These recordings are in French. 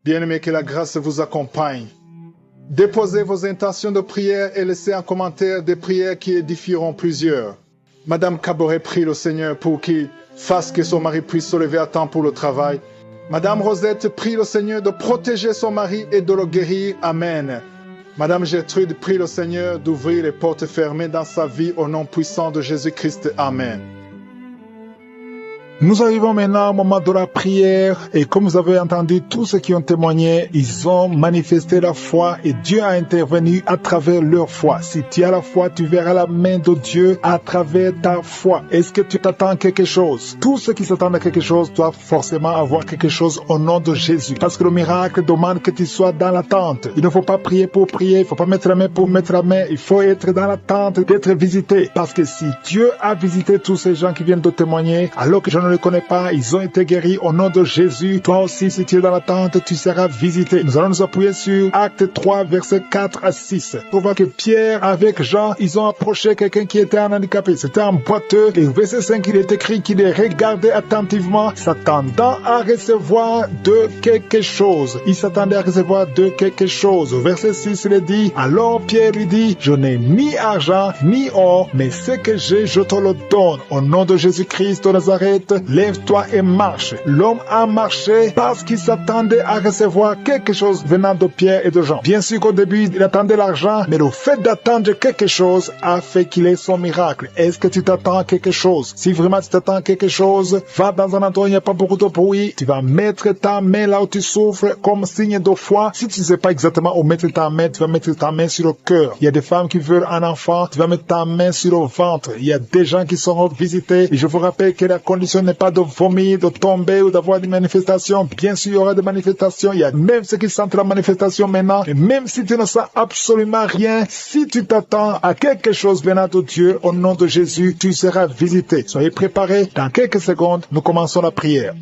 Bien-aimés, que la grâce vous accompagne. Déposez vos intentions de prière et laissez en commentaire des prières qui édifieront plusieurs. Madame Caboret prie le Seigneur pour qu'il fasse que son mari puisse se lever à temps pour le travail. Madame Rosette prie le Seigneur de protéger son mari et de le guérir. Amen. Madame Gertrude prie le Seigneur d'ouvrir les portes fermées dans sa vie au nom puissant de Jésus-Christ. Amen. Nous arrivons maintenant au moment de la prière et comme vous avez entendu, tous ceux qui ont témoigné, ils ont manifesté la foi et Dieu a intervenu à travers leur foi. Si tu as la foi, tu verras la main de Dieu à travers ta foi. Est-ce que tu t'attends à quelque chose? Tous ceux qui s'attendent à quelque chose doivent forcément avoir quelque chose au nom de Jésus. Parce que le miracle demande que tu sois dans l'attente. Il ne faut pas prier pour prier, il ne faut pas mettre la main pour mettre la main. Il faut être dans l'attente d'être visité. Parce que si Dieu a visité tous ces gens qui viennent de témoigner, alors que je ne les connais pas, ils ont été guéris au nom de Jésus. Toi aussi, si tu es dans l'attente, tu seras visité. Nous allons nous appuyer sur Acte 3, versets 4 à 6. On voit que Pierre avec Jean, ils ont approché quelqu'un qui était un handicapé. C'était un boiteux. Et au verset 5, il est écrit qu'il les regardait attentivement, s'attendant à recevoir de quelque chose. Il s'attendait à recevoir de quelque chose. Au verset 6, il est dit, alors Pierre lui dit, je n'ai ni argent, ni or, mais ce que j'ai, je te le donne. Au nom de Jésus-Christ de Nazareth, lève-toi et marche. L'homme a marché parce qu'il s'attendait à recevoir quelque chose venant de Pierre et de Jean. Bien sûr qu'au début, il attendait l'argent, mais le fait d'attendre quelque chose a fait qu'il ait son miracle. Est-ce que tu t'attends à quelque chose? Si vraiment tu t'attends à quelque chose, va dans un endroit où il n'y a pas beaucoup de bruit. Tu vas mettre ta main là où tu souffres comme signe de foi. Si tu ne sais pas exactement où mettre ta main, tu vas mettre ta main sur le cœur. Il y a des femmes qui veulent un enfant, tu vas mettre ta main sur le ventre. Il y a des gens qui seront visités. Et je vous rappelle que la condition n'est pas de vomir, de tomber ou d'avoir des manifestations. Bien sûr, il y aura des manifestations. Il y a même ceux qui sentent la manifestation maintenant. Et même si tu ne sens absolument rien, si tu t'attends à quelque chose venant de Dieu, au nom de Jésus, tu seras visité. Soyez préparés. Dans quelques secondes, nous commençons la prière.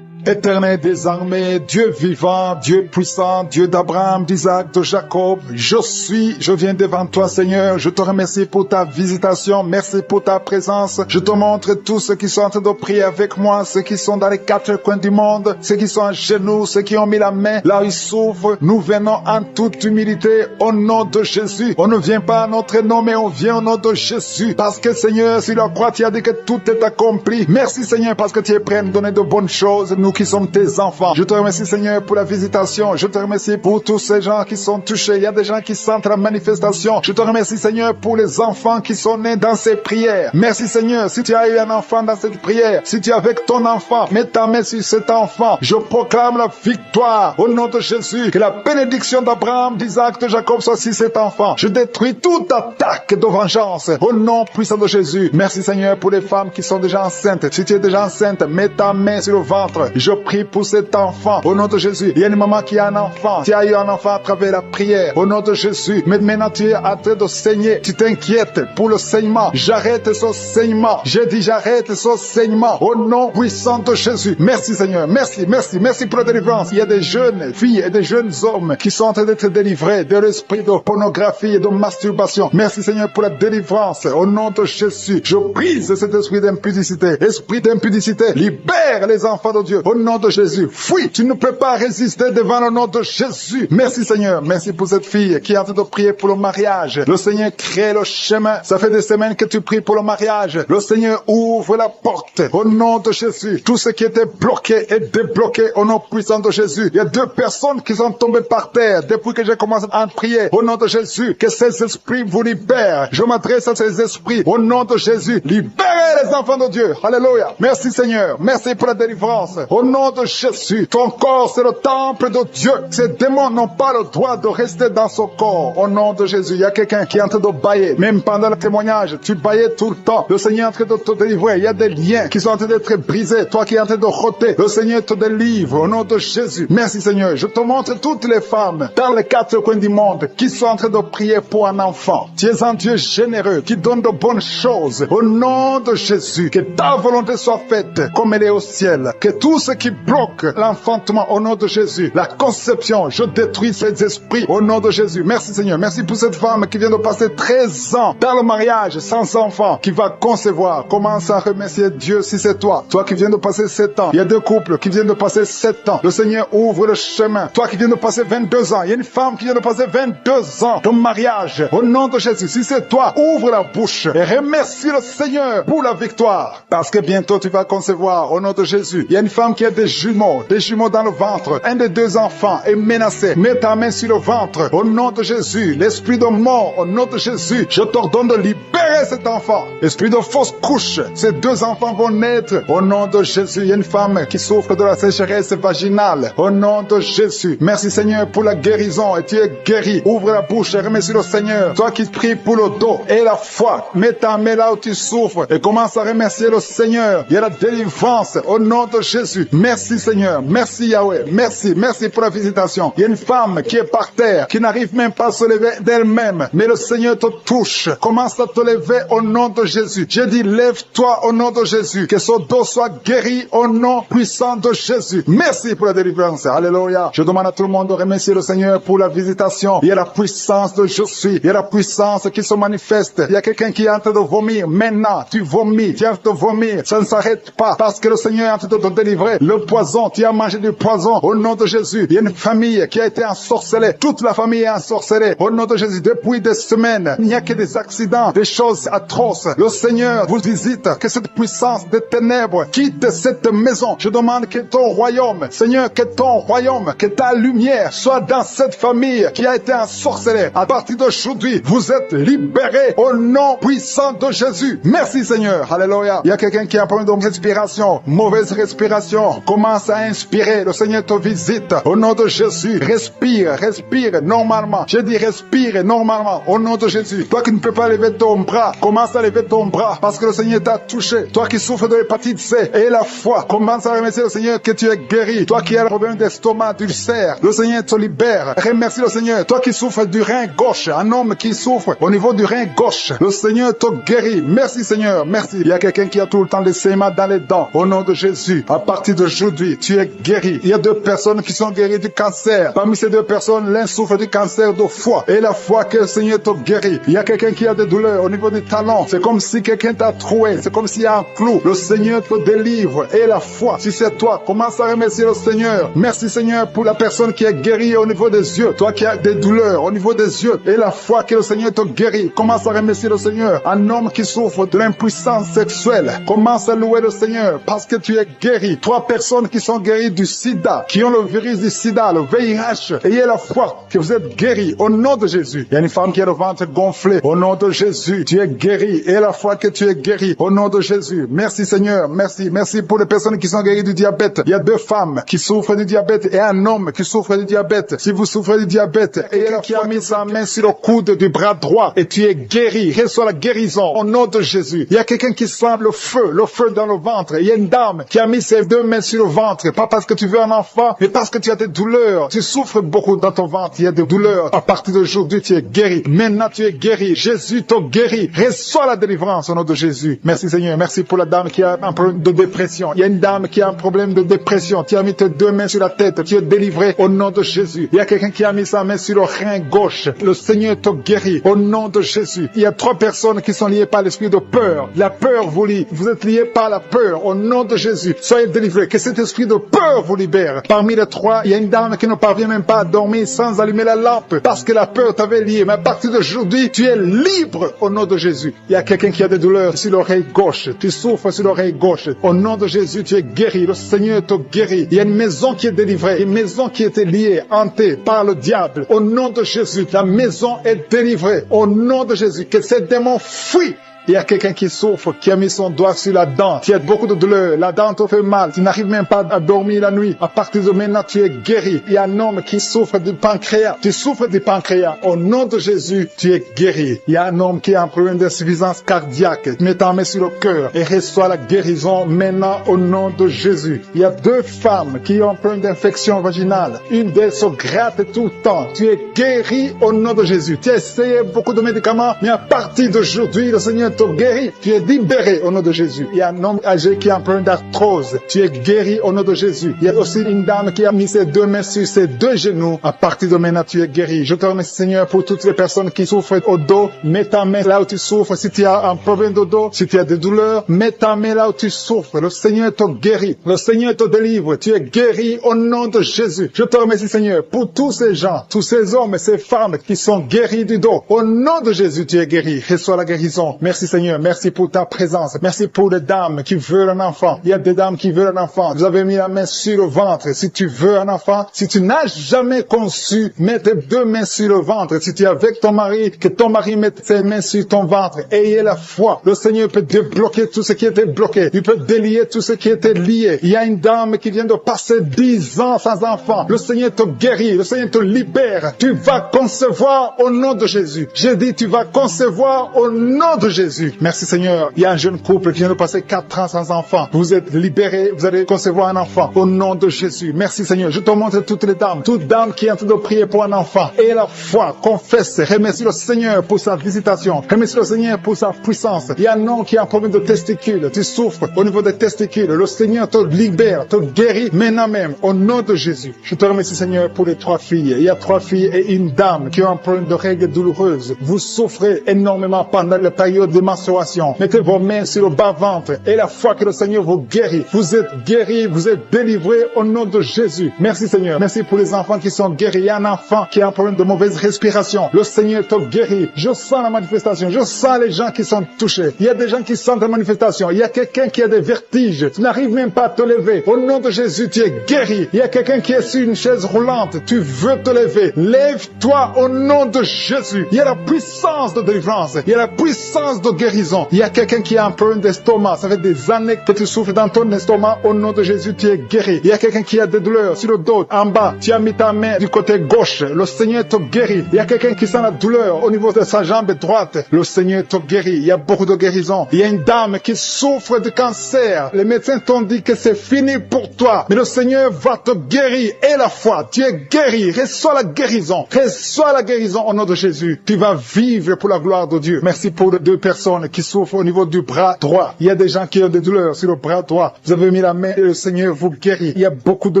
Éternel des armées, Dieu vivant, Dieu puissant, Dieu d'Abraham, d'Isaac, de Jacob, je viens devant toi, Seigneur. Je te remercie pour ta visitation. Merci pour ta présence. Je te montre tous ceux qui sont en train de prier avec moi, ceux qui sont dans les quatre coins du monde, ceux qui sont à genoux, ceux qui ont mis la main là où ils souffrent. Nous venons en toute humilité au nom de Jésus. On ne vient pas à notre nom, mais on vient au nom de Jésus. Parce que, Seigneur, sur la croix, tu as dit que tout est accompli. Merci, Seigneur, parce que tu es prêt à nous donner de bonnes choses. Nous qui sommes tes enfants. Je te remercie, Seigneur, pour la visitation. Je te remercie pour tous ces gens qui sont touchés. Il y a des gens qui sentent la manifestation. Je te remercie, Seigneur, pour les enfants qui sont nés dans ces prières. Merci, Seigneur, si tu as eu un enfant dans cette prière, si tu es avec ton enfant, mets ta main sur cet enfant. Je proclame la victoire au nom de Jésus. Que la bénédiction d'Abraham, d'Isaac, de Jacob soit sur cet enfant. Je détruis toute attaque de vengeance au nom puissant de Jésus. Merci, Seigneur, pour les femmes qui sont déjà enceintes. Si tu es déjà enceinte, mets ta main sur le ventre. Je prie pour cet enfant. Au nom de Jésus. Il y a une maman qui a un enfant. Tu as eu un enfant à travers la prière. Au nom de Jésus. Mais maintenant tu es en train de saigner. Tu t'inquiètes pour le saignement. J'arrête ce saignement. J'ai dit j'arrête ce saignement. Au nom puissant de Jésus. Merci Seigneur. Merci, merci, merci pour la délivrance. Il y a des jeunes filles et des jeunes hommes qui sont en train d'être délivrés de l'esprit de pornographie et de masturbation. Merci Seigneur pour la délivrance. Au nom de Jésus. Je brise cet esprit d'impudicité. Esprit d'impudicité. Libère les enfants de Dieu. Au nom de Jésus. Fuis, tu ne peux pas résister devant le nom de Jésus. Merci Seigneur. Merci pour cette fille qui est en train de prier pour le mariage. Le Seigneur crée le chemin. Ça fait des semaines que tu pries pour le mariage. Le Seigneur ouvre la porte. Au nom de Jésus. Tout ce qui était bloqué est débloqué au nom puissant de Jésus. Il y a 2 personnes qui sont tombées par terre depuis que j'ai commencé à prier. Au nom de Jésus. Que ces esprits vous libèrent. Je m'adresse à ces esprits. Au nom de Jésus. Libérez les enfants de Dieu. Alléluia. Merci Seigneur. Merci pour la délivrance. Au nom de Jésus, ton corps c'est le temple de Dieu. Ces démons n'ont pas le droit de rester dans son corps. Au nom de Jésus, il y a quelqu'un qui est en train de bailler. Même pendant le témoignage, tu baillais tout le temps. Le Seigneur est en train de te délivrer. Il y a des liens qui sont en train d'être brisés. Toi qui es en train de rôter, le Seigneur te délivre. Au nom de Jésus. Merci Seigneur. Je te montre toutes les femmes dans les 4 coins du monde qui sont en train de prier pour un enfant. Tu es un Dieu généreux qui donne de bonnes choses. Au nom de Jésus, que ta volonté soit faite comme elle est au ciel. Que tout ce qui bloque l'enfantement au nom de Jésus, la conception, je détruis ces esprits au nom de Jésus. Merci Seigneur, merci pour cette femme qui vient de passer 13 ans dans le mariage sans enfant, qui va concevoir. Commence à remercier Dieu si c'est toi. Toi qui viens de passer 7 ans, il y a 2 couples qui viennent de passer 7 ans. Le Seigneur ouvre le chemin. Toi qui viens de passer 22 ans, il y a une femme qui vient de passer 22 ans de mariage. Au nom de Jésus, si c'est toi, ouvre la bouche et remercie le Seigneur pour la victoire. Parce que bientôt tu vas concevoir au nom de Jésus. Il y a une femme qui a des jumeaux dans le ventre. Un des 2 enfants est menacé. Mets ta main sur le ventre. Au nom de Jésus, l'esprit de mort, au nom de Jésus, je t'ordonne de libérer cet enfant. Esprit de fausse couche, ces 2 enfants vont naître. Au nom de Jésus, il y a une femme qui souffre de la sécheresse vaginale. Au nom de Jésus, merci Seigneur pour la guérison. Et tu es guéri. Ouvre la bouche et remercie le Seigneur. Toi qui pries pour le dos et la foi, mets ta main là où tu souffres et commence à remercier le Seigneur. Il y a la délivrance au nom de Jésus. Merci Seigneur, merci Yahweh, merci pour la visitation. Il y a une femme qui est par terre, qui n'arrive même pas à se lever d'elle-même, mais le Seigneur te touche. Commence à te lever au nom de Jésus. J'ai dit lève-toi au nom de Jésus, que son dos soit guéri au nom puissant de Jésus. Merci pour la délivrance. Alléluia. Je demande à tout le monde de remercier le Seigneur pour la visitation. Il y a la puissance de je suis. Il y a la puissance qui se manifeste. Il y a quelqu'un qui est en train de vomir. Maintenant, tu vomis. Tu es en train de vomir. Ça ne s'arrête pas parce que le Seigneur est en train de te délivrer. Le poison, tu as mangé du poison au nom de Jésus. Il y a une famille qui a été ensorcelée. Toute la famille est ensorcelée au nom de Jésus. Depuis des semaines, il n'y a que des accidents, des choses atroces. Le Seigneur vous visite. Que cette puissance des ténèbres quitte cette maison. Je demande que ton royaume, Seigneur, que ton royaume, que ta lumière soit dans cette famille qui a été ensorcelée. À partir d'aujourd'hui, vous êtes libérés au nom puissant de Jésus. Merci Seigneur. Alléluia. Il y a quelqu'un qui a un problème de respiration, mauvaise respiration. Commence à inspirer. Le Seigneur te visite. Au nom de Jésus, respire normalement. Je dis respire normalement. Au nom de Jésus. Toi qui ne peux pas lever ton bras, commence à lever ton bras parce que le Seigneur t'a touché. Toi qui souffres de l'hépatite C et la foi, commence à remercier le Seigneur que tu es guéri. Toi qui as le problème d'estomac, d'ulcère, le Seigneur te libère. Remercie le Seigneur. Toi qui souffres du rein gauche, un homme qui souffre au niveau du rein gauche, le Seigneur te guérit. Merci Seigneur, merci. Il y a quelqu'un qui a tout le temps des saignements dans les dents. Au nom de Jésus, à partir d'aujourd'hui, tu es guéri. Il y a 2 personnes qui sont guéries du cancer. Parmi ces 2 personnes, l'un souffre du cancer de foie. Et la foi que le Seigneur te guérit. Il y a quelqu'un qui a des douleurs au niveau des talons. C'est comme si quelqu'un t'a troué. C'est comme s'il y a un clou. Le Seigneur te délivre. Et la foi, si c'est toi, commence à remercier le Seigneur. Merci Seigneur pour la personne qui est guérie au niveau des yeux. Toi qui as des douleurs au niveau des yeux. Et la foi que le Seigneur te guérit. Commence à remercier le Seigneur. Un homme qui souffre de l'impuissance sexuelle. Commence à louer le Seigneur parce que tu es guéri. 3 personnes qui sont guéries du sida, qui ont le virus du sida, le VIH. Ayez la foi que vous êtes guéris au nom de Jésus. Il y a une femme qui a le ventre gonflé. Au nom de Jésus, tu es guéri. Et la foi que tu es guéri au nom de Jésus. Merci Seigneur. Merci pour les personnes qui sont guéries du diabète. Il y a 2 femmes qui souffrent du diabète et un homme qui souffre du diabète. Si vous souffrez du diabète, et elle qui a mis sa main sur le coude du bras droit et tu es guéri, reçois la guérison au nom de Jésus. Il y a quelqu'un qui sent le feu dans le ventre. Il y a une dame qui a mis ses 2 mains sur le ventre, pas parce que tu veux un enfant, mais parce que tu as des douleurs. Tu souffres beaucoup dans ton ventre, il y a des douleurs. À partir d'aujourd'hui, tu es guéri. Maintenant, tu es guéri. Jésus t'a guéri. Reçois la délivrance au nom de Jésus. Merci Seigneur. Merci pour la dame qui a un problème de dépression. Il y a une dame qui a un problème de dépression. Tu as mis tes 2 mains sur la tête. Tu es délivré au nom de Jésus. Il y a quelqu'un qui a mis sa main sur le rein gauche. Le Seigneur t'a guéri au nom de Jésus. Il y a 3 personnes qui sont liées par l'esprit de peur. La peur vous lie. Vous êtes liés par la peur au nom de Jésus. Soyez délivrés. Que cet esprit de peur vous libère. Parmi les 3, il y a une dame qui ne parvient même pas à dormir sans allumer la lampe parce que la peur t'avait lié. Mais à partir d'aujourd'hui, tu es libre au nom de Jésus. Il y a quelqu'un qui a des douleurs sur l'oreille gauche. Tu souffres sur l'oreille gauche. Au nom de Jésus, tu es guéri. Le Seigneur te guérit. Il y a une maison qui est délivrée. Une maison qui était liée, hantée par le diable. Au nom de Jésus, la maison est délivrée. Au nom de Jésus, que ces démons fuient. Il y a quelqu'un qui souffre, qui a mis son doigt sur la dent. Tu as beaucoup de douleur, la dent te fait mal. Tu n'arrives même pas à dormir la nuit. À partir de maintenant, tu es guéri. Il y a un homme qui souffre du pancréas. Tu souffres du pancréas. Au nom de Jésus, tu es guéri. Il y a un homme qui a un problème d'insuffisance cardiaque. Mets ta main sur le cœur et reçois la guérison maintenant au nom de Jésus. Il y a 2 femmes qui ont un problème d'infection vaginale. Une d'elles se gratte tout le temps. Tu es guéri au nom de Jésus. Tu as essayé beaucoup de médicaments, mais à partir d'aujourd'hui, le Seigneur Seigneur te guérit. Tu es libéré au nom de Jésus. Il y a un homme âgé qui a un problème d'arthrose. Tu es guéri au nom de Jésus. Il y a aussi une dame qui a mis ses deux mains sur ses deux genoux. À partir de maintenant, tu es guéri. Je te remercie, Seigneur, pour toutes les personnes qui souffrent au dos. Mets ta main là où tu souffres. Si tu as un problème de dos, si tu as des douleurs, mets ta main là où tu souffres. Le Seigneur te guérit. Le Seigneur te délivre. Tu es guéri au nom de Jésus. Je te remercie, Seigneur, pour tous ces gens, tous ces hommes et ces femmes qui sont guéris du dos. Au nom de Jésus, tu es guéri. Reçois la guérison. Merci, Seigneur. Merci pour ta présence. Merci pour les dames qui veulent un enfant. Il y a des dames qui veulent un enfant. Vous avez mis la main sur le ventre. Si tu veux un enfant, si tu n'as jamais conçu, mets tes deux mains sur le ventre. Si tu es avec ton mari, que ton mari mette ses mains sur ton ventre. Ayez la foi. Le Seigneur peut débloquer tout ce qui était bloqué. Il peut délier tout ce qui était lié. Il y a une dame qui vient de passer 10 ans sans enfant. Le Seigneur te guérit. Le Seigneur te libère. Tu vas concevoir au nom de Jésus. J'ai dit, tu vas concevoir au nom de Jésus. Merci, Seigneur. Il y a un jeune couple qui vient de passer 4 ans sans enfant. Vous êtes libérés. Vous allez concevoir un enfant au nom de Jésus. Merci, Seigneur. Je te montre toutes les dames. Toute dame qui est en train de prier pour un enfant. Et la foi, confesse. Remercie le Seigneur pour sa visitation. Remercie le Seigneur pour sa puissance. Il y a un homme qui a un problème de testicules. Tu souffres au niveau des testicules. Le Seigneur te libère, te guérit maintenant même au nom de Jésus. Je te remercie, Seigneur, pour les 3 filles. Il y a 3 filles et une dame qui ont un problème de règles douloureuses. Vous souffrez énormément pendant la période de menstruation. Mettez vos mains sur le bas-ventre et la foi que le Seigneur vous guérit. Vous êtes guéris, vous êtes délivrés au nom de Jésus. Merci, Seigneur. Merci pour les enfants qui sont guéris. Il y a un enfant qui a un problème de mauvaise respiration. Le Seigneur te guérit. Je sens la manifestation. Je sens les gens qui sont touchés. Il y a des gens qui sentent la manifestation. Il y a quelqu'un qui a des vertiges. Tu n'arrives même pas à te lever. Au nom de Jésus, tu es guéri. Il y a quelqu'un qui est sur une chaise roulante. Tu veux te lever. Lève-toi au nom de Jésus. Il y a la puissance de délivrance. Il y a la puissance de guérison. Il y a quelqu'un qui a un problème d'estomac. Ça fait des années que tu souffres dans ton estomac. Au nom de Jésus, tu es guéri. Il y a quelqu'un qui a des douleurs sur le dos, en bas. Tu as mis ta main du côté gauche. Le Seigneur te guérit. Il y a quelqu'un qui sent la douleur au niveau de sa jambe droite. Le Seigneur te guérit. Il y a beaucoup de guérison. Il y a une dame qui souffre de cancer. Les médecins t'ont dit que c'est fini pour toi. Mais le Seigneur va te guérir. Et la foi, tu es guéri. Reçois la guérison. Reçois la guérison au nom de Jésus. Tu vas vivre pour la gloire de Dieu. Merci pour les 2 personnes qui souffrent au niveau du bras droit. Il y a des gens qui ont des douleurs sur le bras droit. Vous avez mis la main et le Seigneur vous guérit. Il y a beaucoup de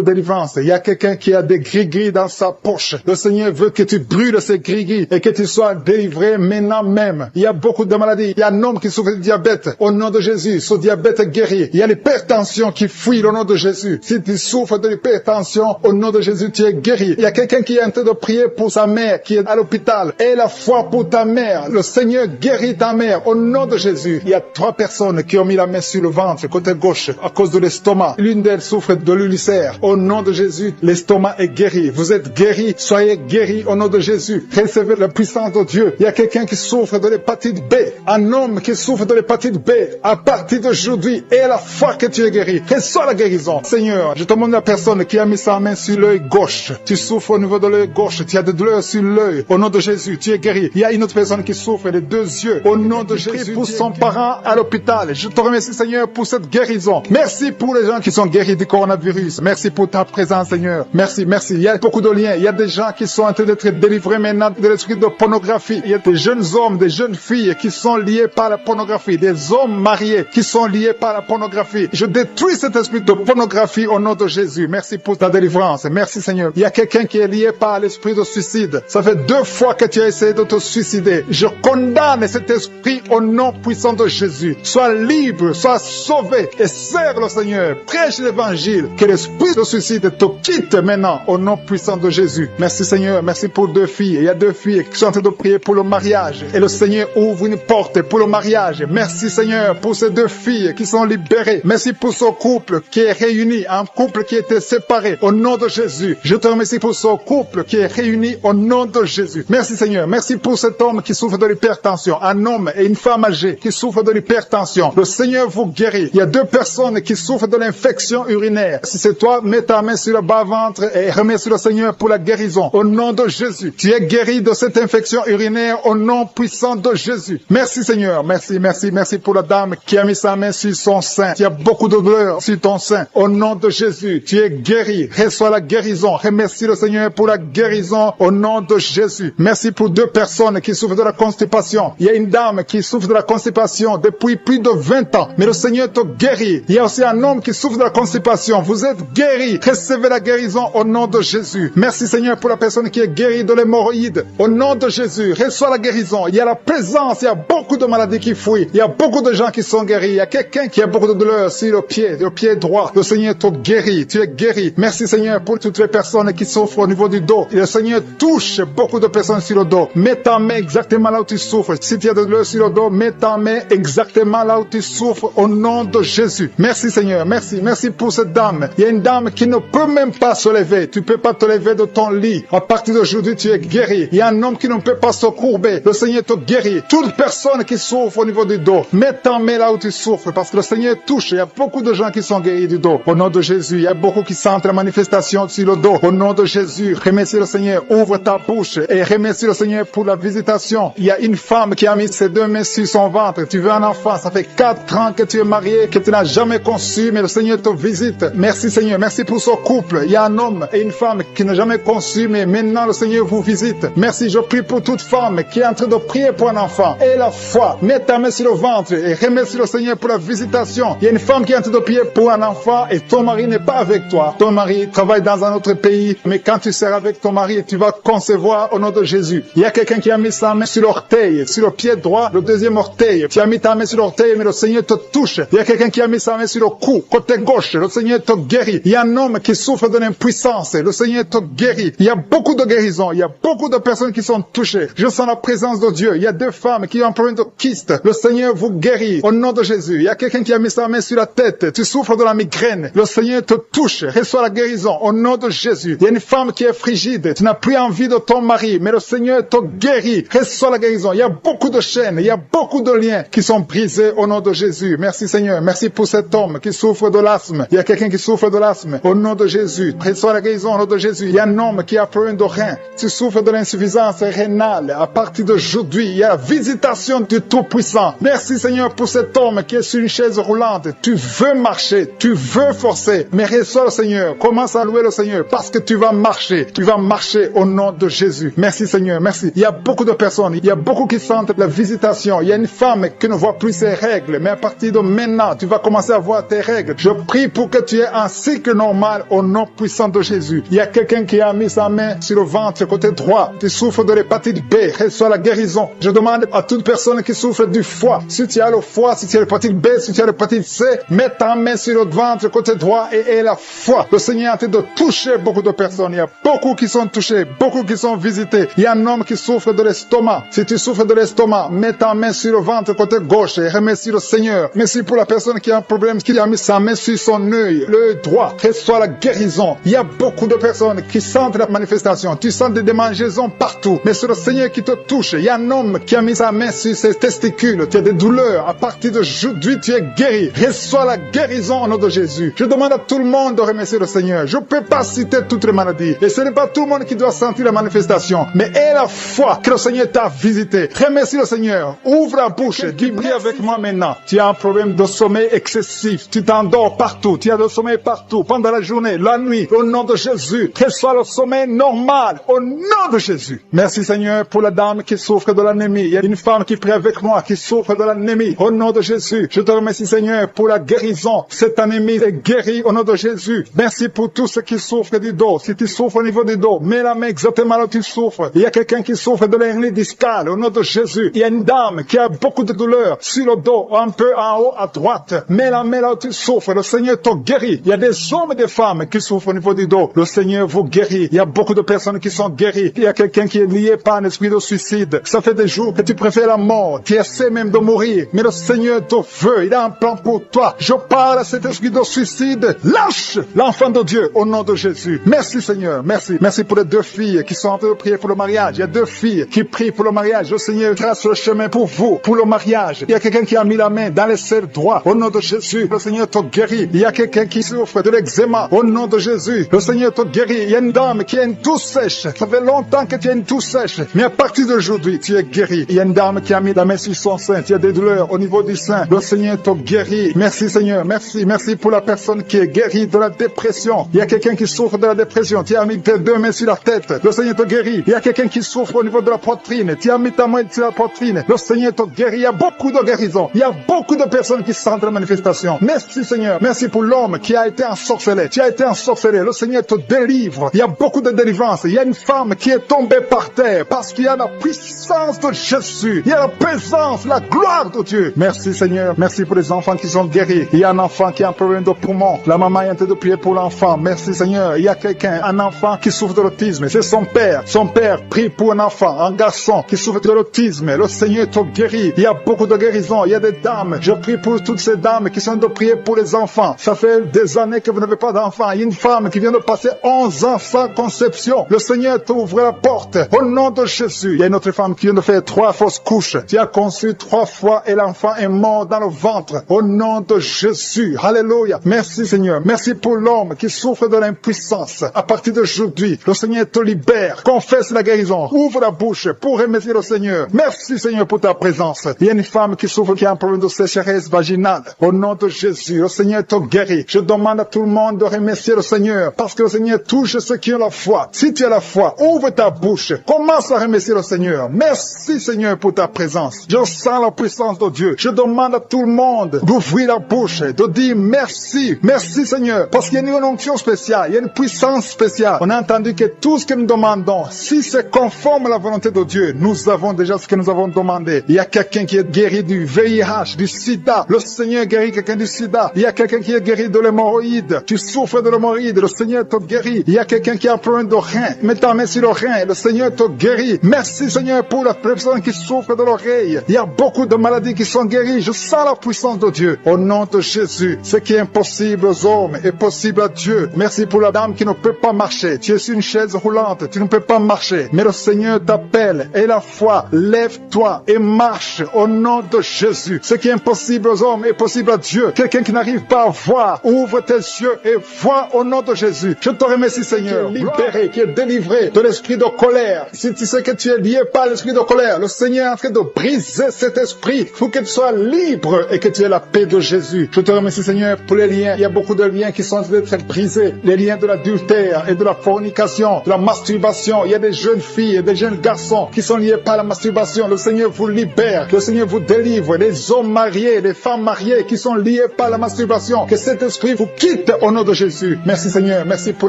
délivrance. Il y a quelqu'un qui a des gris-gris dans sa poche. Le Seigneur veut que tu brûles ces gris-gris et que tu sois délivré maintenant même. Il y a beaucoup de maladies. Il y a un homme qui souffre de diabète. Au nom de Jésus, ce diabète est guéri. Il y a l'hypertension qui fuit au nom de Jésus. Si tu souffres de l'hypertension, au nom de Jésus, tu es guéri. Il y a quelqu'un qui est en train de prier pour sa mère qui est à l'hôpital. Et la foi pour ta mère. Le Seigneur guérit ta mère au nom de Jésus. Il y a 3 personnes qui ont mis la main sur le ventre, côté gauche, à cause de l'estomac. L'une d'elles souffre de l'ulcère. Au nom de Jésus, l'estomac est guéri. Vous êtes guéris. Soyez guéris au nom de Jésus. Recevez la puissance de Dieu. Il y a quelqu'un qui souffre de l'hépatite B. Un homme qui souffre de l'hépatite B. À partir d'aujourd'hui, et la foi que tu es guéri. Reçois la guérison. Seigneur, je te demande la personne qui a mis sa main sur l'œil gauche. Tu souffres au niveau de l'œil gauche. Tu as des douleurs sur l'œil. Au nom de Jésus, tu es guéri. Il y a une autre personne qui souffre des 2 yeux. Au nom de Jésus, pour son parent à l'hôpital. Je te remercie, Seigneur, pour cette guérison. Merci pour les gens qui sont guéris du coronavirus. Merci pour ta présence, Seigneur. Merci, merci. Il y a beaucoup de liens. Il y a des gens qui sont en train d'être délivrés maintenant de l'esprit de pornographie. Il y a des jeunes hommes, des jeunes filles qui sont liés par la pornographie. Des hommes mariés qui sont liés par la pornographie. Je détruis cet esprit de pornographie au nom de Jésus. Merci pour ta délivrance. Merci, Seigneur. Il y a quelqu'un qui est lié par l'esprit de suicide. Ça fait 2 fois que tu as essayé de te suicider. Je condamne cet esprit au nom puissant de Jésus. Sois libre, sois sauvé et sers le Seigneur. Prêche l'évangile. Que l'esprit de suicide te quitte maintenant au nom puissant de Jésus. Merci, Seigneur. Merci pour 2 filles. Il y a 2 filles qui sont en train de prier pour le mariage. Et le Seigneur ouvre une porte pour le mariage. Merci, Seigneur, pour ces 2 filles qui sont libérées. Merci pour ce couple qui est réuni, un couple qui était séparé au nom de Jésus. Je te remercie pour ce couple qui est réuni au nom de Jésus. Merci, Seigneur. Merci pour cet homme qui souffre de l'hypertension. Un homme et une femme âgée qui souffrent de l'hypertension. Le Seigneur vous guérit. Il y a 2 personnes qui souffrent de l'infection urinaire. Si c'est toi, mets ta main sur le bas-ventre et remercie le Seigneur pour la guérison. Au nom de Jésus. Tu es guéri de cette infection urinaire au nom puissant de Jésus. Merci, Seigneur. Merci, merci, merci pour la dame qui a mis sa main sur son sein. Il y a beaucoup de douleur sur ton sein. Au nom de Jésus, tu es guéri. Reçois la guérison. Remercie le Seigneur pour la guérison au nom de Jésus. Merci pour 2 personnes qui souffrent de la constipation. Il y a une dame qui souffre de la constipation depuis plus de 20 ans, mais le Seigneur te guérit. Il y a aussi un homme qui souffre de la constipation. Vous êtes guéri. Recevez la guérison au nom de Jésus. Merci Seigneur pour la personne qui est guérie de l'hémorroïde. Au nom de Jésus, reçois la guérison. Il y a la présence, il y a beaucoup de maladies qui fuient. Il y a beaucoup de gens qui sont guéris. Il y a quelqu'un qui a beaucoup de douleur sur le pied droit. Le Seigneur te guérit. Tu es guéri. Merci Seigneur pour toutes les personnes qui souffrent au niveau du dos. Et le Seigneur touche beaucoup de personnes sur le dos. Mets ta main exactement là où tu souffres. Si tu as de douleur sur le dos, mets ta main exactement là où tu souffres au nom de Jésus. Merci Seigneur. Merci. Merci pour cette dame. Il y a une dame qui ne peut même pas se lever. Tu ne peux pas te lever de ton lit. À partir d'aujourd'hui, tu es guéri. Il y a un homme qui ne peut pas se courber. Le Seigneur te guérit. Toute personne qui souffre au niveau du dos, mets ta main là où tu souffres parce que le Seigneur touche. Il y a beaucoup de gens qui sont guéris du dos. Au nom de Jésus, il y a beaucoup qui sentent la manifestation sur le dos. Au nom de Jésus, remercie le Seigneur. Ouvre ta bouche et remercie le Seigneur pour la visitation. Il y a une femme qui a mis ses 2 mains sur son ventre. Tu veux un enfant. Ça fait 4 ans que tu es marié, que tu n'as jamais conçu, mais le Seigneur te visite. Merci Seigneur. Merci pour ce couple. Il y a un homme et une femme qui n'a jamais conçu, mais maintenant le Seigneur vous visite. Merci. Je prie pour toute femme qui est en train de prier pour un enfant. Et la foi. Mets ta main sur le ventre et remercie le Seigneur pour la visitation. Il y a une femme qui est en train de prier pour un enfant et ton mari n'est pas avec toi. Ton mari travaille dans un autre pays, mais quand tu seras avec ton mari, tu vas concevoir au nom de Jésus. Il y a quelqu'un qui a mis sa main sur l'orteil, sur le pied droit, le deuxième orteil. Tu as mis ta main sur l'orteil, mais le Seigneur te touche. Il y a quelqu'un qui a mis sa main sur le cou, côté gauche. Le Seigneur te guérit. Il y a un homme qui souffre de l'impuissance. Le Seigneur te guérit. Il y a beaucoup de guérisons. Il y a beaucoup de personnes qui sont touchées. Je sens la présence de Dieu. Il y a 2 femmes qui ont un problème de kyste. Le Seigneur vous guérit au nom de Jésus. Il y a quelqu'un qui a mis sa main sur la tête. Tu souffres de la migraine. Le Seigneur te touche. Reçois la guérison au nom de Jésus. Il y a une femme qui est frigide. Tu n'as plus envie de ton mari, mais le Seigneur te guérit. Reçois la guérison. Il y a beaucoup de chaînes. Il y a beaucoup de liens qui sont brisés au nom de Jésus. Merci Seigneur. Merci pour cet homme qui souffre de l'asthme. Il y a quelqu'un qui souffre de l'asthme au nom de Jésus. Reçois la guérison au nom de Jésus. Il y a un homme qui a problème de rein. Tu souffres de l'insuffisance rénale. À partir d'aujourd'hui, il y a la visitation du Tout-Puissant. Merci Seigneur pour cet homme qui est sur une chaise roulante. Tu veux marcher, tu veux forcer, mais reçois le Seigneur. Commence à louer le Seigneur parce que tu vas marcher. Tu vas marcher au nom de Jésus. Merci Seigneur, merci. Il y a beaucoup de personnes, il y a beaucoup qui sentent la visitation. Il y a une femme qui ne voit plus ses règles, mais à partir de maintenant, tu vas commencer à voir tes règles. Je prie pour que tu aies un cycle normal au nom puissant de Jésus. Il y a quelqu'un qui a mis sa main sur le ventre côté droit. Tu souffres de l'hépatite B, reçois la guérison. Je demande à toute personne qui souffre du foie, si tu as le foie, si tu as l'hépatite B, si tu as l'hépatite C, mets ta main sur le ventre côté droit et la foi. Le Seigneur est en train de toucher beaucoup de personnes. Il y a beaucoup qui sont touchés, beaucoup qui sont visités. Il y a un homme qui souffre de l'estomac. Si tu souffres de l'estomac, mets ta main sur le ventre côté gauche et remercie le Seigneur. Merci pour la personne qui a un problème, qui a mis sa main sur son œil, l'œil droit. Reçois la guérison. Il y a beaucoup de personnes qui sentent la manifestation. Tu sens des démangeaisons partout, mais c'est le Seigneur qui te touche. Il y a un homme qui a mis sa main sur ses testicules. Tu as des douleurs. À partir d'aujourd'hui, tu es guéri. Reçois la guérison au nom de Jésus. Je demande à tout le monde de remercier le Seigneur. Je ne peux pas citer toutes les maladies. Et ce n'est pas tout le monde qui doit sentir la manifestation. Mais aie la foi que le Seigneur t'a visité. Remercie le Seigneur. Ouvre la bouche. Dis, prie avec moi maintenant. Tu as un problème de sommeil excessif. Tu t'endors partout. Tu as le sommeil partout. Pendant la journée, la nuit. Au nom de Jésus. Reçois le sommeil normal. Au nom de Jésus. Merci Seigneur pour la dame qui souffre de l'anémie. Il y a une femme qui prie avec moi qui souffre de l'anémie. Au nom de Jésus. Je te remercie Seigneur pour la guérison. Cette anémie est guérie au nom de Jésus. Merci pour tous ceux qui souffrent du dos. Si tu souffres au niveau du dos, mets la main exactement là où tu souffres. Il y a quelqu'un qui souffre de l'hernie discale au nom de Jésus. Il y a une dame qui a beaucoup de douleur sur le dos, un peu en haut à droite. Mets la main là où tu souffres. Le Seigneur te guérit. Il y a des hommes et des femmes qui souffrent au niveau du dos. Le Seigneur vous guérit. Il y a beaucoup de personnes qui sont guéries. Il y a quelqu'un qui est lié par un esprit de suicide. Ça fait des jours que tu préfères la mort. Tu essaies même de mourir. Mais le Seigneur te veut. Il a un plan pour toi. Je parle à cet esprit de suicide. Lâche l'enfant de Dieu au nom de Jésus. Merci Seigneur. Merci. Merci pour les 2 filles qui sont en train de prier pour le mariage. Il y a 2 filles qui prient pour le mariage. Le Seigneur trace le chemin pour vous, pour le mariage. Il y a quelqu'un qui a mis la main dans les selles droits. Au nom de Jésus, le Seigneur te guérit. Il y a quelqu'un qui souffre de l'eczéma. Au nom de Jésus, le Seigneur te guérit. Il y a une dame qui a une toux sèche. Ça fait longtemps que tu as une toux sèche. Mais à partir d'aujourd'hui, tu es guéri. Il y a une dame qui a mis la main sur son sein. Tu as des douleurs au niveau du sein. Le Seigneur te guérit. Merci Seigneur. Merci. Merci pour la personne qui est guérie de la dépression. Il y a quelqu'un qui souffre de la dépression. Tu as mis tes 2 mains sur la tête. Le Seigneur te guérit. Il y a quelqu'un qui souffre au niveau de la poitrine. Tu as mis ta main sur la poitrine. Le Seigneur Seigneur te guérit. Il y a beaucoup de guérisons. Il y a beaucoup de personnes qui sentent la manifestation. Merci Seigneur. Merci pour l'homme qui a été ensorcelé. Tu as été ensorcelé. Le Seigneur te délivre. Il y a beaucoup de délivrance. Il y a une femme qui est tombée par terre parce qu'il y a la puissance de Jésus. Il y a la présence, la gloire de Dieu. Merci Seigneur. Merci pour les enfants qui sont guéris. Il y a un enfant qui a un problème de poumon. La maman est en train de prier pour l'enfant. Merci Seigneur. Il y a quelqu'un, un enfant qui souffre de l'autisme. C'est son père. Son père prie pour un enfant, un garçon qui souffre de l'autisme. Le Seigneur te guérit. Il y a beaucoup de guérisons. Il y a des dames. Je prie pour toutes ces dames qui sont en train de prier pour les enfants. Ça fait des années que vous n'avez pas d'enfants. Il y a une femme qui vient de passer 11 ans sans conception. Le Seigneur t'ouvre la porte. Au nom de Jésus. Il y a une autre femme qui vient de faire 3 fausses couches. Tu as conçu 3 fois et l'enfant est mort dans le ventre. Au nom de Jésus. Alléluia. Merci Seigneur. Merci pour l'homme qui souffre de l'impuissance. À partir d'aujourd'hui, le Seigneur te libère. Confesse la guérison. Ouvre la bouche pour remercier le Seigneur. Merci Seigneur pour ta présence. Il y a une femme qui souffre, qui a un problème de sécheresse vaginale. Au nom de Jésus, le Seigneur te guérit. Je demande à tout le monde de remercier le Seigneur parce que le Seigneur touche ceux qui ont la foi. Si tu as la foi, ouvre ta bouche. Commence à remercier le Seigneur. Merci Seigneur pour ta présence. Je sens la puissance de Dieu. Je demande à tout le monde d'ouvrir la bouche, de dire merci. Merci Seigneur. Parce qu'il y a une onction spéciale. Il y a une puissance spéciale. On a entendu que tout ce que nous demandons, si c'est conforme à la volonté de Dieu, nous avons déjà ce que nous avons demandé. Il y a quelqu'un qui est guéri du VIH, du sida. Le Seigneur guérit quelqu'un du sida. Il y a quelqu'un qui est guéri de l'hémorroïde. Tu souffres de l'hémorroïde. Le Seigneur te guérit. Il y a quelqu'un qui a un problème de rein. Mets ta main sur le rein. Le Seigneur te guérit. Merci Seigneur pour la personne qui souffre de l'oreille. Il y a beaucoup de maladies qui sont guéries. Je sens la puissance de Dieu. Au nom de Jésus, ce qui est impossible aux hommes est possible à Dieu. Merci pour la dame qui ne peut pas marcher. Tu es sur une chaise roulante. Tu ne peux pas marcher. Mais le Seigneur t'appelle. Et la foi, lève-toi et marche au nom de Jésus. Ce qui est impossible aux hommes est possible à Dieu. Quelqu'un qui n'arrive pas à voir, ouvre tes yeux et vois au nom de Jésus. Je te remercie Seigneur, libéré, qui est délivré de l'esprit de colère. Si tu sais que tu es lié par l'esprit de colère, le Seigneur est en train de briser cet esprit pour que tu sois libre et que tu aies la paix de Jésus. Je te remercie Seigneur pour les liens. Il y a beaucoup de liens qui sont en train d'être brisés. Les liens de l'adultère et de la fornication, de la masturbation. Il y a des jeunes filles et des jeunes garçons qui sont liés par la masturbation. Le Seigneur vous libère. Que le Seigneur vous délivre. Les hommes mariés, les femmes mariées qui sont liés par la masturbation. Que cet esprit vous quitte au nom de Jésus. Merci Seigneur. Merci pour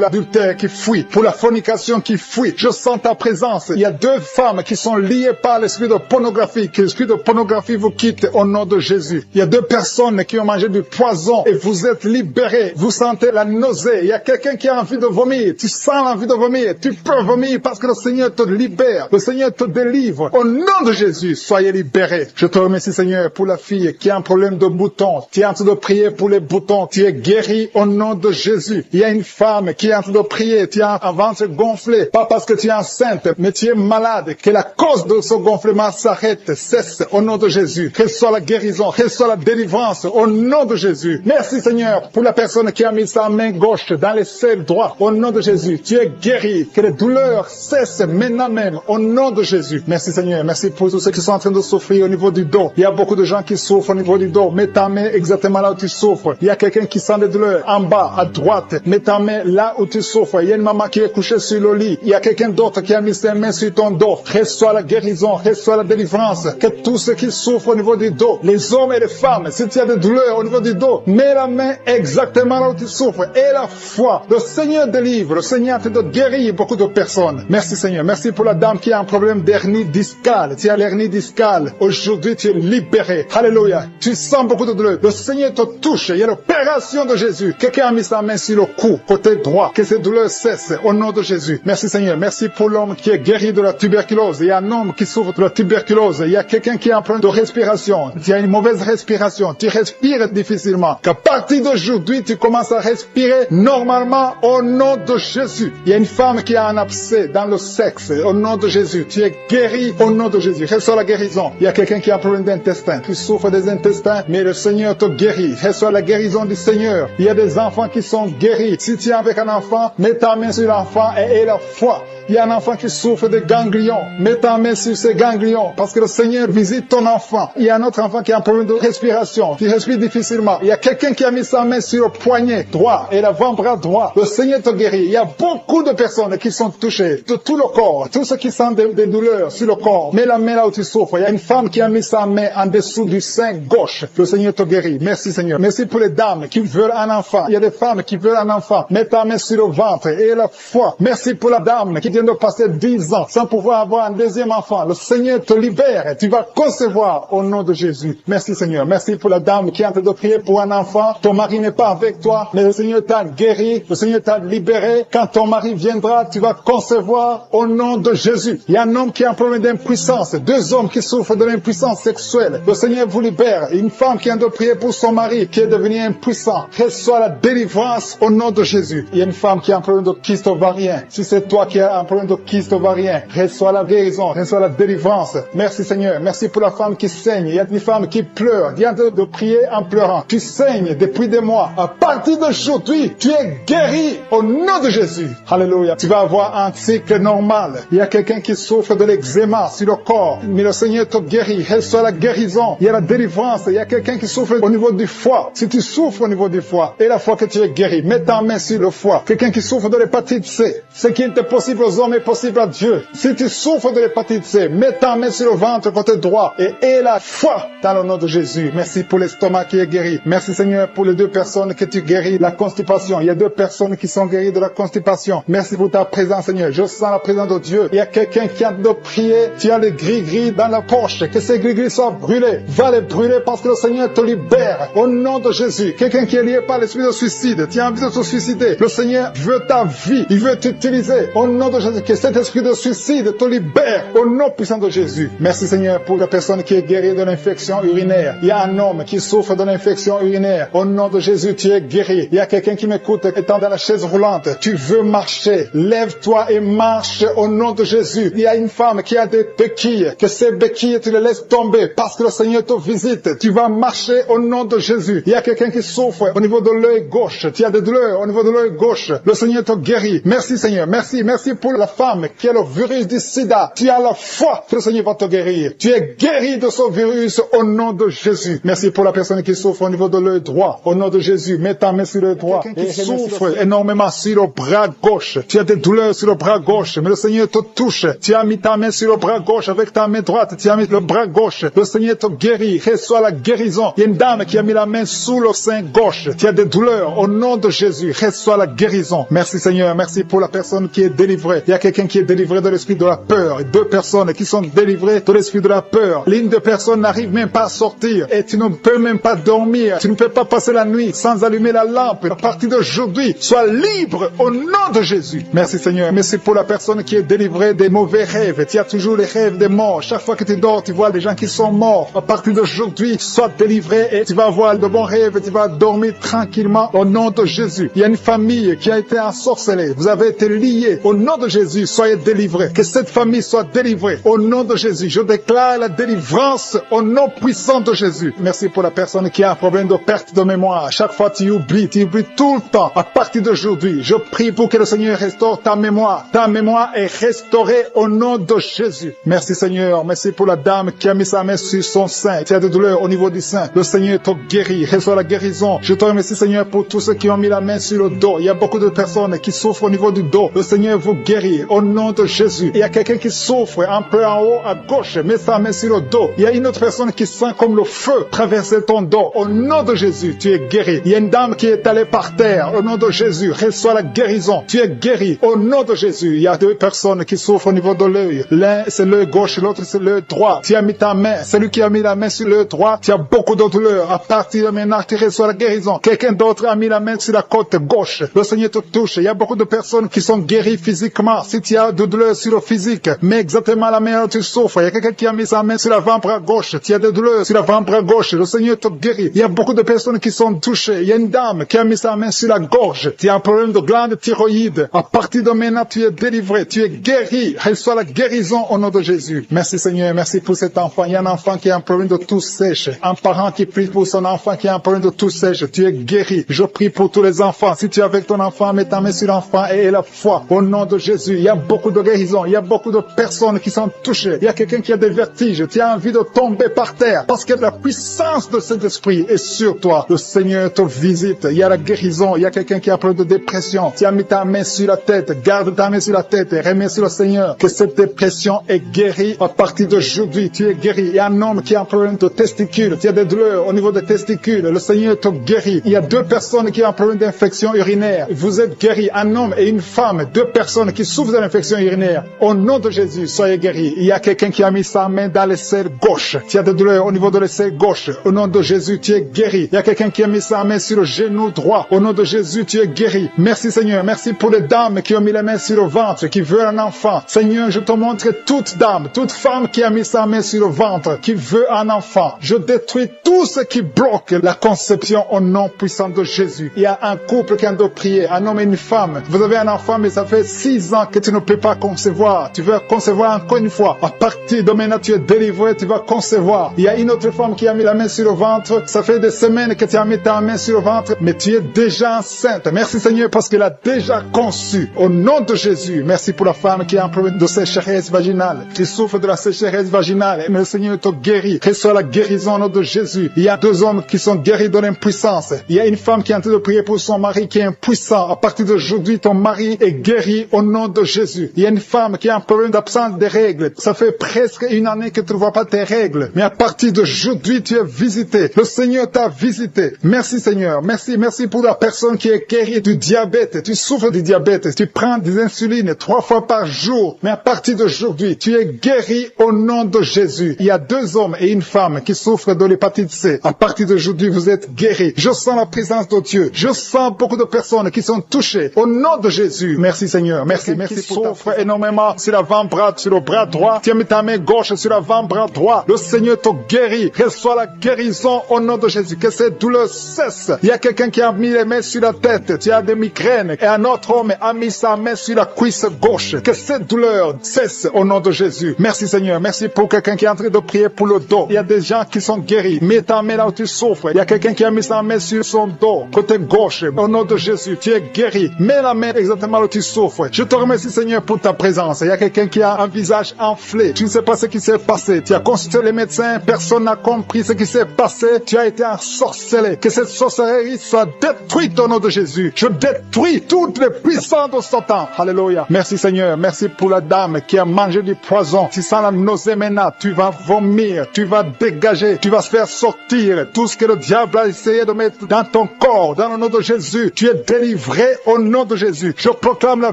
l'adultère qui fuit. Pour la fornication qui fuit. Je sens ta présence. Il y a 2 femmes qui sont liées par l'esprit de pornographie. Que l'esprit de pornographie vous quitte au nom de Jésus. Il y a 2 personnes qui ont mangé du poison et vous êtes libérés. Vous sentez la nausée. Il y a quelqu'un qui a envie de vomir. Tu sens l'envie de vomir. Tu peux vomir parce que le Seigneur te libère. Le Seigneur te délivre. Au nom de Jésus, soyez libérés. Je te remercie Seigneur pour la fille qui a un problème de boutons. Tu es en train de prier pour les boutons. Tu es guéri au nom de Jésus. Il y a une femme qui est en train de prier. Tu as un ventre gonflé. Pas parce que tu es enceinte, mais tu es malade. Que la cause de ce gonflement s'arrête, cesse au nom de Jésus. Que ce soit la guérison, que ce soit la délivrance au nom de Jésus. Merci Seigneur pour la personne qui a mis sa main gauche dans les selles droits. Au nom de Jésus, tu es guéri. Que les douleurs cessent maintenant même au nom de Jésus. Merci Seigneur. Merci pour tous ceux qui sont en train de souffrir au niveau du dos. Il y a beaucoup de gens qui souffrent au niveau du dos. Mets ta main exactement là où tu souffres. Il y a quelqu'un qui sent des douleurs en bas, à droite. Mets ta main là où tu souffres. Il y a une maman qui est couchée sur le lit. Il y a quelqu'un d'autre qui a mis ses mains sur ton dos. Reçois la guérison, reçois la délivrance. Que tous ceux qui souffrent au niveau du dos, les hommes et les femmes, si tu as des douleurs au niveau du dos, mets la main exactement là où tu souffres. Et la foi, le Seigneur délivre. Le Seigneur te guérit beaucoup de personnes. Merci Seigneur. Merci pour la dame qui a un problème d'hernie discale. Tu as l'hernie discale. Aujourd'hui, tu es libéré. Alléluia. Tu sens beaucoup de douleur. Le Seigneur te touche. Il y a l'opération de Jésus. Quelqu'un a mis sa main sur le cou, côté droit. Que ces douleurs cessent au nom de Jésus. Merci Seigneur. Merci pour l'homme qui est guéri de la tuberculose. Il y a un homme qui souffre de la tuberculose. Il y a quelqu'un qui a un problème de respiration. Tu as une mauvaise respiration. Tu respires difficilement. Qu'à partir d'aujourd'hui, tu commences à respirer normalement au nom de Jésus. Il y a une femme qui a un abcès dans le sexe. Au nom de Jésus, tu es guéri au nom de Jésus. Reçois la guérison. Il y a quelqu'un qui a un problème d'intestin. Tu souffres des intestins, mais le Seigneur te guérit. Reçois la guérison du Seigneur. Il y a des enfants qui sont guéris. Si tu es avec un enfant, mets ta main sur l'enfant et aie la foi. Il y a un enfant qui souffre de ganglions. Mets ta main sur ces ganglions parce que le Seigneur visite ton enfant. Il y a un autre enfant qui a un problème de respiration, qui respire difficilement. Il y a quelqu'un qui a mis sa main sur le poignet droit et l'avant-bras droit. Le Seigneur te guérit. Il y a beaucoup de personnes qui sont touchées de tout le corps. Tous ceux qui sentent des douleurs sur le corps. Mets la main là où tu souffres. Il y a une femme qui a mis sa main en dessous du sein gauche. Le Seigneur te guérit. Merci Seigneur. Merci pour les dames qui veulent un enfant. Il y a des femmes qui veulent un enfant. Mets ta main sur le ventre et la foi. Merci pour la dame qui vient de passer 10 ans sans pouvoir avoir un deuxième enfant. Le Seigneur te libère et tu vas concevoir au nom de Jésus. Merci Seigneur. Merci pour la dame qui est en train de prier pour un enfant. Ton mari n'est pas avec toi, mais le Seigneur t'a guéri. Le Seigneur t'a libéré. Quand ton mari viendra, tu vas concevoir au nom de Jésus. Il y a un homme qui a un problème d'impuissance. 2 hommes qui souffrent de l'impuissance sexuelle. Le Seigneur vous libère. Une femme qui vient de prier pour son mari qui est devenu impuissant. Reçois la délivrance au nom de Jésus. Il y a une femme qui a un problème de kyste ovarien. Si c'est toi qui as un problème de kyste ovarien, reçois la guérison, reçois la délivrance. Merci Seigneur. Merci pour la femme qui saigne. Il y a une femme qui pleure. Viens de prier en pleurant. Tu saignes depuis des mois. À partir d'aujourd'hui, tu es guéri au nom de Jésus. Alléluia. Tu vas avoir un cycle normal. Il y a quelqu'un qui souffre de l'eczéma sur le corps. Mais le Seigneur te guérit. Reçois la guérison. Il y a la délivrance. Il y a quelqu'un qui souffre au niveau du foie. Si tu souffres au niveau du foie, et la fois que tu es guéri, mets ta main sur le foie. Quelqu'un qui souffre de l'hépatite C. Ce qui est possible aux hommes est possible à Dieu. Si tu souffres de l'hépatite C, mets ta main sur le ventre côté droit et aie la foi dans le nom de Jésus. Merci pour l'estomac qui est guéri. Merci Seigneur pour les 2 personnes que tu guéris la constipation. Il y a 2 personnes qui sont guéries de la constipation. Merci pour ta présence Seigneur. Je sens la présence de Dieu. Il y a quelqu'un qui a de prier. Tu as les gris-gris dans la poche. Que ces gris-gris soient brûlés. Va les brûler parce que le Seigneur te libère. Au nom de Jésus. Quelqu'un qui est lié par l'esprit de suicide. Tu as envie de te suicider. Le Seigneur veut ta vie. Il veut t'utiliser. Au nom de Jésus. Que cet esprit de suicide te libère. Au nom puissant de Jésus. Merci Seigneur pour la personne qui est guérie de l'infection urinaire. Il y a un homme qui souffre de l'infection urinaire. Au nom de Jésus, tu es guéri. Il y a quelqu'un qui m'écoute étant dans la chaise roulante. Tu veux marcher. Lève-toi et marche au nom de Jésus. Il y a une femme qui a des béquilles. Que ces béquilles, tu les laisses tomber parce que le Seigneur te visite. Tu vas marcher au nom de Jésus. Il y a quelqu'un qui souffre au niveau de l'œil gauche. Tu as des douleurs au niveau de l'œil gauche. Le Seigneur te guérit. Merci Seigneur. Merci. Merci pour la femme qui a le virus du sida. Tu as la foi que le Seigneur va te guérir. Tu es guéri de ce virus au nom de Jésus. Merci pour la personne qui souffre au niveau de l'œil droit. Au nom de Jésus, mets ta main sur l'œil droit. Et souffre énormément sur le bras gauche. Tu as des douleurs sur le bras gauche, mais le Seigneur te touche. Tu as mis ta main sur le bras gauche avec ta main droite. Tu as mis le bras gauche. Le Seigneur te guérit. Reçois la guérison. Il y a une dame qui a mis la main sous le sein gauche. Tu as des douleurs. Au nom de Jésus, reçois la guérison. Merci Seigneur. Merci pour la personne qui est délivrée. Il y a quelqu'un qui est délivré de l'esprit de la peur. 2 personnes qui sont délivrées de l'esprit de la peur. L'une des personnes n'arrive même pas à sortir et tu ne peux même pas dormir. Tu ne peux pas passer la nuit sans allumer la lampe. À partir d'aujourd'hui, sois libre au nom de Jésus. Merci Seigneur. Merci pour la personne qui est délivrée des mauvais rêves. Tu as toujours les rêves des morts. Chaque fois que tu dors, tu vois des gens qui sont morts. À partir d'aujourd'hui, sois délivré et tu vas avoir de bons rêves. Tu vas dormir tranquillement au nom de Jésus. Il y a une famille qui a été ensorcelée. Vous avez été liés. Au nom de Jésus, soyez délivrés. Que cette famille soit délivrée. Au nom de Jésus, je déclare la délivrance au nom puissant de Jésus. Merci pour la personne qui a un problème de perte de mémoire. Chaque fois tu oublies tout le temps. À partir d'aujourd'hui, je prie pour que le Seigneur restaure ta mémoire. Ta mémoire est restaurée au nom de Jésus. Merci Seigneur. Merci pour la dame qui a mis sa main sur son sein. Tu as des douleurs au niveau du sein. Le Seigneur te guérit. Reçois la guérison. Je te remercie Seigneur pour tous ceux qui ont mis la main sur le dos. Il y a beaucoup de personnes qui souffrent au niveau du dos. Le Seigneur vous guérit au nom de Jésus. Il y a quelqu'un qui souffre un peu en haut à gauche. Mets sa main sur le dos. Il y a une autre personne qui sent comme le feu traverser ton dos. Au nom de Jésus, tu es guéri. Il y a une dame qui est allée par terre. Au nom de Jésus, reçois la guérison. Tu es guéri. Au nom de Jésus, il y a 2 personnes qui souffrent au niveau de l'œil. L'un, c'est l'œil gauche, l'autre, c'est l'œil droit. Tu as mis ta main. Celui qui a mis la main sur l'œil droit, tu as beaucoup de douleurs. À partir de maintenant, tu reçois la guérison. Quelqu'un d'autre a mis la main sur la côte gauche. Le Seigneur te touche. Il y a beaucoup de personnes qui sont guéries physiquement. Si tu as de douleurs sur le physique, mais exactement la main où tu souffres. Il y a quelqu'un qui a mis sa main sur l'avant-bras gauche. Tu as des douleurs sur l'avant-bras gauche. Le Seigneur te guérit. Il y a beaucoup de personnes qui sont touchées. Il y a une dame qui a mis sa main sur la gorge. Tu as un problème de glande thyroïde. À partir de maintenant, tu es délivré. Tu es guéri. Reçois la guérison au nom de Jésus. Merci Seigneur. Merci pour cet enfant. Il y a un enfant qui a un problème de toux sèche. Un parent qui prie pour son enfant qui a un problème de toux sèche. Tu es guéri. Je prie pour tous les enfants. Si tu es avec ton enfant, mets ta main sur l'enfant et aie la foi. Au nom de Jésus. Jésus, il y a beaucoup de guérisons, il y a beaucoup de personnes qui sont touchées. Il y a quelqu'un qui a des vertiges, tu as envie de tomber par terre parce que la puissance de cet esprit est sur toi. Le Seigneur te visite, il y a la guérison, il y a quelqu'un qui a peur de dépression. Tu as mis ta main sur la tête, garde ta main sur la tête et remercie le Seigneur que cette dépression est guérie à partir d'aujourd'hui. Tu es guéri. Il y a un homme qui a un problème de testicules, tu as des douleurs au niveau des testicules, le Seigneur te guérit. Il y a deux personnes qui ont un problème d'infection urinaire, vous êtes guéris, un homme et une femme, deux personnes qui souffrent de l'infection urinaire. Au nom de Jésus, soyez guéris. Il y a quelqu'un qui a mis sa main dans l'aisselle gauche, tu as des douleurs au niveau de l'aisselle gauche. Au nom de Jésus, tu es guéri. Il y a quelqu'un qui a mis sa main sur le genou droit. Au nom de Jésus, tu es guéri. Merci Seigneur, merci pour les dames qui ont mis la main sur le ventre, qui veulent un enfant. Seigneur, je te montre toute dame, toute femme qui a mis sa main sur le ventre, qui veut un enfant. Je détruis tout ce qui bloque la conception au nom puissant de Jésus. Il y a un couple qui a de prier, un homme et une femme. Vous avez un enfant, mais ça fait 6 ans que tu ne peux pas concevoir. Tu veux concevoir encore une fois. À partir de maintenant, tu es délivré, tu vas concevoir. Il y a une autre femme qui a mis la main sur le ventre. Ça fait des semaines que tu as mis ta main sur le ventre, mais tu es déjà enceinte. Merci Seigneur parce qu'elle a déjà conçu. Au nom de Jésus, merci pour la femme qui a un problème de sécheresse vaginale. Tu souffres de la sécheresse vaginale, mais le Seigneur te guérit. Reçois la guérison au nom de Jésus. Il y a 2 hommes qui sont guéris de l'impuissance. Il y a une femme qui est en train de prier pour son mari qui est impuissant. À partir d'aujourd'hui, ton mari est guéri au nom de Jésus. Il y a une femme qui a un problème d'absence des règles. Ça fait presque 1 année que tu ne vois pas tes règles. Mais à partir d'aujourd'hui, tu es visité. Le Seigneur t'a visité. Merci Seigneur. Merci pour la personne qui est guérie du diabète. Tu souffres du diabète. Tu prends des insulines 3 fois par jour. Mais à partir d'aujourd'hui, tu es guéri au nom de Jésus. Il y a 2 hommes et une femme qui souffrent de l'hépatite C. À partir d'aujourd'hui, vous êtes guéris. Je sens la présence de Dieu. Je sens beaucoup de personnes qui sont touchées au nom de Jésus. Merci Seigneur. Merci pour ta souffre énormément sur l'avant-bras, sur le bras droit. Tu as mis ta main gauche sur l'avant-bras droit. Le Seigneur te guérit. Reçois la guérison au nom de Jésus. Que cette douleur cesse. Il y a quelqu'un qui a mis les mains sur la tête. Tu as des migraines. Et un autre homme a mis sa main sur la cuisse gauche. Que cette douleur cesse au nom de Jésus. Merci Seigneur. Merci pour quelqu'un qui est en train de prier pour le dos. Il y a des gens qui sont guéris. Mets ta main là où tu souffres. Il y a quelqu'un qui a mis sa main sur son dos, côté gauche. Au nom de Jésus, tu es guéri. Mets la main exactement là où tu souffres. Je te remercie Seigneur pour ta présence. Il y a quelqu'un qui a un visage enflé. Tu ne sais pas ce qui s'est passé. Tu as consulté les médecins. Personne n'a compris ce qui s'est passé. Tu as été ensorcelé. Que cette sorcellerie soit détruite au nom de Jésus. Je détruis toutes les puissances de Satan. Alléluia. Merci Seigneur. Merci pour la dame qui a mangé du poison. Tu sens la nausée maintenant. Tu vas vomir. Tu vas dégager. Tu vas se faire sortir tout ce que le diable a essayé de mettre dans ton corps. Dans le nom de Jésus. Tu es délivré au nom de Jésus. Je proclame la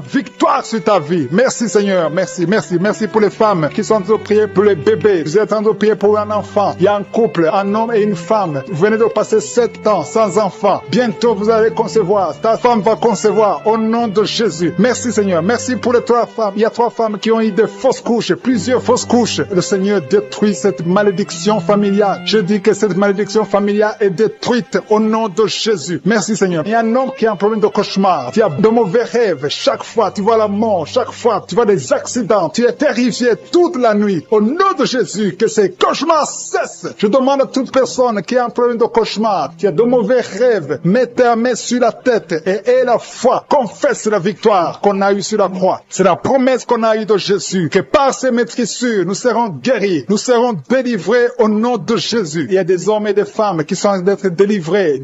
victoire sur ta vie. Merci Seigneur. Merci pour les femmes qui sont en train de prier pour les bébés. Vous êtes en train de prier pour un enfant. Il y a un couple, un homme et une femme. Vous venez de passer 7 ans sans enfant. Bientôt vous allez concevoir. Ta femme va concevoir au nom de Jésus. Merci Seigneur. Merci pour les 3 femmes. Il y a 3 femmes qui ont eu des fausses couches, plusieurs fausses couches. Le Seigneur détruit cette malédiction familiale. Je dis que cette malédiction familiale est détruite au nom de Jésus. Merci Seigneur. Il y a un homme qui a un problème de cauchemar. Tu as de mauvais rêves. Chaque fois tu vois la mort. Chaque fois tu vois des accidents. Tu es terrifié toute la nuit. Au nom de Jésus, que ces cauchemars cessent. Je demande à toute personne qui a un problème de cauchemar, qui a de mauvais rêves, mets ta main sur la tête et aie la foi. Confesse la victoire qu'on a eue sur la croix. C'est la promesse qu'on a eue de Jésus, que par ces maîtrissures, nous serons guéris, nous serons délivrés au nom de Jésus. Il y a des hommes et des femmes qui sont en train d'être délivrés,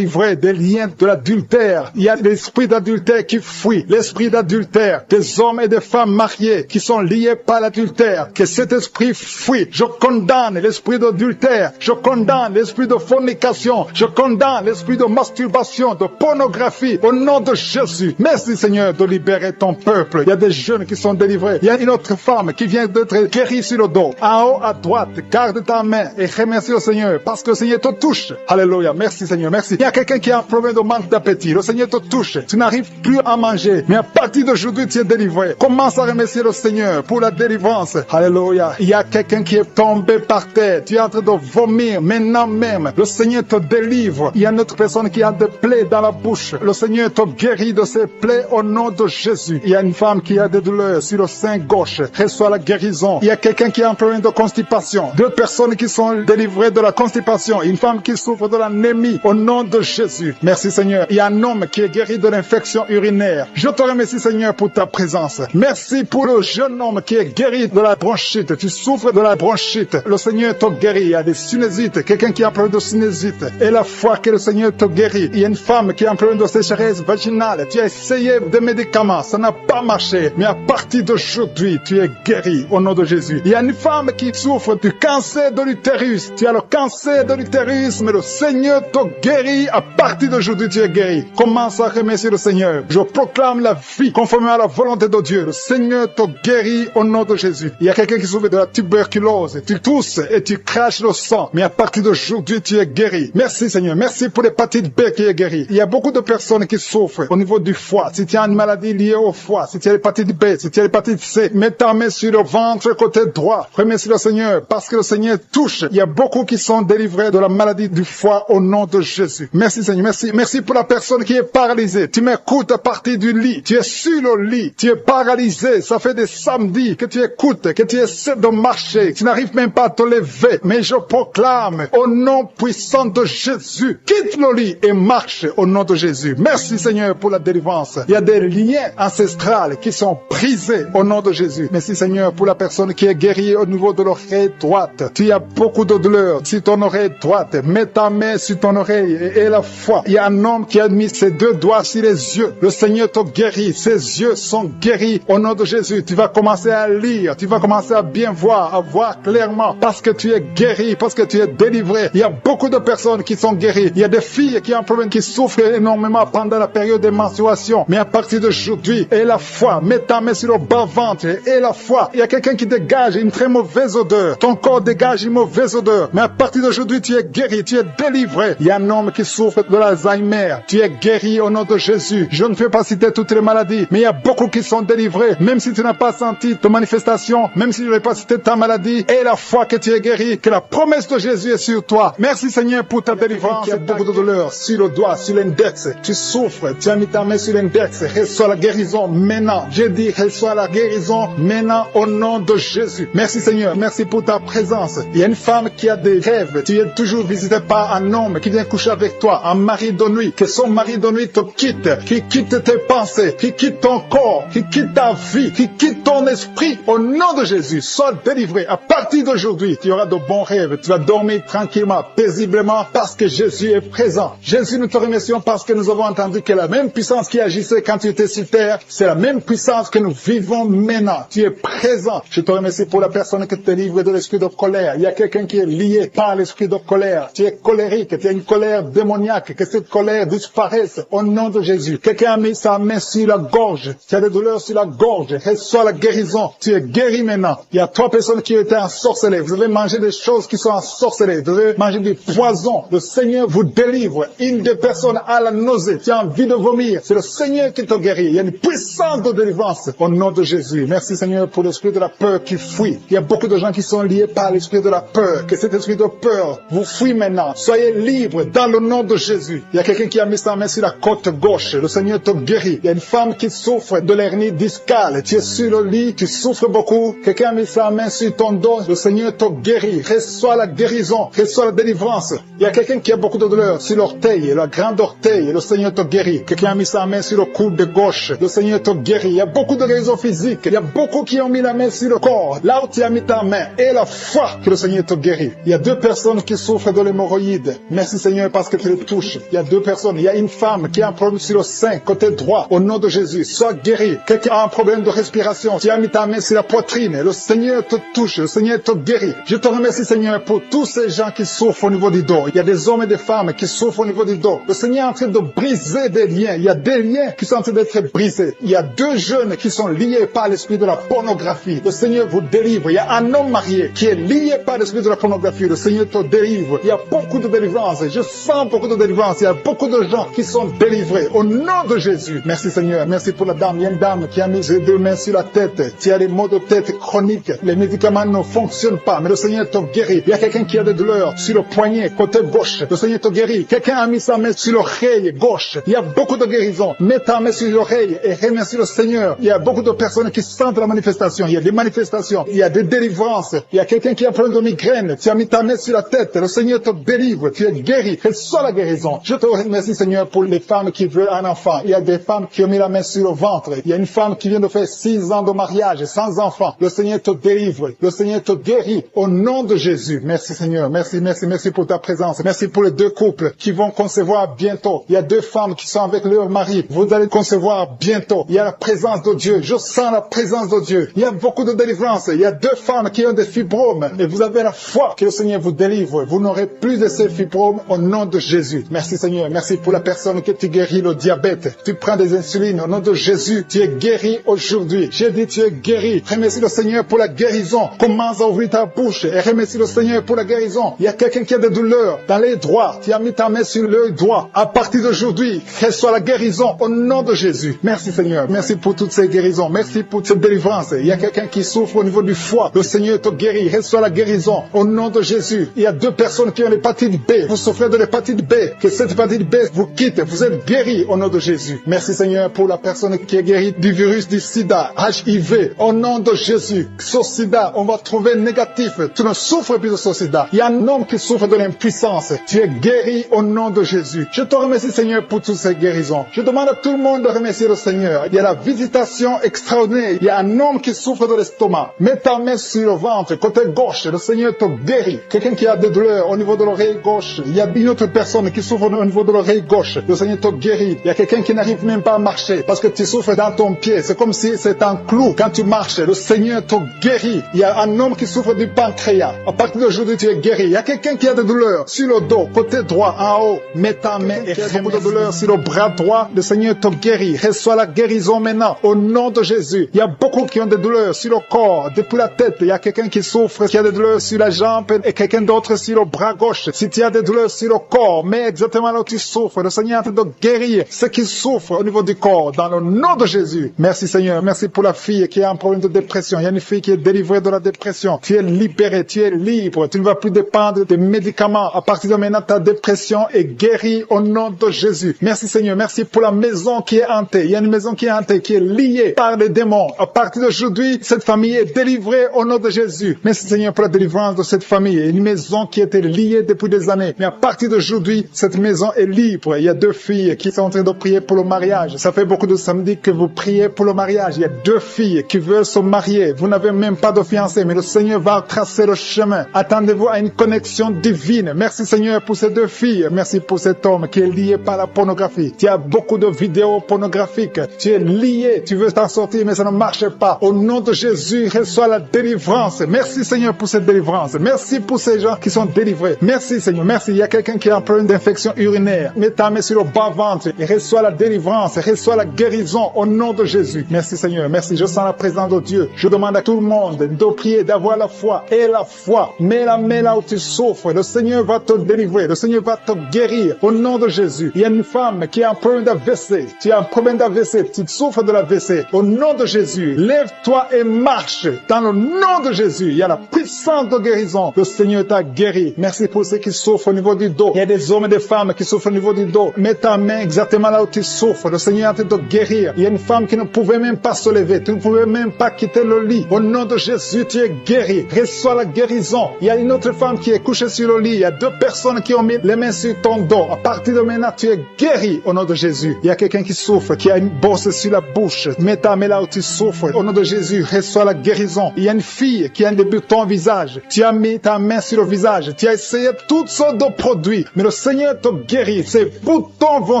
des liens de l'adultère. Il y a l'esprit d'adultère qui fuit, l'esprit d'adultère, des hommes et des femmes mariés qui sont liés par l'adultère. Que cet esprit fuit. Je condamne l'esprit d'adultère, je condamne l'esprit de fornication, je condamne l'esprit de masturbation, de pornographie, au nom de Jésus. Merci Seigneur de libérer ton peuple. Il y a des jeunes qui sont délivrés. Il y a une autre femme qui vient d'être guérie sur le dos. En haut à droite, garde ta main et remercie le Seigneur parce que le Seigneur te touche. Alléluia. Merci Seigneur. Merci. Il y a quelqu'un qui a un problème de manque d'appétit. Le Seigneur te touche. Tu n'arrives plus à manger. Mais à partir d'aujourd'hui, tu es délivré. Commence à remercier le Seigneur pour la délivrance. Alléluia. Il y a quelqu'un qui est tombé par terre. Tu es en train de vomir maintenant même. Le Seigneur te délivre. Il y a une autre personne qui a des plaies dans la bouche. Le Seigneur te guérit de ces plaies au nom de Jésus. Il y a une femme qui a des douleurs sur le sein gauche. Reçoit la guérison. Il y a quelqu'un qui a un problème de constipation. 2 personnes qui sont délivrées de la constipation. Une femme qui souffre de l'anémie au nom de Jésus. Merci Seigneur. Il y a un homme qui est guéri de l'infection urinaire. Je te remercie Seigneur Seigneur pour ta présence. Merci pour le jeune homme qui est guéri de la bronchite. Tu souffres de la bronchite. Le Seigneur t'a guéri. Il y a des sinusites. Quelqu'un qui a un problème de sinusite. Et la foi que le Seigneur t'a guéri. Il y a une femme qui a un problème de sécheresse vaginale. Tu as essayé des médicaments. Ça n'a pas marché. Mais à partir d'aujourd'hui, tu es guéri au nom de Jésus. Il y a une femme qui souffre du cancer de l'utérus. Tu as le cancer de l'utérus, mais le Seigneur t'a guéri. À partir d'aujourd'hui, tu es guéri. Commence à remercier le Seigneur. Je proclame la vie conformément à la volonté de Dieu. Le Seigneur t'a guéri au nom de Jésus. Il y a quelqu'un qui souffre de la tuberculose. Tu tousses et tu craches le sang. Mais à partir d'aujourd'hui, tu es guéri. Merci Seigneur. Merci pour l'hépatite B qui est guérie. Il y a beaucoup de personnes qui souffrent au niveau du foie. Si tu as une maladie liée au foie, si tu as l'hépatite B, si tu as l'hépatite C, mets ta main sur le ventre côté droit. Remercie le Seigneur parce que le Seigneur touche. Il y a beaucoup qui sont délivrés de la maladie du foie au nom de Jésus. Merci Seigneur. Merci. Merci pour la personne qui est paralysée. Tu m'écoutes à partir du lit. Tu es sur le lit. Tu es paralysé. Ça fait des samedis que tu écoutes, que tu essaies de marcher. Tu n'arrives même pas à te lever. Mais je proclame au nom puissant de Jésus, quitte le lit et marche au nom de Jésus. Merci Seigneur pour la délivrance. Il y a des liens ancestrales qui sont brisés au nom de Jésus. Merci Seigneur pour la personne qui est guérie au niveau de l'oreille droite. Tu as beaucoup de douleur sur ton oreille droite. Mets ta main sur ton oreille et la foi. Il y a un homme qui a mis ses deux doigts sur les yeux. Le Seigneur t'a guéri. Ses yeux sont guéris au nom de Jésus. Tu vas commencer à lire. Tu vas commencer à bien voir, à voir clairement parce que tu es guéri, parce que tu es délivré. Il y a beaucoup de personnes qui sont guéries. Il y a des filles qui ont un problème, qui souffrent énormément pendant la période de menstruation. Mais à partir d'aujourd'hui, et la foi, mets ta main sur le bas-ventre et la foi. Il y a quelqu'un qui dégage une très mauvaise odeur. Ton corps dégage une mauvaise odeur. Mais à partir d'aujourd'hui, tu es guéri, tu es délivré. Il y a un homme qui souffre de l'Alzheimer. Tu es guéri au nom de Jésus. Je ne peux pas citer toutes les maladies, mais il y a beaucoup qui sont délivrés. Même si tu n'as pas senti de manifestation, même si je n'ai pas cité ta maladie, et la foi que tu es guéri, que la promesse de Jésus est sur toi. Merci Seigneur pour ta délivrance. Il y a beaucoup de douleur sur le doigt, sur l'index. Tu souffres, tu as mis ta main sur l'index. Reçois la guérison maintenant. J'ai dit, reçois la guérison maintenant au nom de Jésus. Merci Seigneur, merci pour ta présence. Il y a une femme qui a des rêves. Tu es toujours visité par un homme qui vient coucher avec toi, un mari de nuit. Que son mari de nuit te quitte, qui quitte tes pensées, qui quitte ton corps, qui quitte ta vie, qui quitte ton esprit. Au nom de Jésus, sois délivré. À partir d'aujourd'hui, tu auras de bons rêves. Tu vas dormir tranquillement, paisiblement, parce que Jésus est présent. Jésus, nous te remercions parce que nous avons entendu que la même puissance qui agissait quand tu étais sur terre, c'est la même puissance que nous vivons maintenant. Tu es présent. Je te remercie pour la personne qui te livre de l'esprit de colère. Il y a quelqu'un qui est lié par l'esprit de colère. Tu es colérique, tu as une colère démoniaque, que cette colère disparaisse au nom de Jésus. Quelqu'un a mis sa main sur la gorge. Tu as des douleurs sur la gorge. Reçois la guérison. Tu es guéri maintenant. Il y a 3 personnes qui étaient ensorcelées. Vous avez mangé des choses qui sont ensorcelées. Vous avez mangé du poison. Le Seigneur vous délivre. Une des personnes a la nausée. Tu as envie de vomir. C'est le Seigneur qui te guérit. Il y a une puissance de délivrance au nom de Jésus. Merci Seigneur pour l'esprit de la peur qui fuit. Il y a beaucoup de gens qui sont liés par l'esprit de la peur. Que cet esprit de peur vous fuit maintenant. Soyez libres dans le nom de Jésus. Il y a quelqu'un qui a mis sa main sur la côte gauche. Le Seigneur te guérit. Il y a une femme qui souffre de l'hernie discale. Tu es sur le lit. Tu souffres beaucoup. Quelqu'un a mis sa main sur ton dos. Le Seigneur te guérit. Reçois la guérison. Reçois la délivrance. Il y a quelqu'un qui a beaucoup de douleur sur l'orteil, la grande orteil. Le Seigneur te guérit. Quelqu'un a mis sa main sur le coude de gauche. Le Seigneur te guérit. Il y a beaucoup de guérisons physiques. Il y a beaucoup qui ont mis la main sur le corps. Là où tu as mis ta main et la foi que le Seigneur te guérit. Il y a 2 personnes qui souffrent de l'hémorroïde. Merci Seigneur parce que tu les touches. Il y a 2 personnes. Il y a une femme qui a un problème sur le sein, côté droit. Au nom de Jésus, sois guéri. Quelqu'un a un problème de respiration. Tu as mis ta main sur la poitrine. Le Seigneur te touche. Le Seigneur te guérit. Je te remercie Seigneur pour tous ces gens qui souffrent au niveau du dos. Il y a des hommes et des femmes qui souffrent au niveau du dos. Le Seigneur est en train de briser des liens. Il y a des liens qui sont en train d'être brisés. Il y a 2 jeunes qui sont liés par l'esprit de la pornographie. Le Seigneur vous délivre. Il y a un homme marié qui est lié par l'esprit de la pornographie. Le Seigneur te délivre. Il y a beaucoup de délivrance. Je sens beaucoup de délivrance. Il y a beaucoup de gens qui sont délivrés. Au nom de Jésus. Merci Seigneur. Merci pour la dame. Il y a une dame qui a mis ses 2 mains sur la tête. Tu as des maux de tête chroniques. Les médicaments ne fonctionnent pas. Mais le Seigneur te guérit. Il y a quelqu'un qui a des douleurs sur le poignet, côté gauche. Le Seigneur te guérit. Quelqu'un a mis sa main sur l'oreille gauche. Il y a beaucoup de guérisons. Mets ta main sur l'oreille et remercie le Seigneur. Il y a beaucoup de personnes qui sentent la manifestation. Il y a des manifestations. Il y a des délivrances. Il y a quelqu'un qui a un problème de migraine. Tu as mis ta main sur la tête. Le Seigneur te délivre. Tu es guéri. Reçois la guérison. Je te remercie Seigneur pour les femmes qui veulent un enfant. Il y a des femmes qui ont mis la main sur sur le ventre. Il y a une femme qui vient de faire 6 ans de mariage sans enfant. Le Seigneur te délivre. Le Seigneur te guérit au nom de Jésus. Merci Seigneur. Merci pour ta présence. Merci pour les 2 couples qui vont concevoir bientôt. Il y a 2 femmes qui sont avec leur mari. Vous allez concevoir bientôt. Il y a la présence de Dieu. Je sens la présence de Dieu. Il y a beaucoup de délivrance. Il y a 2 femmes qui ont des fibromes. Et vous avez la foi que le Seigneur vous délivre. Vous n'aurez plus de ces fibromes au nom de Jésus. Merci Seigneur. Merci pour la personne que tu guéris le diabète. Tu prends des insulines au nom de Jésus. Tu es guéri aujourd'hui. J'ai dit tu es guéri. Remercie le Seigneur pour la guérison. Commence à ouvrir ta bouche et remercie le Seigneur pour la guérison. Il y a quelqu'un qui a des douleurs dans les doigts. Tu as mis ta main sur l'œil droit. À partir d'aujourd'hui, reçois la guérison au nom de Jésus. Merci Seigneur. Merci pour toutes ces guérisons. Merci pour cette délivrance. Il y a quelqu'un qui souffre au niveau du foie. Le Seigneur te guérit. Reçois la guérison au nom de Jésus. Il y a 2 personnes qui ont l'hépatite B. Vous souffrez de l'hépatite B. Que cette hépatite B vous quitte. Vous êtes guéris au nom de Jésus. Merci Seigneur pour la personne qui est guérie du virus du sida, HIV. Au nom de Jésus. Ce sida, on va trouver négatif. Tu ne souffres plus de ce sida. Il y a un homme qui souffre de l'impuissance. Tu es guéri au nom de Jésus. Je te remercie Seigneur pour toutes ces guérisons. Je demande à tout le monde de remercier le Seigneur. Il y a la visitation extraordinaire. Il y a un homme qui souffre de l'estomac. Mets ta main sur le ventre, côté gauche. Le Seigneur te guérit. Quelqu'un qui a des douleurs au niveau de l'oreille gauche. Il y a une autre personne qui souffre au niveau de l'oreille gauche. Le Seigneur te guérit. Il y a quelqu'un qui n'arrive même pas à marcher parce que tu souffres dans ton pied. C'est comme si c'est un clou. Quand tu marches, le Seigneur te guérit. Il y a un homme qui souffre du pancréas. À partir d'aujourd'hui, tu es guéri. Il y a quelqu'un qui a des douleurs sur le dos, côté droit, en haut. Mets ta main et beaucoup de douleurs sur le bras droit. Le Seigneur te guérit. Reçois la guérison maintenant au nom de Jésus. Il y a beaucoup qui ont des douleurs sur le corps, depuis la tête. Il y a quelqu'un qui souffre, qui a des douleurs sur la jambe et quelqu'un d'autre sur le bras gauche. Si tu as des douleurs sur le corps, mets exactement là où tu souffres. Le Seigneur est en train de guérir ceux qui souffrent au niveau du corps dans le nom de Jésus. Merci Seigneur. Merci pour la fille qui a un problème de dépression. Il y a une fille qui est délivrée de la dépression. Tu es libéré, tu es libre. Tu ne vas plus dépendre des médicaments. À partir de maintenant, ta dépression est guérie au nom de Jésus. Merci Seigneur. Merci pour la maison qui est hantée. Il y a une maison qui est hantée, qui est liée par les démons. À partir d'aujourd'hui, cette famille est délivrée au nom de Jésus. Merci Seigneur pour la délivrance de cette famille. Une maison qui était liée depuis des années. Mais à partir d'aujourd'hui, cette maison est libre. Il y a 2 filles qui sont en train de prier pour le mariage. Ça fait beaucoup de samedis que vous priez pour le mariage. Il y a 2 filles qui veulent se marier. Vous n'avez même pas de fiancé, mais le Seigneur va tracer le chemin. Attendez-vous à une connexion divine. Merci Seigneur pour ces 2 filles. Merci pour cet homme qui est lié par la pornographie. Tu as beaucoup de vidéos pornographiques. Tu es lié. Tu veux t'en sortir, mais ça ne marche pas. Au nom de Jésus, reçois la délivrance. Merci Seigneur pour cette délivrance. Merci pour ces gens qui sont délivrés. Merci Seigneur. Merci. Il y a quelqu'un qui a un problème d'infection urinaire. Mets ta main sur le bas-ventre et reçois la délivrance. Reçois la guérison au nom de Jésus. Merci Seigneur. Merci. Je sens la présence de Dieu. Je demande à tout le monde de prier, d'avoir la foi. Et la foi. Mets la main là où tu souffres. Le Seigneur va te délivrer. Le Seigneur va te guérir au nom de Jésus. Il y a une femme qui a un problème d'AVC. Tu as un problème d'AVC. Tu souffres de l'AVC. Au nom de Jésus, lève-toi et marche. Dans le nom de Jésus, il y a la puissance de guérison. Le Seigneur t'a guéri. Merci pour ceux qui souffrent au niveau du dos. Il y a des hommes et des femmes qui souffrent au niveau du dos. Mets ta main exactement là où tu souffres. Le Seigneur est en train de guérir. Il y a une femme qui ne pouvait même pas se lever. Tu ne pouvais même pas quitter le lit. Au nom de Jésus, tu es guéri. Reçois la guérison. Il y a une autre femme qui est couchée sur le lit. Il y a 2 personnes qui ont mis les mains sur ton dos. À partir de maintenant, tu es guéri au nom de Jésus. Il y a quelqu'un qui souffre, qui a une bosse sur la bouche. Mets ta main là où tu souffres. Au nom de Jésus, reçois la guérison. Il y a une fille qui a un débutant au visage. Tu as mis ta main sur le visage. Tu as essayé toutes sortes de produits. Mais le Seigneur te guérit. Ces boutons vont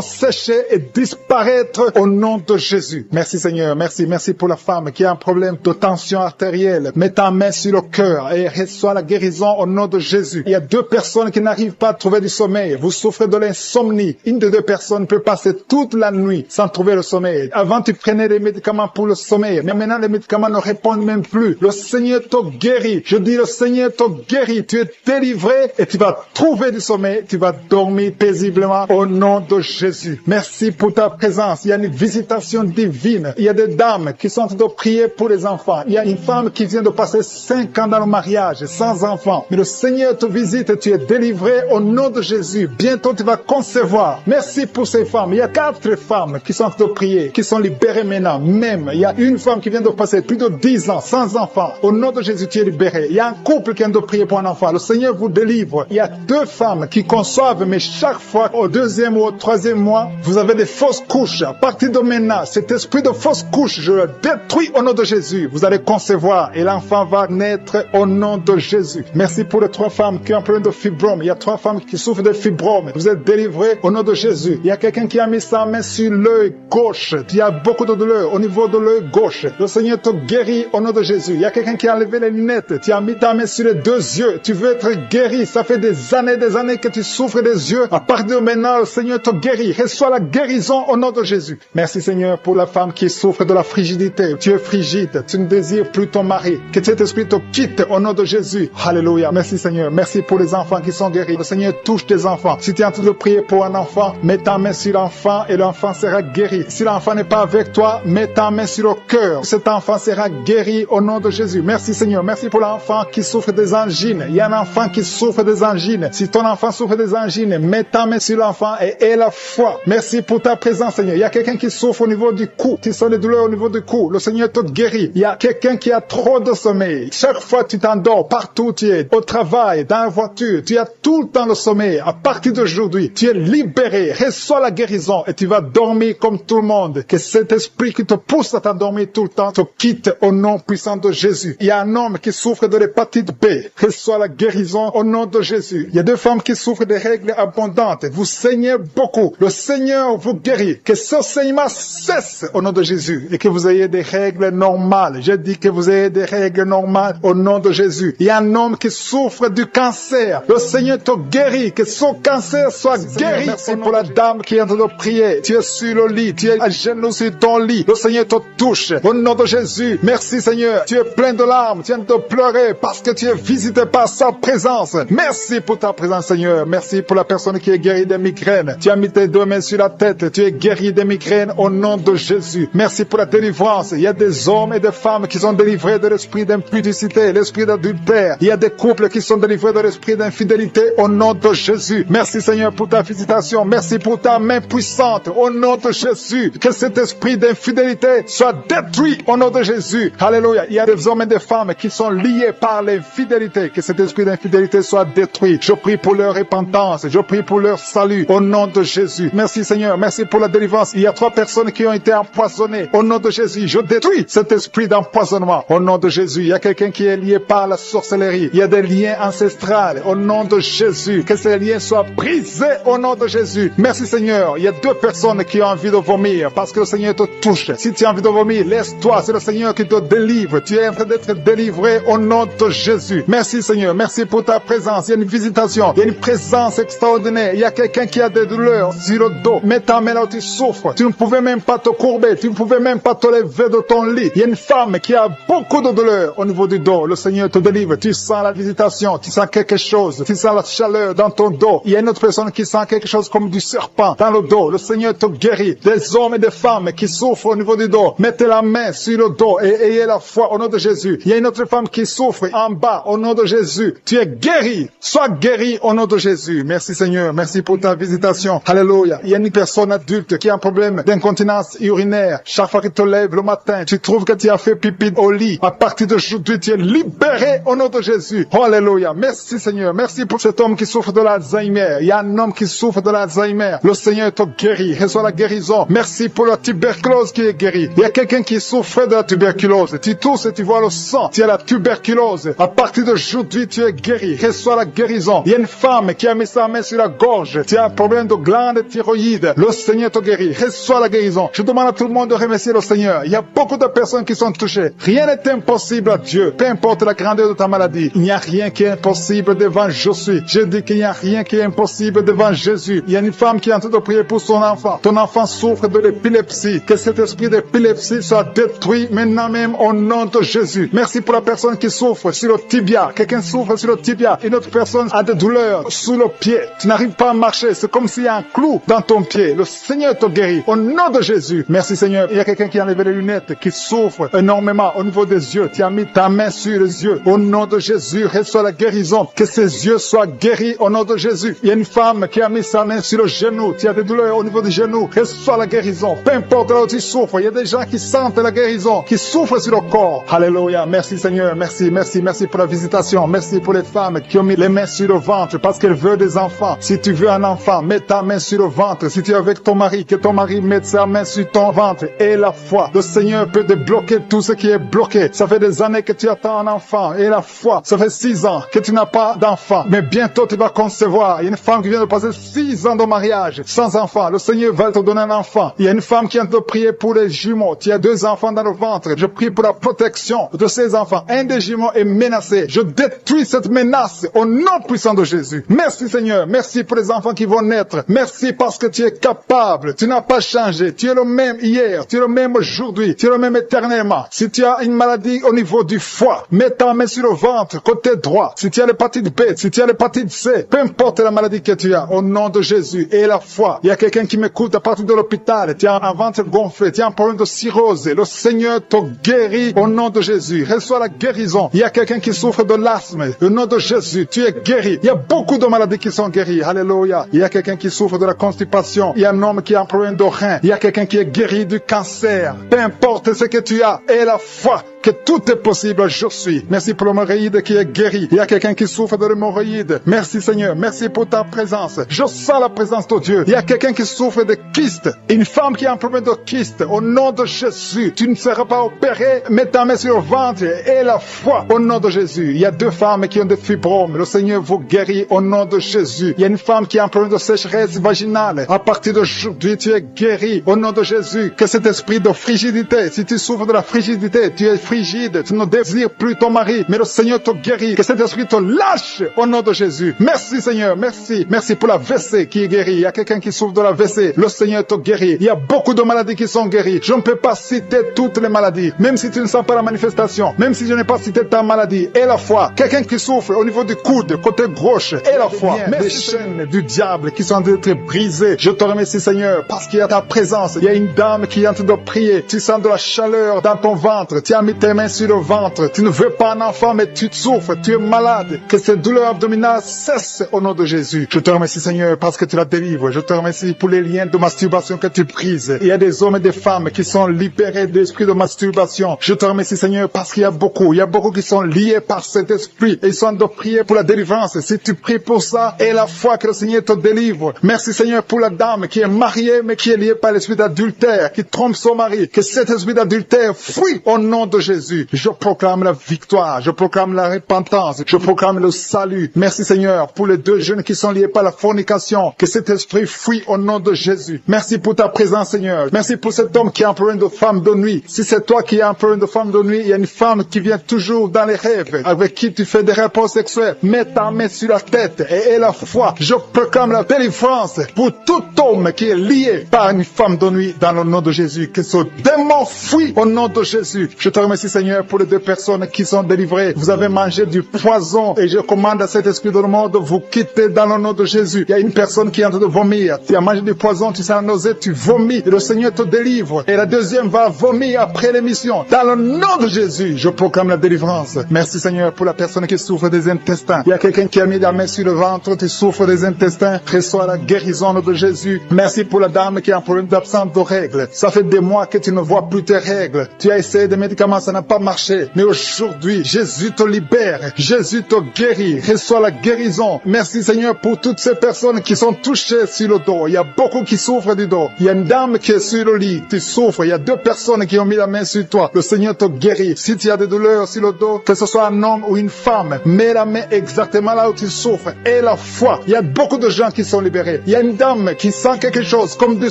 sécher et disparaître au nom de Jésus. Merci Seigneur. Merci. Merci pour la femme qui a un problème de tension artérielle. Mets ta main sur le cœur et reçois la guérison au nom de Jésus. Il y a 2 personnes qui n'arrivent pas à trouver du sommeil. Vous souffrez de l'insomnie. Une des 2 personnes peut passer toute la nuit sans trouver le sommeil. Avant, tu prenais des médicaments pour le sommeil. Mais maintenant, les médicaments ne répondent même plus. Le Seigneur te guérit. Je dis, le Seigneur te guérit. Tu es délivré et tu vas trouver du sommeil. Tu vas dormir paisiblement au nom de Jésus. Merci pour ta présence. Il y a une visitation divine. Il y a des dames qui sont en train de prier pour les enfants. Il y a une femme qui vient de passer 5 ans dans le mariage sans enfant. Mais le Seigneur te visite et tu es délivré au nom de Jésus. Bientôt, tu vas concevoir. Merci pour ces femmes. Il y a 4 femmes qui sont en train de prier, qui sont libérées maintenant. Même, il y a une femme qui vient de passer plus de 10 ans sans enfant. Au nom de Jésus, tu es libéré. Il y a un couple qui vient de prier pour un enfant. Le Seigneur vous délivre. Il y a 2 femmes qui conçoivent, mais chaque fois, au 2e ou au 3e mois, vous avez des fausses couches. À partir de maintenant, cet esprit de fausse couche, je le détruis au nom de Jésus. Vous allez concevoir et l'enfant va naître au nom de Jésus. Merci pour les 3 femmes qui ont un problème de fibrome. Il y a 3 femmes qui souffrent de fibrome. Vous êtes délivrés au nom de Jésus. Il y a quelqu'un qui a mis sa main sur l'œil gauche. Il y a beaucoup de douleur au niveau de l'œil gauche. Le Seigneur te guérit au nom de Jésus. Il y a quelqu'un qui a enlevé les lunettes. Tu as mis ta main sur les 2 yeux. Tu veux être guéri. Ça fait des années que tu souffres des yeux. À partir de maintenant, le Seigneur te guérit. Reçois la guérison au nom de Jésus. Merci Seigneur pour la femme qui souffre de la frigidité. Tu es frigide. Tu ne désires plus ton mari. Que cet esprit te quitte au nom de Jésus. Alléluia. Merci Seigneur. Merci pour les enfants qui sont guéris. Le Seigneur touche tes enfants. Si tu es en train de prier pour un enfant, mets ta main sur l'enfant et l'enfant sera guéri. Si l'enfant n'est pas avec toi, mets ta main sur le cœur. Cet enfant sera guéri au nom de Jésus. Merci Seigneur. Merci pour l'enfant qui souffre des angines. Il y a un enfant qui souffre des angines. Si ton enfant souffre des angines, mets ta main sur l'enfant et aie la foi. Merci pour ta présence Seigneur. Il y a quelqu'un qui souffre au niveau du cou. Tu sens des douleurs au niveau du cou. Le Seigneur te guérit. Il y a quelqu'un qui a trop de sommeil. Chaque fois tu t'endors, partout où tu es, au travail, dans la voiture, tu as tout le temps le sommeil. À partir d'aujourd'hui, tu es libéré. Reçois la guérison et tu vas dormir comme tout le monde. Que cet esprit qui te pousse à t'endormir tout le temps te quitte au nom puissant de Jésus. Il y a un homme qui souffre de l'hépatite B. Reçois la guérison au nom de Jésus. Il y a 2 femmes qui souffrent de règles abondantes. Vous saignez beaucoup. Le Seigneur vous guérit. Que ce saignement cesse au nom de Jésus et que vous ayez des règles normales. Je dis que vous ayez des règles normales au nom de Jésus. Il y a un homme qui souffre du cancer. Le Seigneur te guérit. Que son cancer soit guéri. Merci pour la dame qui est en train de prier. Tu es sur le lit. Tu es à genoux sur ton lit. Le Seigneur te touche. Au nom de Jésus. Merci Seigneur. Tu es plein de larmes. Tu viens de pleurer parce que tu es visité par sa présence. Merci pour ta présence Seigneur. Merci pour la personne qui est guérie des migraines. Tu as mis tes 2 mains sur la tête. Tu es guéri des migraines au nom de Jésus. Merci pour la délivrance. Il y a des hommes et des femmes qui sont délivrés de l'esprit d'impudicité, l'esprit d'adultère. Il y a des couples qui sont délivrés de l'esprit d'infidélité au nom de Jésus. Merci Seigneur pour ta visitation. Merci pour ta main puissante au nom de Jésus. Que cet esprit d'infidélité soit détruit au nom de Jésus. Alléluia. Il y a des hommes et des femmes qui sont liés par l'infidélité. Que cet esprit d'infidélité soit détruit. Je prie pour leur repentance. Je prie pour leur salut au nom de Jésus. Merci Seigneur. Merci pour la délivrance. Il y a 3 personnes qui ont été empoisonnées. Au nom de Jésus, je détruis cet esprit d'empoisonnement. Au nom de Jésus, il y a quelqu'un qui est lié par la sorcellerie. Il y a des liens ancestrales. Au nom de Jésus, que ces liens soient brisés au nom de Jésus. Merci Seigneur. Il y a 2 personnes qui ont envie de vomir parce que le Seigneur te touche. Si tu as envie de vomir, laisse-toi. C'est le Seigneur qui te délivre. Tu es en train d'être délivré au nom de Jésus. Merci Seigneur. Merci pour ta présence. Il y a une visitation. Il y a une présence extraordinaire. Il y a quelqu'un qui a des douleurs sur le dos. Mets ta main là où tu souffres. Tu ne pouvais même pas te courber. Tu ne pouvais même pas te lever de ton lit. Il y a une femme qui a beaucoup de douleurs au niveau du dos. Le Seigneur te délivre. Tu sens la visitation. Tu sens quelque chose. Tu sens la chaleur dans ton dos. Il y a une autre personne qui sent quelque chose comme du serpent dans le dos. Le Seigneur te guérit. Des hommes et des femmes qui souffrent au niveau du dos. Mettez la main sur le dos et ayez la foi au nom de Jésus. Il y a une autre femme qui souffre en bas au nom de Jésus. Tu es guéri. Sois guéri au nom de Jésus. Merci Seigneur. Merci pour ta visitation. Alléluia. Il y a une personne adulte qui a un problème d'incontinence urinaire. Chaque fois que tu te lèves le matin, tu trouves que tu as fait pipi au lit. À partir d'aujourd'hui, tu es libéré au nom de Jésus. Oh, alléluia. Merci Seigneur. Merci pour cet homme qui souffre de l'Alzheimer. Il y a un homme qui souffre de l'Alzheimer. Le Seigneur te guérit. Reçois la guérison. Merci pour la tuberculose qui est guérie. Il y a quelqu'un qui souffre de la tuberculose. Tu tousses et tu vois le sang. Tu as la tuberculose. À partir d'aujourd'hui, tu es guéri. Reçois la guérison. Il y a une femme qui a mis sa main sur la gorge. Tu as un problème de glande thyroïde. Le Seigneur te guérit. Reçois la guérison. Je demande à tout le monde de remercier le Seigneur. Il y a beaucoup de personnes qui sont touchées. Rien n'est impossible à Dieu. Peu importe la grandeur de ta maladie. Il n'y a rien qui est impossible devant Jésus. Je dis qu'il n'y a rien qui est impossible devant Jésus. Il y a une femme qui est en train de prier pour son enfant. Ton enfant souffre de l'épilepsie. Que cet esprit d'épilepsie soit détruit maintenant même au nom de Jésus. Merci pour la personne qui souffre sur le tibia. Quelqu'un souffre sur le tibia. Une autre personne a des douleurs sous le pied. Tu n'arrives pas à marcher. C'est comme s'il y a un clou dans ton pied. Le Seigneur te guérit. Au nom de Jésus. Merci Seigneur. Il y a quelqu'un qui a enlevé les lunettes, qui souffre énormément au niveau des yeux. Tu as mis ta main sur les yeux. Au nom de Jésus, reçois la guérison. Que ses yeux soient guéris au nom de Jésus. Il y a une femme qui a mis sa main sur le genou. Tu as des douleurs au niveau du genou. Reçois la guérison. Peu importe là où tu souffres. Il y a des gens qui sentent la guérison, qui souffrent sur le corps. Alléluia. Merci Seigneur. Merci, merci, merci pour la visitation. Merci pour les femmes qui ont mis les mains sur le ventre parce qu'elles veulent des enfants. Si tu veux un enfant, mets ta main sur le ventre. Si tu es avec ton mari, que ton mari mette sa main sur ton ventre et la foi. Le Seigneur peut débloquer tout ce qui est bloqué. Ça fait des années que tu attends un enfant et la foi. Ça fait 6 ans que tu n'as pas d'enfant. Mais bientôt tu vas concevoir. Il y a une femme qui vient de passer 6 ans de mariage sans enfant. Le Seigneur va te donner un enfant. Il y a une femme qui vient de prier pour les jumeaux. Tu as 2 enfants dans le ventre. Je prie pour la protection de ces enfants. Un des jumeaux est menacé. Je détruis cette menace au nom puissant de Jésus. Merci Seigneur. Merci pour les enfants qui vont naître. Merci parce que tu es capable. Tu n'as pas changé. Tu es le même hier. Tu es le même aujourd'hui. Tu es le même éternellement. Si tu as une maladie au niveau du foie, mets ta main sur le ventre, côté droit. Si tu as l'hépatite B, si tu as l'hépatite C, peu importe la maladie que tu as, au nom de Jésus et la foi. Il y a quelqu'un qui m'écoute à partir de l'hôpital. Tu as un ventre gonflé. Tu as un problème de cirrhose. Le Seigneur te guérit au nom de Jésus. Reçois la guérison. Il y a quelqu'un qui souffre de l'asthme. Au nom de Jésus, tu es guéri. Il y a beaucoup de maladies qui sont guéries. Alléluia. Il y a quelqu'un qui souffre de la constipation. Il y a un homme qui a un problème de rein. Il y a quelqu'un qui est guéri du cancer. Peu importe ce que tu as et la foi que tout est possible, je suis. Merci pour l'hémorroïde qui est guéri. Il y a quelqu'un qui souffre de l'hémorroïde. Merci Seigneur. Merci pour ta présence. Je sens la présence de Dieu. Il y a quelqu'un qui souffre de kyste. Une femme qui a un problème de kyste. Au nom de Jésus, tu ne seras pas opéré. Mets ta main sur le ventre et la foi. Au nom de Jésus. Il y a 2 femmes qui ont des fibromes. Le Seigneur vous guérit au nom de Jésus. Il y a une femme qui a un problème de sécheresse vaginale. À partir d'aujourd'hui, tu es guéri au nom de Jésus. Que cet esprit de frigidité, si tu souffres de la frigidité, tu es frigide, tu ne désires plus ton mari, mais le Seigneur te guérit. Que cet esprit te lâche au nom de Jésus. Merci Seigneur, merci. Merci pour la WC qui est guérie. Il y a quelqu'un qui souffre de la WC. Le Seigneur te guérit. Il y a beaucoup de maladies qui sont guéries. Je ne peux pas citer toutes les maladies. Même si tu ne sens pas la manifestation, même si je n'ai pas cité ta maladie, et la foi. Quelqu'un qui souffre au niveau du coude, côté gauche, et la foi. Les chaînes du diable qui sont en train d'être brisées. Je te remercie Seigneur parce qu'il y a ta présence. Il y a une dame qui est en train de prier. Tu sens de la chaleur dans ton ventre. Tu as mis tes mains sur le ventre. Tu ne veux pas un enfant, mais tu souffres. Tu es malade. Que cette douleur abdominale cesse au nom de Jésus. Je te remercie Seigneur parce que tu la délivres. Je te remercie pour les liens de masturbation que tu brises. Il y a des hommes et des femmes qui sont libérés de l'esprit de masturbation. Je te remercie Seigneur parce qu'il y a beaucoup qui sont liés par cet esprit et ils sont de prier pour la délivrance. Si tu pries pour ça et la foi que le Seigneur te délivre. Merci Seigneur pour la dame qui est mariée mais qui est liée par l'esprit d'adultère, qui trompe son mari. Que cet esprit d'adultère fuit au nom de Jésus. Je proclame la victoire. Je proclame la repentance. Je proclame le salut. Merci Seigneur pour les 2 jeunes qui sont liés par la fornication. Que cet esprit fuit au nom de Jésus. Merci pour ta présence Seigneur. Merci pour cet homme qui a un problème de femme de nuit. Si c'est toi qui as un problème de femme de nuit, il y a une femme qui vient toujours dans les rêves, avec qui tu fais des rapports sexuels. Mets ta main sur la tête et la foi. Je proclame la délivrance pour tout homme qui est lié par une femme de nuit dans le nom de Jésus. Que ce démon fuit au nom de Jésus. Je te remercie Seigneur pour les 2 personnes qui sont délivrées. Vous avez mangé du poison et je commande à cet esprit de le monde de vous quitter dans le nom de Jésus. Il y a une personne qui est en train de vomir. Tu as mangé du poison, tu sens la nausée, tu vomis et le Seigneur te délivre. Et la deuxième va vomir après l'émission. Dans le nom de Jésus, je proclame la délivrance. Merci Seigneur pour la personne qui souffre des intestins. Il y a quelqu'un qui a mis la main sur le ventre, tu souffres des intestins. Reçois la guérison de Jésus. Merci pour la dame qui a un problème d'absence de règles. Ça fait des mois que tu ne vois plus tes règles. Tu as essayé des médicaments, ça n'a pas marché. Mais aujourd'hui, Jésus te libère. Jésus te guérit. Reçois la guérison. Merci Seigneur pour toutes ces personnes qui sont touchées sur le dos. Il y a beaucoup qui souffrent du dos. Il y a une dame qui est sur le lit. Tu souffres. Il y a 2 personnes qui ont mis la main sur toi. Le Seigneur te guérit. Si tu as des douleurs sur le dos, que ce soit un homme ou une femme, mets la main exactement là où tu souffres. Et la foi. Il y a beaucoup de gens qui sont libérés. Il y a une dame qui sent quelque chose comme du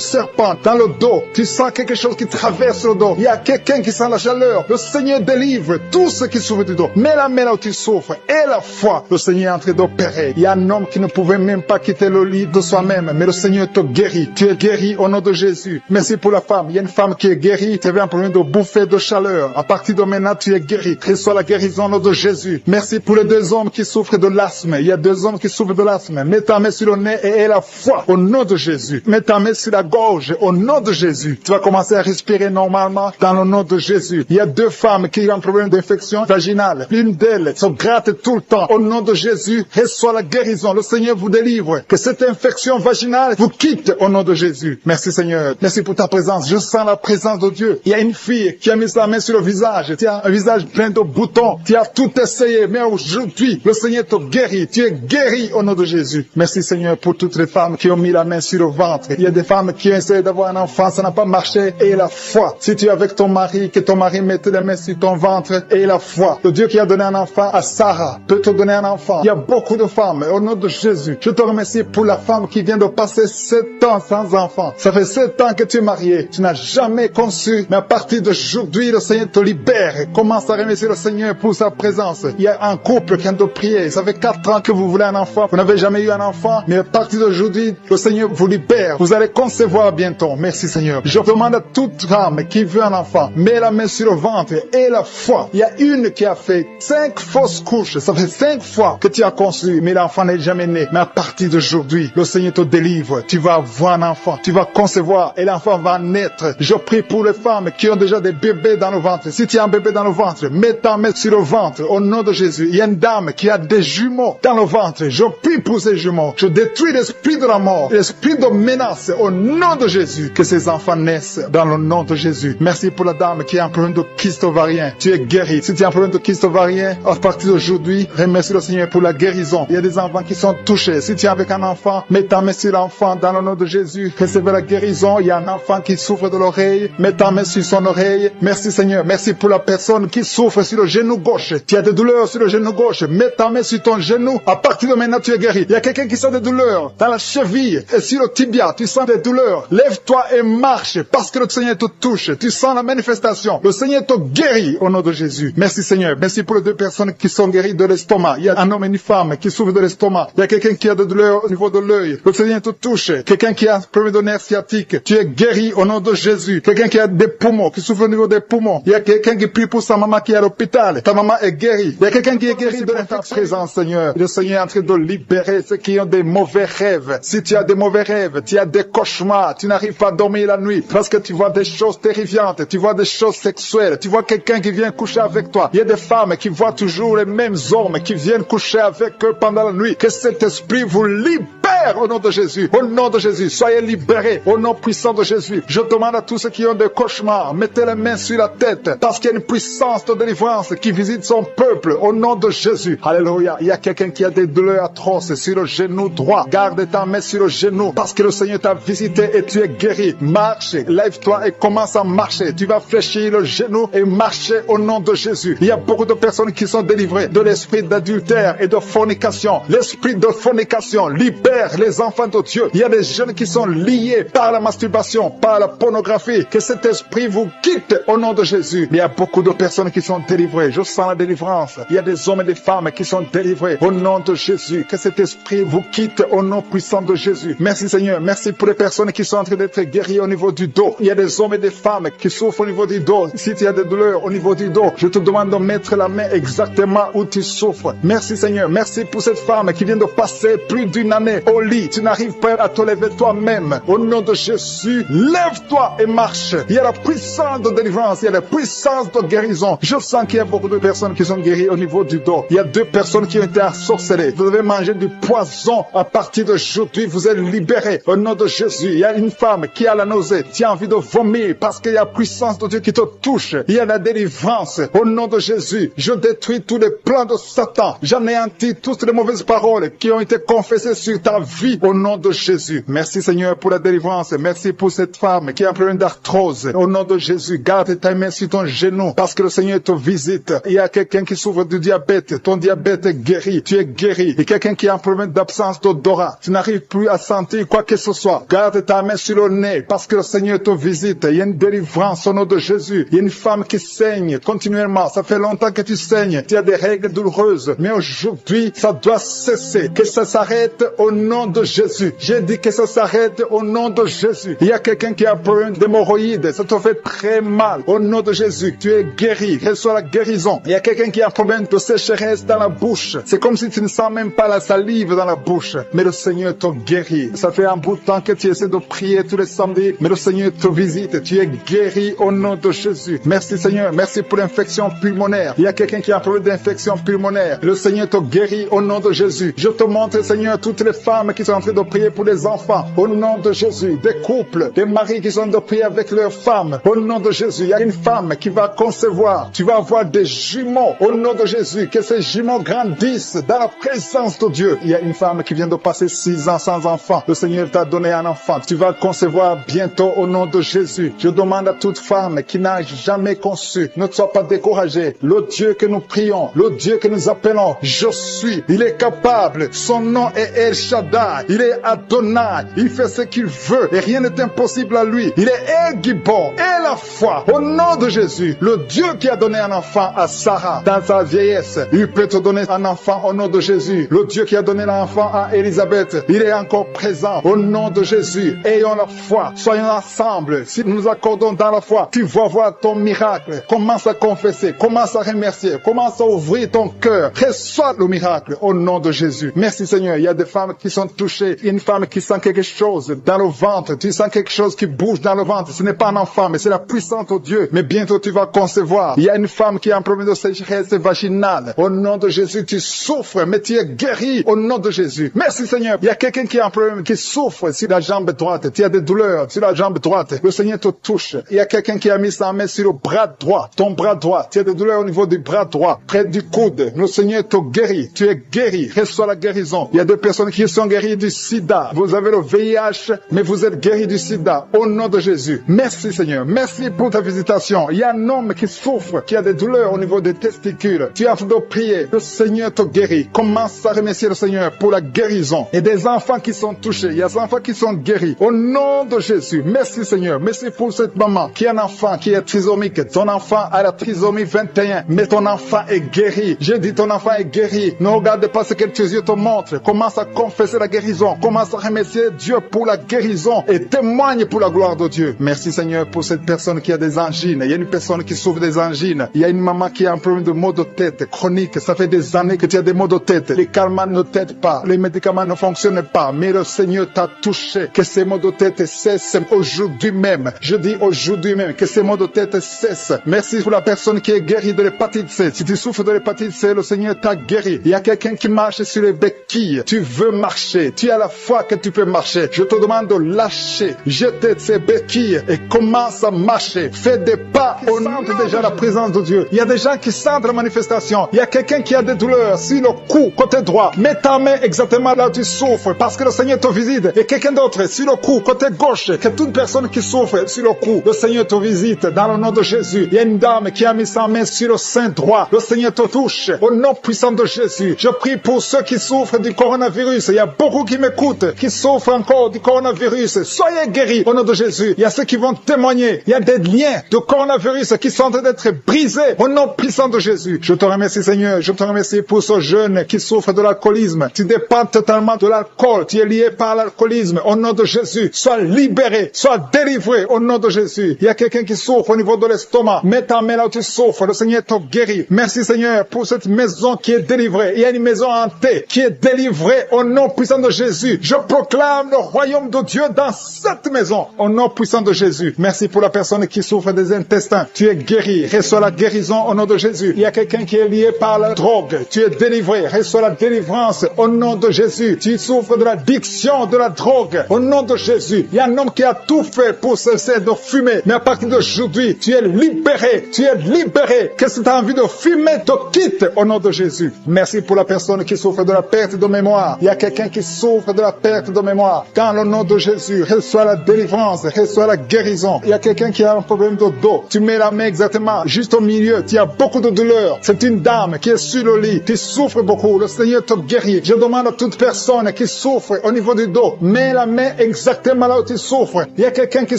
serpent dans le dos. Tu sens quelque chose qui traverse le dos. Il y a quelqu'un qui sent la chaleur. Le Seigneur délivre tous ceux qui souffrent du dos. Mets la main là où tu souffres. Et la foi. Le Seigneur est en train d'opérer. Il y a un homme qui ne pouvait même pas quitter le lit de soi-même. Mais le Seigneur te guérit. Tu es guéri au nom de Jésus. Merci pour la femme. Il y a une femme qui est guérie. Tu avais un problème de bouffée de chaleur. À partir de maintenant, tu es guéri. Reçois la guérison au nom de Jésus. Merci pour les 2 hommes qui souffrent de l'asthme. Il y a 2 hommes qui souffrent de l'asthme. Mets ta main sur le nez et la foi au nom de Jésus. Mets ta main sur la gorge au nom de Jésus. Tu vas commencer à respirer normalement dans le nom de Jésus. Il y a 2 femme qui a un problème d'infection vaginale, l'une d'elles se gratte tout le temps. Au nom de Jésus, reçoit la guérison. Le Seigneur vous délivre. Que cette infection vaginale vous quitte au nom de Jésus. Merci Seigneur. Merci pour ta présence. Je sens la présence de Dieu. Il y a une fille qui a mis sa main sur le visage. Tu as un visage plein de boutons. Tu as tout essayé. Mais aujourd'hui, le Seigneur te guérit. Tu es guéri au nom de Jésus. Merci Seigneur pour toutes les femmes qui ont mis la main sur le ventre. Il y a des femmes qui ont essayé d'avoir un enfant. Ça n'a pas marché. Et la foi. Si tu es avec ton mari, que ton mari mette les mains sur ton ventre. Et la foi. Le Dieu qui a donné un enfant à Sarah peut te donner un enfant. Il y a beaucoup de femmes. Au nom de Jésus, je te remercie pour la femme qui vient de passer 7 ans sans enfant. Ça fait 7 ans que tu es marié. Tu n'as jamais conçu. Mais à partir d'aujourd'hui, le Seigneur te libère. Commence à remercier le Seigneur pour sa présence. Il y a un couple qui vient de prier. Ça fait 4 ans que vous voulez un enfant. Vous n'avez jamais eu un enfant. Mais à partir d'aujourd'hui, le Seigneur vous libère. Vous allez concevoir bientôt. Merci Seigneur. Je demande à toute femme qui veut un enfant, mets la main sur le ventre et la foi. Il y a une qui a fait 5 fausses couches. Ça fait 5 fois que tu as conçu, mais l'enfant n'est jamais né. Mais à partir d'aujourd'hui, le Seigneur te délivre. Tu vas avoir un enfant. Tu vas concevoir et l'enfant va naître. Je prie pour les femmes qui ont déjà des bébés dans le ventre. Si tu as un bébé dans le ventre, mets ta main sur le ventre au nom de Jésus. Il y a une dame qui a des jumeaux dans le ventre. Je prie pour ces jumeaux. Je détruis l'esprit de la mort, l'esprit de menace au nom de Jésus. Que ces enfants naissent dans le nom de Jésus. Merci pour la dame qui a un problème de kyste ovarien. Tu es guéri. Si tu as un problème de kyste ovarien, à partir d'aujourd'hui, remercie le Seigneur pour la guérison. Il y a des enfants qui sont touchés. Si tu es avec un enfant, mets ta main sur l'enfant dans le nom de Jésus. Recevez la guérison. Il y a un enfant qui souffre de l'oreille. Mets ta main sur son oreille. Merci Seigneur. Merci pour la personne qui souffre sur le genou gauche. Tu as des douleurs sur le genou gauche. Mets ta main sur ton genou. À partir de maintenant, tu es guéri. Il y a quelqu'un qui sent des douleurs dans la cheville et sur le tibia. Tu sens des douleurs. Lève-toi et marche parce que le Seigneur te touche. Tu sens la manifestation. Le Seigneur te guérit au nom de Jésus. Merci Seigneur. Merci pour les 2 personnes qui sont guéries de l'estomac. Il y a un homme et une femme qui souffrent de l'estomac. Il y a quelqu'un qui a des douleurs au niveau de l'œil. Le Seigneur te touche. Quelqu'un qui a un problème de nerf sciatique. Tu es guéri au nom de Jésus. Quelqu'un qui a des poumons, qui souffre au niveau des poumons. Il y a quelqu'un qui prie pour sa maman qui est à l'hôpital. Ta maman est guérie. Il y a quelqu'un qui est guéri de ta présence, Seigneur. Le Seigneur est en train de libérer ceux qui ont des mauvais rêves. Si tu as des mauvais rêves, tu as des cauchemars, tu n'arrives pas à dormir la nuit parce que tu vois des choses terrifiantes, tu vois des choses sexuelles, tu vois quelqu'un qui vient coucher avec toi. Il y a des femmes qui voient toujours les mêmes hommes qui viennent coucher avec eux pendant la nuit. Que cet esprit vous libère au nom de Jésus. Au nom de Jésus, soyez libérés au nom puissant de Jésus. Je demande à tous ceux qui ont des cauchemars, mettez les mains sur la tête parce qu'il y a une puissance de délivrance qui visite son peuple au nom de Jésus. Alléluia. Il y a quelqu'un qui a des douleurs atroces sur le genou droit. Garde ta main sur le genou parce que le Seigneur t'a visité et tu es guéri. Marche, lève-toi et commence à marcher. Tu vas fléchir le genou et marcher au nom de Jésus. Il y a beaucoup de personnes qui sont délivrées de l'esprit d'adultère et de fornication. L'esprit de fornication libère les enfants de Dieu. Il y a des jeunes qui sont liés par la masturbation, par la pornographie. Que cet esprit vous quitte au nom de Jésus. Il y a beaucoup de personnes qui sont délivrées. Je sens la délivrance. Il y a des hommes et des femmes qui sont délivrés au nom de Jésus. Que cet esprit vous quitte au nom puissant de Jésus. Merci Seigneur. Merci pour les personnes qui sont en train d'être guéries au niveau du dos. Il y a des hommes et des femmes qui souffrent au niveau du dos. Si tu as des douleurs au niveau du dos, je te demande de mettre la main exactement où tu souffres. Merci Seigneur. Merci pour cette femme qui vient de passer plus d'une année au lit. Tu n'arrives pas à te lever toi-même. Au nom de Jésus, lève-toi et marche. Il y a la puissance de délivrance. Il y a la puissance de guérison. Je sens qu'il y a beaucoup de personnes qui sont guéries au niveau du dos. Il y a 2 personnes qui ont été ensorcelées. Vous devez manger du poison. À partir d'aujourd'hui, vous êtes libérés. Au nom de Jésus, il y a une femme qui a la nausée. Tu as envie de vomir parce qu'il y a la puissance de Dieu qui te touche. Il y a la délivrance. Au nom de Jésus, je détruis tous les plans de Satan. J'anéantis toutes les mauvaises paroles qui ont été confessées sur ta vie. Au nom de Jésus. Merci Seigneur pour la délivrance. Merci pour cette femme qui a un problème d'arthrose. Au nom de Jésus, garde ta main sur ton genou parce que le Seigneur te visite. Il y a quelqu'un qui souffre du diabète. Ton diabète est guéri. Tu es guéri. Et quelqu'un qui a un problème d'absence d'odorat. Tu n'arrives plus à sentir quoi que ce soit. Garde ta main sur le nez parce que le Seigneur te visite. Il y a une délivrance au nom de Jésus. Il y a une femme qui saigne continuellement. Ça fait longtemps que tu saignes. Tu as des règles douloureuses. Mais aujourd'hui, ça doit cesser. Que ça s'arrête au nom nom de Jésus. J'ai dit que ça s'arrête au nom de Jésus. Il y a quelqu'un qui a un problème d'hémorroïdes. Ça te fait très mal. Au nom de Jésus, tu es guéri. Reçois la guérison. Il y a quelqu'un qui a un problème de sécheresse dans la bouche. C'est comme si tu ne sens même pas la salive dans la bouche. Mais le Seigneur te guérit. Ça fait un bout de temps que tu essaies de prier tous les samedis. Mais le Seigneur te visite. Tu es guéri au nom de Jésus. Merci Seigneur. Merci pour l'infection pulmonaire. Il y a quelqu'un qui a un problème d'infection pulmonaire. Le Seigneur te guérit au nom de Jésus. Je te montre Seigneur toutes les femmes qui sont en train de prier pour les enfants. Au nom de Jésus. Des couples, des maris qui sont en train de prier avec leurs femmes. Au nom de Jésus. Il y a une femme qui va concevoir. Tu vas avoir des jumeaux. Au nom de Jésus. Que ces jumeaux grandissent dans la présence de Dieu. Il y a une femme qui vient de passer 6 ans sans enfant. Le Seigneur t'a donné un enfant. Tu vas concevoir bientôt au nom de Jésus. Je demande à toute femme qui n'a jamais conçu, ne sois pas découragée. Le Dieu que nous prions, le Dieu que nous appelons, je suis. Il est capable. Son nom est El Shaddai. Il est Adonai. Il fait ce qu'il veut et rien n'est impossible à lui. Il est El Gibor et la foi. Au nom de Jésus, le Dieu qui a donné un enfant à Sarah dans sa vieillesse, il peut te donner un enfant au nom de Jésus. Le Dieu qui a donné l'enfant à Élisabeth, il est encore présent au nom de Jésus. Ayons la foi, soyons ensemble. Si nous nous accordons dans la foi, tu vas voir ton miracle. Commence à confesser, commence à remercier, commence à ouvrir ton cœur. Reçois le miracle au nom de Jésus. Merci Seigneur. Il y a des femmes qui sont touchées. Une femme qui sent quelque chose dans le ventre. Tu sens quelque chose qui bouge dans le ventre. Ce n'est pas un enfant, mais c'est la puissance de Dieu. Mais bientôt tu vas concevoir. Il y a une femme qui a un problème de sécheresse vaginale. Au nom de Jésus, tu souffres, mais tu es guéri au nom de Jésus. Merci Seigneur. Il y a quelqu'un qui a un problème, qui souffre sur la jambe droite. Tu as des douleurs sur la jambe droite. Le Seigneur te touche. Il y a quelqu'un qui a mis sa main sur le bras droit. Ton bras droit. Tu as des douleurs au niveau du bras droit, près du coude. Le Seigneur te guérit. Tu es guéri. Reçois la guérison. Il y a des personnes qui sont guéries du sida. Vous avez le VIH, mais vous êtes guéris du sida. Au nom de Jésus. Merci Seigneur. Merci pour ta visitation. Il y a un homme qui souffre, qui a des douleurs au niveau des testicules. Tu es en train de prier. Le Seigneur te guérit. Commence à remercier le Seigneur pour la guérison. Et des enfants qui sont touchés. Il y a des enfants qui sont guéris. Au nom de Jésus. Merci Seigneur. Merci pour cette maman qui a un enfant qui est trisomique. Ton enfant a la trisomie 21. Mais ton enfant est guéri. Je dis ton enfant est guéri. Ne regarde pas ce que tes yeux te montrent. Commence à confesser la guérison. Commence à remercier Dieu pour la guérison. Et témoigne pour la gloire de Dieu. Merci Seigneur pour cette personne qui a des angines. Il y a une personne qui souffre des angines. Il y a une maman qui a un problème de maux de tête chronique. Ça fait des années que tu as des maux de tête. Les calmants ne t'aident pas. Les médicaments ne fonctionnent pas. Mais le Seigneur t'a touché. Que ces maux de tête cessent aujourd'hui même. Je dis aujourd'hui même que ces maux de tête cessent. Merci pour la personne qui est guérie de l'hépatite C. Si tu souffres de l'hépatite C, le Seigneur t'a guéri. Il y a quelqu'un qui marche sur les béquilles. Tu veux marcher. Tu as la foi que tu peux marcher. Je te demande de lâcher. Jeter ces béquilles et commence à marcher. Fais des pas. On sent déjà la présence de Dieu. Il y a des gens qui sentent la manifestation. Il y a quelqu'un qui a des douleurs sur le cou, côté droit. Mets ta main exactement là où tu souffres parce que le Seigneur te visite. Et quelqu'un d'autre sur le cou, côté gauche. Que toute personne qui souffre sur le cou, le Seigneur te visite dans le nom de Jésus. Il y a une dame qui a mis sa main sur le sein droit. Le Seigneur te touche au nom puissant de Jésus. Je prie pour ceux qui souffrent du coronavirus. Il y a beaucoup qui m'écoutent, qui souffrent encore du coronavirus. Soyez guéris au nom de Jésus. Il y a ceux qui vont témoigner. Il y a des liens de coronavirus qui sont en train d'être brisés au nom puissant de Jésus. Je te remercie Seigneur. Je te remercie pour ce jeune qui souffre de l'alcoolisme. Tu dépends totalement de l'alcool. Tu es lié par l'alcoolisme. Au nom de Jésus, sois libéré, sois délivré au nom de Jésus. Il y a quelqu'un qui souffre au niveau de l'estomac. Mets ta main là où tu souffres. Le Seigneur te guérit. Merci Seigneur pour cette maison qui est délivrée. Il y a une maison hantée qui est délivrée au nom puissant de Jésus. Je proclame le royaume de Dieu dans cette maison au nom puissant de Jésus. Merci pour la personne qui souffre des intestins. Tu es guéri. Reçois la guérison au nom de Jésus. Il y a quelqu'un qui est lié par la drogue. Tu es délivré. Reçois la délivrance au nom de Jésus. Tu souffres de l'addiction de la drogue au nom de Jésus. Il y a un homme qui a tout fait pour cesser de fumer. Mais à partir d'aujourd'hui, tu es libéré. Tu es libéré. Que si tu as envie de fumer, te quitte au nom de Jésus. Merci pour la personne qui souffre de la perte de mémoire. Il y a quelqu'un qui souffre de la perte de mémoire. Dans le nom de Jésus, reçois la délivrance, reçois la guérison. Il y a quelqu'un qui a un problème de dos. Tu mets la main exactement juste au milieu. Tu as beaucoup de douleur. C'est une dame qui est sur le lit. Tu souffres beaucoup. Le Seigneur te guérit. Je demande à toute personne qui souffre au niveau du dos, mets la main exactement là où tu souffres. Il y a quelqu'un qui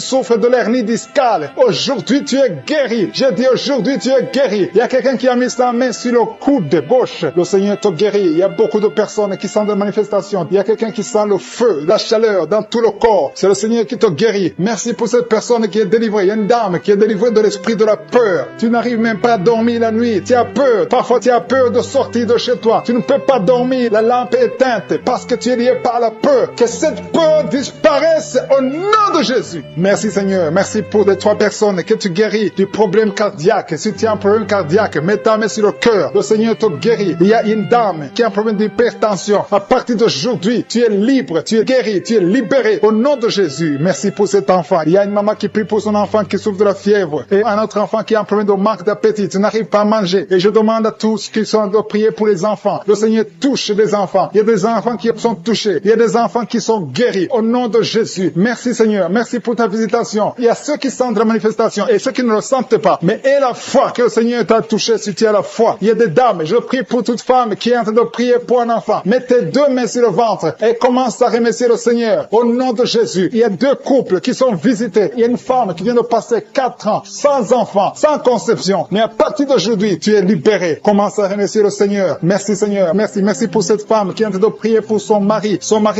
souffre de l'hernie discale. Aujourd'hui, tu es guéri. J'ai dit aujourd'hui, tu es guéri. Il y a quelqu'un qui a mis sa main sur le coude gauche. Le Seigneur te guérit. Il y a beaucoup de personnes qui sont de manifestations Il y a quelqu'un qui sent le feu, la chaleur dans tout le corps. C'est le Seigneur qui te guérit. Merci pour cette personne qui est délivrée. Il y a une dame qui est délivrée de l'esprit de la peur. Tu n'arrives même pas à dormir la nuit. Tu as peur. Parfois, tu as peur de sortir de chez toi. Tu ne peux pas dormir. La lampe est éteinte parce que tu es lié par la peur. Que cette peur disparaisse au nom de Jésus. Merci Seigneur. Merci pour les 3 personnes que tu guéris du problème cardiaque. Si tu as un problème cardiaque, mets ta main sur le cœur. Le Seigneur te guérit. Il y a une dame qui a un problème d'hypertension. À partir d'aujourd'hui, tu es libre, tu es guéri, tu es libéré au nom de Jésus. Merci pour cet enfant. Il y a une maman qui prie pour son enfant qui souffre de la fièvre et un autre enfant qui a un problème de manque d'appétit. Tu n'arrives pas à manger. Et je demande à tous qui sont de prier pour les enfants. Le Seigneur touche des enfants. Il y a des enfants qui sont touchés. Il y a des enfants qui sont guéris au nom de Jésus. Merci Seigneur. Merci pour ta visitation. Il y a ceux qui sentent la manifestation et ceux qui ne le sentent pas. Mais aie la foi que le Seigneur t'a touché si tu as la foi. Il y a des dames. Je prie pour toute femme qui est en train de prier pour un enfant. Mets tes 2 mains sur le ventre et commence à remercier le Seigneur au nom de Jésus. Il y a 2 couples qui sont visités. Il y a une femme qui vient de passer 4 ans sans enfant, sans conception. Mais à partir d'aujourd'hui, tu es libéré. Commence à remercier le Seigneur. Merci Seigneur. Merci. Merci pour cette femme qui est en train de prier pour son mari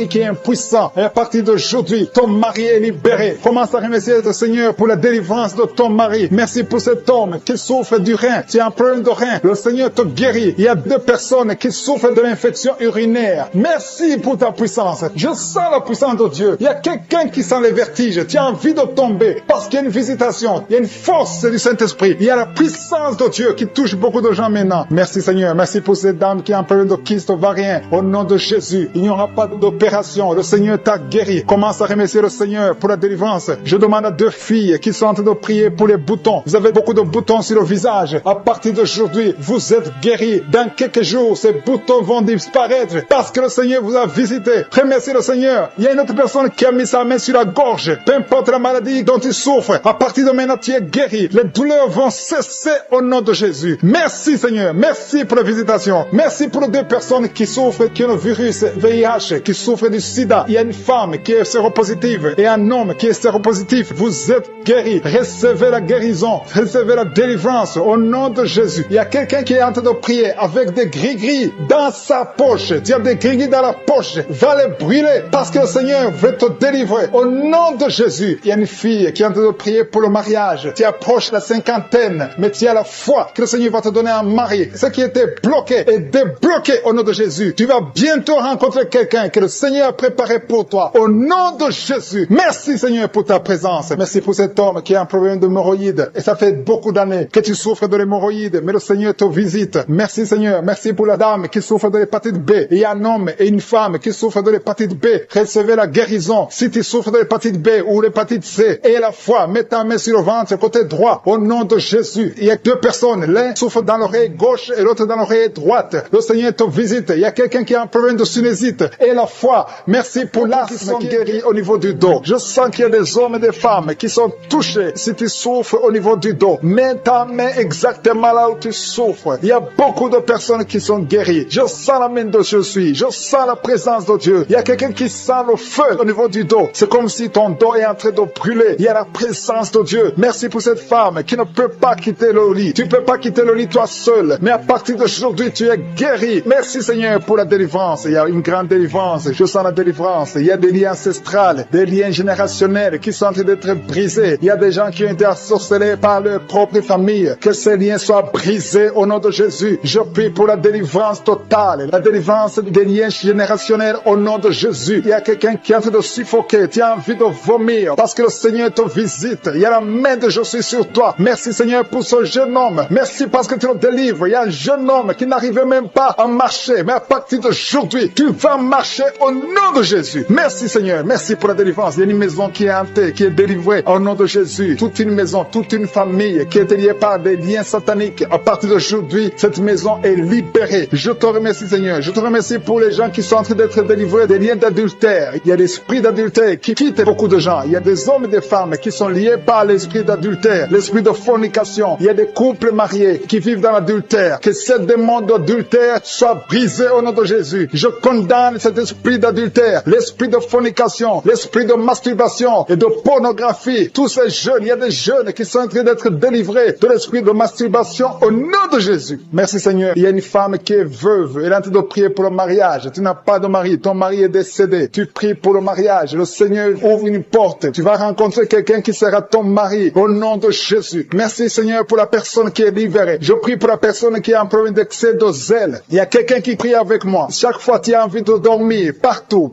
qui est impuissant. Et à partir d'aujourd'hui, ton mari est libéré. Commence à remercier le Seigneur pour la délivrance de ton mari. Merci pour cet homme qui souffre du rein. Tu as un problème de rein. Le Seigneur te guérit. Il y a 2 personnes qui souffrent de l'infection urinaire. Merci pour ta puissance. Je sens la puissance de Dieu. Il y a quelqu'un qui sent les vertiges. Tu as envie de tomber parce qu'il y a une visitation. Il y a une force du Saint-Esprit. Il y a la puissance de Dieu qui touche beaucoup de gens maintenant. Merci Seigneur. Merci pour cette dame qui a un problème de kyste ovarien. Au nom de Jésus, il n'y aura pas d'opération. Le Seigneur t'a guéri. Commence à remercier le Seigneur pour la délivrance. Je demande à 2 filles qui sont en train de prier pour les boutons. Vous avez beaucoup de boutons sur le visage. À partir d'aujourd'hui, vous êtes guéris. Dans quelques jours, ces boutons vont disparaître parce que le Seigneur vous a visité. Remerciez le Seigneur. Il y a une autre personne qui a mis sa main sur la gorge. Peu importe la maladie dont tu souffres, à partir de maintenant, tu es guéri. Les douleurs vont cesser au nom de Jésus. Merci Seigneur. Merci pour la visitation. Merci pour les 2 personnes qui souffrent, qui ont le virus VIH, qui souffrent du sida. Il y a une femme qui est séropositive et un homme qui est séropositif. Vous êtes guéris. Recevez la guérison. Recevez la délivrance au nom de Jésus. Il y a quelqu'un qui est en train de prier avec des gris-gris dans sa poche. Tu as des gris-gris dans la poche. Va les brûler parce que le Seigneur veut te délivrer au nom de Jésus. Il y a une fille qui est en train de prier pour le mariage. Tu approches la 50aine, mais tu as la foi que le Seigneur va te donner un mari. Ce qui était bloqué est débloqué au nom de Jésus. Tu vas bientôt rencontrer quelqu'un que le Seigneur a préparé pour toi au nom de Jésus. Merci Seigneur pour ta présence. Merci pour cet homme qui a un problème d'hémorroïdes et ça fait beaucoup d'années que tu souffres de l'hémorroïde, mais le Seigneur te visite. Merci Seigneur. Merci pour la dame qui souffre de l'hépatite B. Il y a un homme et une femme qui souffrent de l'hépatite B. Recevez la guérison. Si tu souffres de l'hépatite B ou l'hépatite C, et la foi, mets ta main sur le ventre côté droit au nom de Jésus. Il y a 2 personnes. L'un souffre dans l'oreille gauche et l'autre dans l'oreille droite. Le Seigneur te visite. Il y a quelqu'un qui a un problème de sinusite. Et la foi. Merci pour l'asthme qui guérit au niveau du dos. Je sens qu'il y a des hommes et des femmes qui sont touchés. Si tu souffres au niveau du dos, mets ta main exactement là où tu souffres. Il y a beaucoup de personnes qui sont guéries. Je sens la main de Jésus. Je sens la présence de Dieu. Il y a quelqu'un qui sent le feu au niveau du dos. C'est comme si ton dos est en train de brûler. Il y a la présence de Dieu. Merci pour cette femme qui ne peut pas quitter le lit. Tu ne peux pas quitter le lit toi seul. Mais à partir d'aujourd'hui, tu es guéri. Merci Seigneur pour la délivrance. Il y a une grande délivrance. Je sens la délivrance. Il y a des liens ancestrales, des liens générationnels qui sont en train d'être brisés. Il y a des gens qui ont été assorcelés par leur propre famille. Que ces liens soient brisés au nom de Jésus. Je prie pour la délivrance totale. La délivrance des liens générationnels au nom de Jésus. Il y a quelqu'un qui est en train de suffoquer. Tu as envie de vomir parce que le Seigneur te visite. Il y a la main de Jésus sur toi. Merci Seigneur pour ce jeune homme. Merci parce que tu le délivres. Il y a un jeune homme qui n'arrivait même pas à marcher. Mais à partir d'aujourd'hui, tu vas marcher au nom de Jésus. Merci Seigneur. Merci pour la délivrance. Il y a une maison qui est hantée, qui est délivrée au nom de Jésus. Toute une maison, toute une famille qui est liée par des liens sataniques. À partir d'aujourd'hui, cette maison est libérée. Je te remercie Seigneur. Je te remercie pour les gens qui sont en train d'être délivrés des liens d'adultère. Il y a l'esprit d'adultère qui quitte beaucoup de gens. Il y a des hommes et des femmes qui sont liés par l'esprit d'adultère, l'esprit de fornication. Il y a des couples mariés qui vivent dans l'adultère. Que ce démon d'adultère soit brisé au nom de Jésus. Je condamne cet esprit d'adultère, l'esprit de fornication, l'esprit de masturbation et de pornographie. Tous ces jeunes, il y a des jeunes qui sont en train d'être délivrés de l'esprit de masturbation au nom de Jésus. Merci Seigneur. Il y a une femme qui est veuve. Elle est en train de prier pour le mariage. Tu n'as pas de mari, ton mari est décédé, tu pries pour le mariage, le Seigneur ouvre une porte, tu vas rencontrer quelqu'un qui sera ton mari, au nom de Jésus. Merci Seigneur pour la personne qui est libérée. Je prie pour la personne qui a un problème d'excès de zèle. Il y a quelqu'un qui prie avec moi. Chaque fois tu as envie de dormir, partout,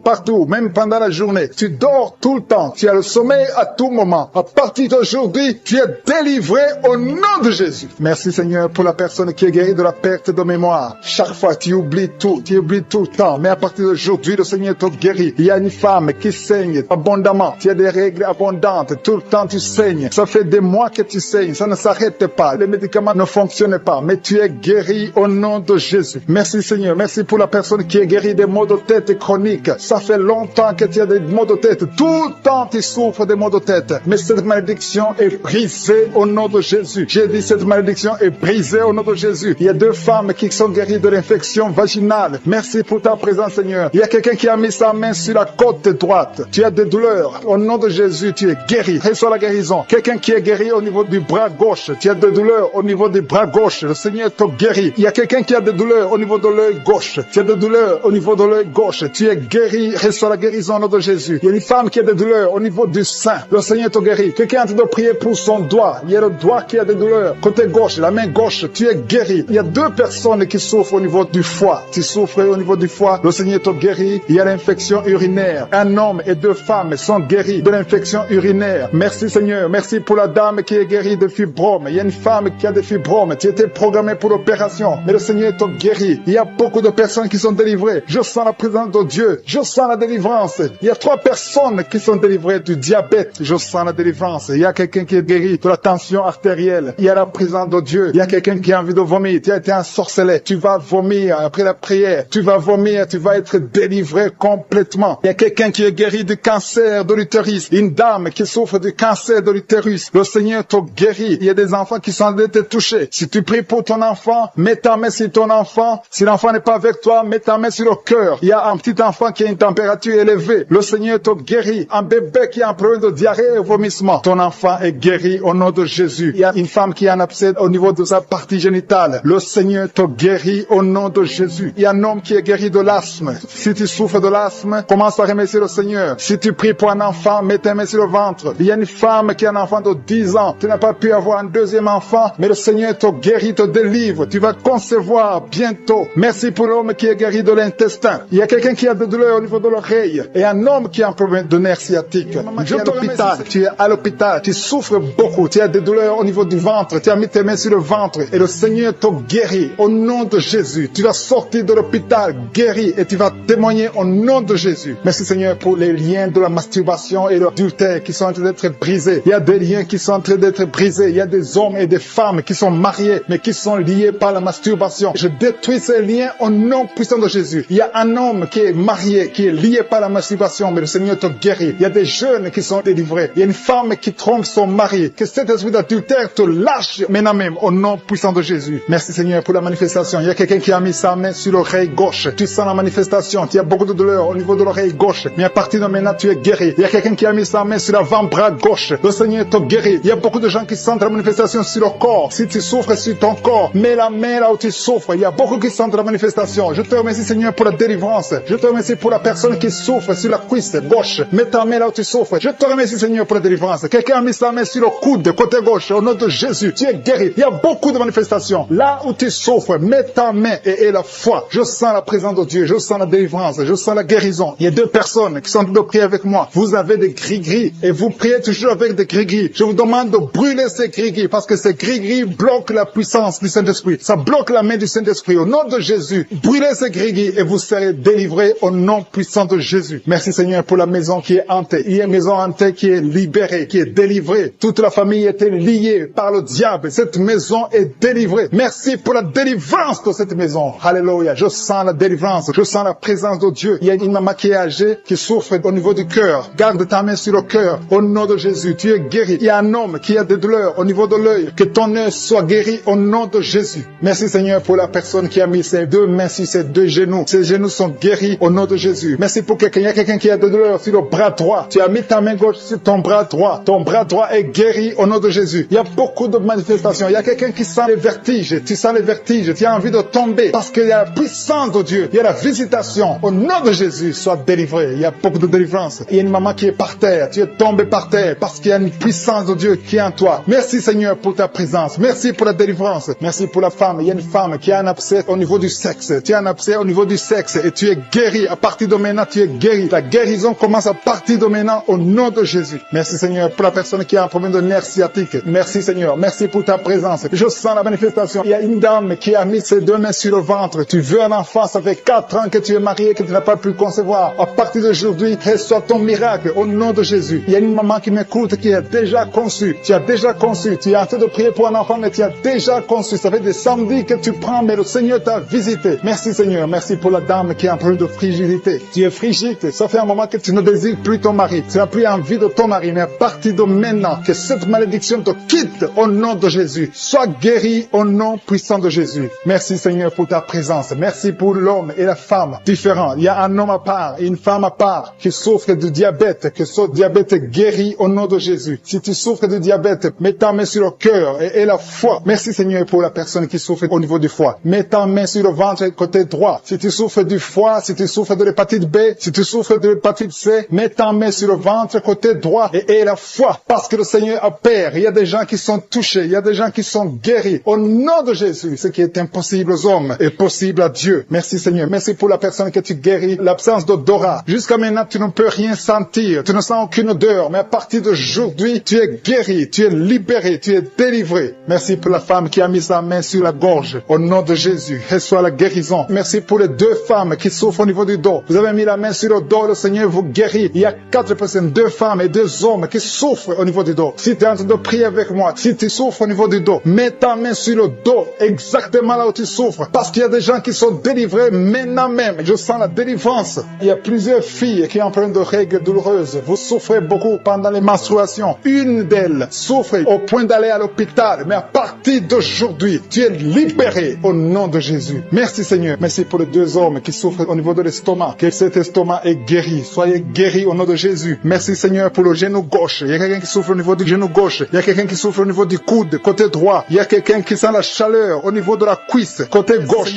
même pendant la journée. Tu dors tout le temps, tu as le sommeil à tout moment. À partir d'aujourd'hui, tu es délivré au nom de Jésus. Merci Seigneur pour la personne qui est guérie de la perte de mémoire. Chaque fois tu oublies tout le temps. Mais à partir d'aujourd'hui, le Seigneur te guérit. Il y a une femme qui saigne abondamment. Tu as des règles abondantes. Tout le temps tu saignes. Ça fait des mois que tu saignes. Ça ne s'arrête pas. Les médicaments ne fonctionnent pas. Mais tu es guéri au nom de Jésus. Merci Seigneur. Merci pour la personne qui est guérie des maux de tête chroniques. Ça fait longtemps que tu as des maux de tête. Tout le temps tu souffres des maux de tête. Mais cette malédiction est brisée au nom de Jésus. J'ai dit cette malédiction est brisée au nom de Jésus. Il y a 2 femmes qui sont guéries de l'infection vaginale. Merci pour ta présence Seigneur. Il y a quelqu'un qui a mis sa main sur la côte droite. Tu as des douleurs. Au nom de Jésus, tu es guéri. Reçois la guérison. Quelqu'un qui est guéri au niveau du bras gauche. Tu as des douleurs au niveau du bras gauche. Le Seigneur te guérit. Il y a quelqu'un qui a des douleurs au niveau de l'œil gauche. Tu as des douleurs au niveau de l'œil gauche. Tu es guéri. Reçois la guérison au nom de Jésus. Il y a une femme qui a des douleurs au niveau du sein. Le Seigneur te guérit. Quelqu'un est en train de prier pour son doigt. Il y a le doigt qui a des douleurs. Côté gauche, la main gauche, tu es guéri. Il y a 2 personnes qui souffrent au niveau du foie. Tu souffres au niveau du foie. Le Seigneur te guérit. Il y a l'infection urinaire. Un homme et 2 femmes sont guéris de l'infection urinaire. Merci Seigneur. Merci pour la dame qui est guérie de fibromes. Il y a une femme qui a des fibromes. Tu étais programmée pour l'opération. Mais le Seigneur te guérit. Il y a beaucoup de personnes qui sont délivrées. Je sens la présence de Dieu. Je sens la délivrance. Il y a 3 personnes qui sont délivrées du diabète. Je sens la délivrance. Il y a quelqu'un qui est guéri de la tension artérielle. Il y a la présence de Dieu. Il y a quelqu'un qui a envie de vomir. Tu as été ensorcelé. Tu vas vomir après la prière. Tu vas vomir. Tu vas être délivré complètement. Il y a quelqu'un qui est guéri du cancer de l'utérus. Une dame qui souffre du cancer de l'utérus. Le Seigneur te guérit. Il y a des enfants qui sont en train de te toucher. Si tu pries pour ton enfant, mets ta main sur ton enfant. Si l'enfant n'est pas avec toi, mets ta main sur le cœur. Il y a un petit enfant qui a une température élevée. Le Seigneur te guérit. Un bébé qui a un problème de diarrhée et vomissement. Ton enfant est guéri au nom de Jésus. Il y a une femme qui a un abcès au niveau de sa partie génitale. Le Seigneur te guérit au nom de Jésus. Il y a un homme qui est guéri de l'asthme. Si tu souffres de l'asthme, commence à remercier le Seigneur. Si tu pries pour un enfant, mets ta main sur le ventre. Il y a une femme qui a un enfant de 10 ans. Tu n'as pas pu avoir un 2e enfant, mais le Seigneur te guérit, te délivre. Tu vas concevoir bientôt. Merci pour l'homme qui est guéri de l'intestin. Il y a quelqu'un qui a des douleurs au niveau de l'oreille. Et un homme qui a un problème de nerf sciatique. Tu es à l'hôpital. Tu es à l'hôpital. Tu souffres beaucoup. Tu as des douleurs au niveau du ventre. Tu as mis tes mains sur le ventre. Et le Seigneur te guérit au nom de Jésus. Tu vas sortir de l'hôpital guéri et tu vas témoigner au nom de Jésus. Merci Seigneur pour les liens de la masturbation et l'adultère qui sont en train d'être brisés. Il y a des liens qui sont en train d'être brisés. Il y a des hommes et des femmes qui sont mariés mais qui sont liés par la masturbation. Je détruis ces liens au nom puissant de Jésus. Il y a un homme qui est marié, qui est lié par la masturbation, mais le Seigneur te guérit. Il y a des jeunes qui sont délivrés. Il y a une femme qui trompe son mari. Que cet esprit d'adultère te lâche maintenant même au nom puissant de Jésus. Merci Seigneur pour la manifestation. Il y a quelqu'un qui a mis sa main sur l'oreille gauche. Tu sens la manifestation. Tu as beaucoup de douleur au niveau de l'oreille gauche. Mais à partir de maintenant, tu es guéri. Il y a quelqu'un qui a mis sa main sur l'avant-bras gauche. Le Seigneur te guérit. Il y a beaucoup de gens qui sentent la manifestation sur le corps. Si tu souffres sur ton corps, mets la main là où tu souffres. Il y a beaucoup qui sentent la manifestation. Je te remercie Seigneur pour la délivrance. Je te remercie pour la personne qui souffre sur la cuisse gauche. Mets ta main là où tu souffres. Je te remercie Seigneur pour la délivrance. Quelqu'un a mis sa main sur le coude côté gauche. Au nom de Jésus, tu es guéri. Il y a beaucoup de manifestations. Là où tu souffres, mets ta main et la foi. Je sens la présence de Dieu. Je sens la délivrance. Je sens la guérison. Il y a 2 personnes qui sont en train de prier avec moi. Vous avez des gris-gris et vous priez toujours avec des gris-gris. Je vous demande de brûler ces gris-gris parce que ces gris-gris bloquent la puissance du Saint-Esprit. Ça bloque la main du Saint-Esprit. Au nom de Jésus, brûlez ces gris-gris et vous serez délivrés au nom puissant de Jésus. Merci Seigneur pour la maison qui est hantée. Il y a une maison hantée qui est libérée, qui est délivrée. Toute la famille était liée par le diable. Cette maison est délivrée. Merci pour la délivrance de cette maison. Alléluia. Je sens la délivrance. Je sens la présence de Dieu. Il y a une maman qui est âgée, qui souffre au niveau du cœur. Garde ta main sur le cœur. Au nom de Jésus, tu es guéri. Il y a un homme qui a des douleurs au niveau de l'œil. Que ton œil soit guéri au nom de Jésus. Merci Seigneur pour la personne qui a mis ses 2 mains sur ses 2 genoux. Ses genoux sont guéris au nom de Jésus. Merci pour quelqu'un. Il y a quelqu'un qui a des douleurs sur le bras droit. Tu as mis ta main gauche sur ton bras droit. Ton bras droit est guéri au nom de Jésus. Il y a beaucoup de manifestations. Il y a quelqu'un qui sent les vertiges. Tu sens les vertiges. Tu as envie de tomber parce qu'il y a la puissance de Dieu. Il y a la visitation manifestation. Au nom de Jésus, sois délivré. Il y a beaucoup de délivrance. Il y a une maman qui est par terre. Tu es tombé par terre parce qu'il y a une puissance de Dieu qui est en toi. Merci Seigneur pour ta présence. Merci pour la délivrance. Merci pour la femme. Il y a une femme qui a un abcès au niveau du sexe. Tu as un abcès au niveau du sexe et tu es guéri. À partir de maintenant, tu es guéri. La guérison commence à partir de maintenant au nom de Jésus. Merci Seigneur pour la personne qui a un problème de nerf sciatique. Merci Seigneur. Merci pour ta présence. Je sens la manifestation. Il y a une dame qui a mis ses 2 mains sur le ventre. Tu veux un enfant. Ça fait 4 ans que tu es marié, que tu n'as pas pu concevoir. À partir d'aujourd'hui, reçois ton miracle au nom de Jésus. Il y a une maman qui m'écoute qui a déjà conçu. Tu as déjà conçu. Tu es en train de prier pour un enfant, mais tu as déjà conçu. Ça fait des samedis que tu prends, mais le Seigneur t'a visité. Merci Seigneur. Merci pour la dame qui est en train de frigidité. Tu es frigide. Ça fait un moment que tu ne désires plus ton mari. Tu n'as plus envie de ton mari. Mais à partir de maintenant, que cette malédiction te quitte au nom de Jésus. Sois guéri au nom puissant de Jésus. Merci Seigneur pour ta présence. Merci pour l'homme et la femme différents. Il y a un homme à part et une femme à part qui souffre de diabète. Que ce diabète est guéri au nom de Jésus. Si tu souffres de diabète, mets ta main sur le cœur et la foi. Merci Seigneur pour la personne qui souffre au niveau du foie. Mets ta main sur le ventre côté droit. Si tu souffres du foie, si tu souffres de l'hépatite B, si tu souffres de l'hépatite C, mets ta main sur le ventre côté droit et la foi. Parce que le Seigneur opère. Il y a des gens qui sont touchés. Il y a des gens qui sont guéris. Au nom de Jésus, ce qui est impossible aux hommes est possible à Dieu. Merci Seigneur. Merci pour la personne que tu guéris. L'absence d'odorat. Jusqu'à maintenant, tu ne peux rien sentir. Tu ne sens aucune odeur. Mais à partir d'aujourd'hui, tu es guéri. Tu es libéré. Tu es délivré. Merci pour la femme qui a mis sa main sur la gorge. Au nom de Jésus, reçois la guérison. Merci pour les 2 femmes qui souffrent au niveau du dos. Vous avez mis la main sur le dos. Le Seigneur vous guérit. Il y a 4 personnes, 2 femmes et 2 hommes qui souffrent au niveau du dos. Si tu es en train de prier avec moi, si tu souffres au niveau du dos, mets ta main sur le dos, exactement là où tu souffres. Parce qu'il y a des gens qui sont délivrés maintenant même. Je sens la délivrance. Il y a plusieurs filles qui ont un problème de règles douloureuses. Vous souffrez beaucoup pendant les menstruations. Une d'elles souffre au point d'aller à l'hôpital. Mais à partir d'aujourd'hui, tu es libéré au nom de Jésus. Merci Seigneur. Merci pour les 2 hommes qui souffrent au niveau de l'estomac. Que cet estomac est guéri. Soyez guéris au nom de Jésus. Merci Seigneur pour le genou gauche. Il y a quelqu'un qui souffre au niveau du genou gauche. Il y a quelqu'un qui souffre au niveau du coude, côté droit. Il y a quelqu'un qui sent la chaleur au niveau de la cuisse, côté gauche.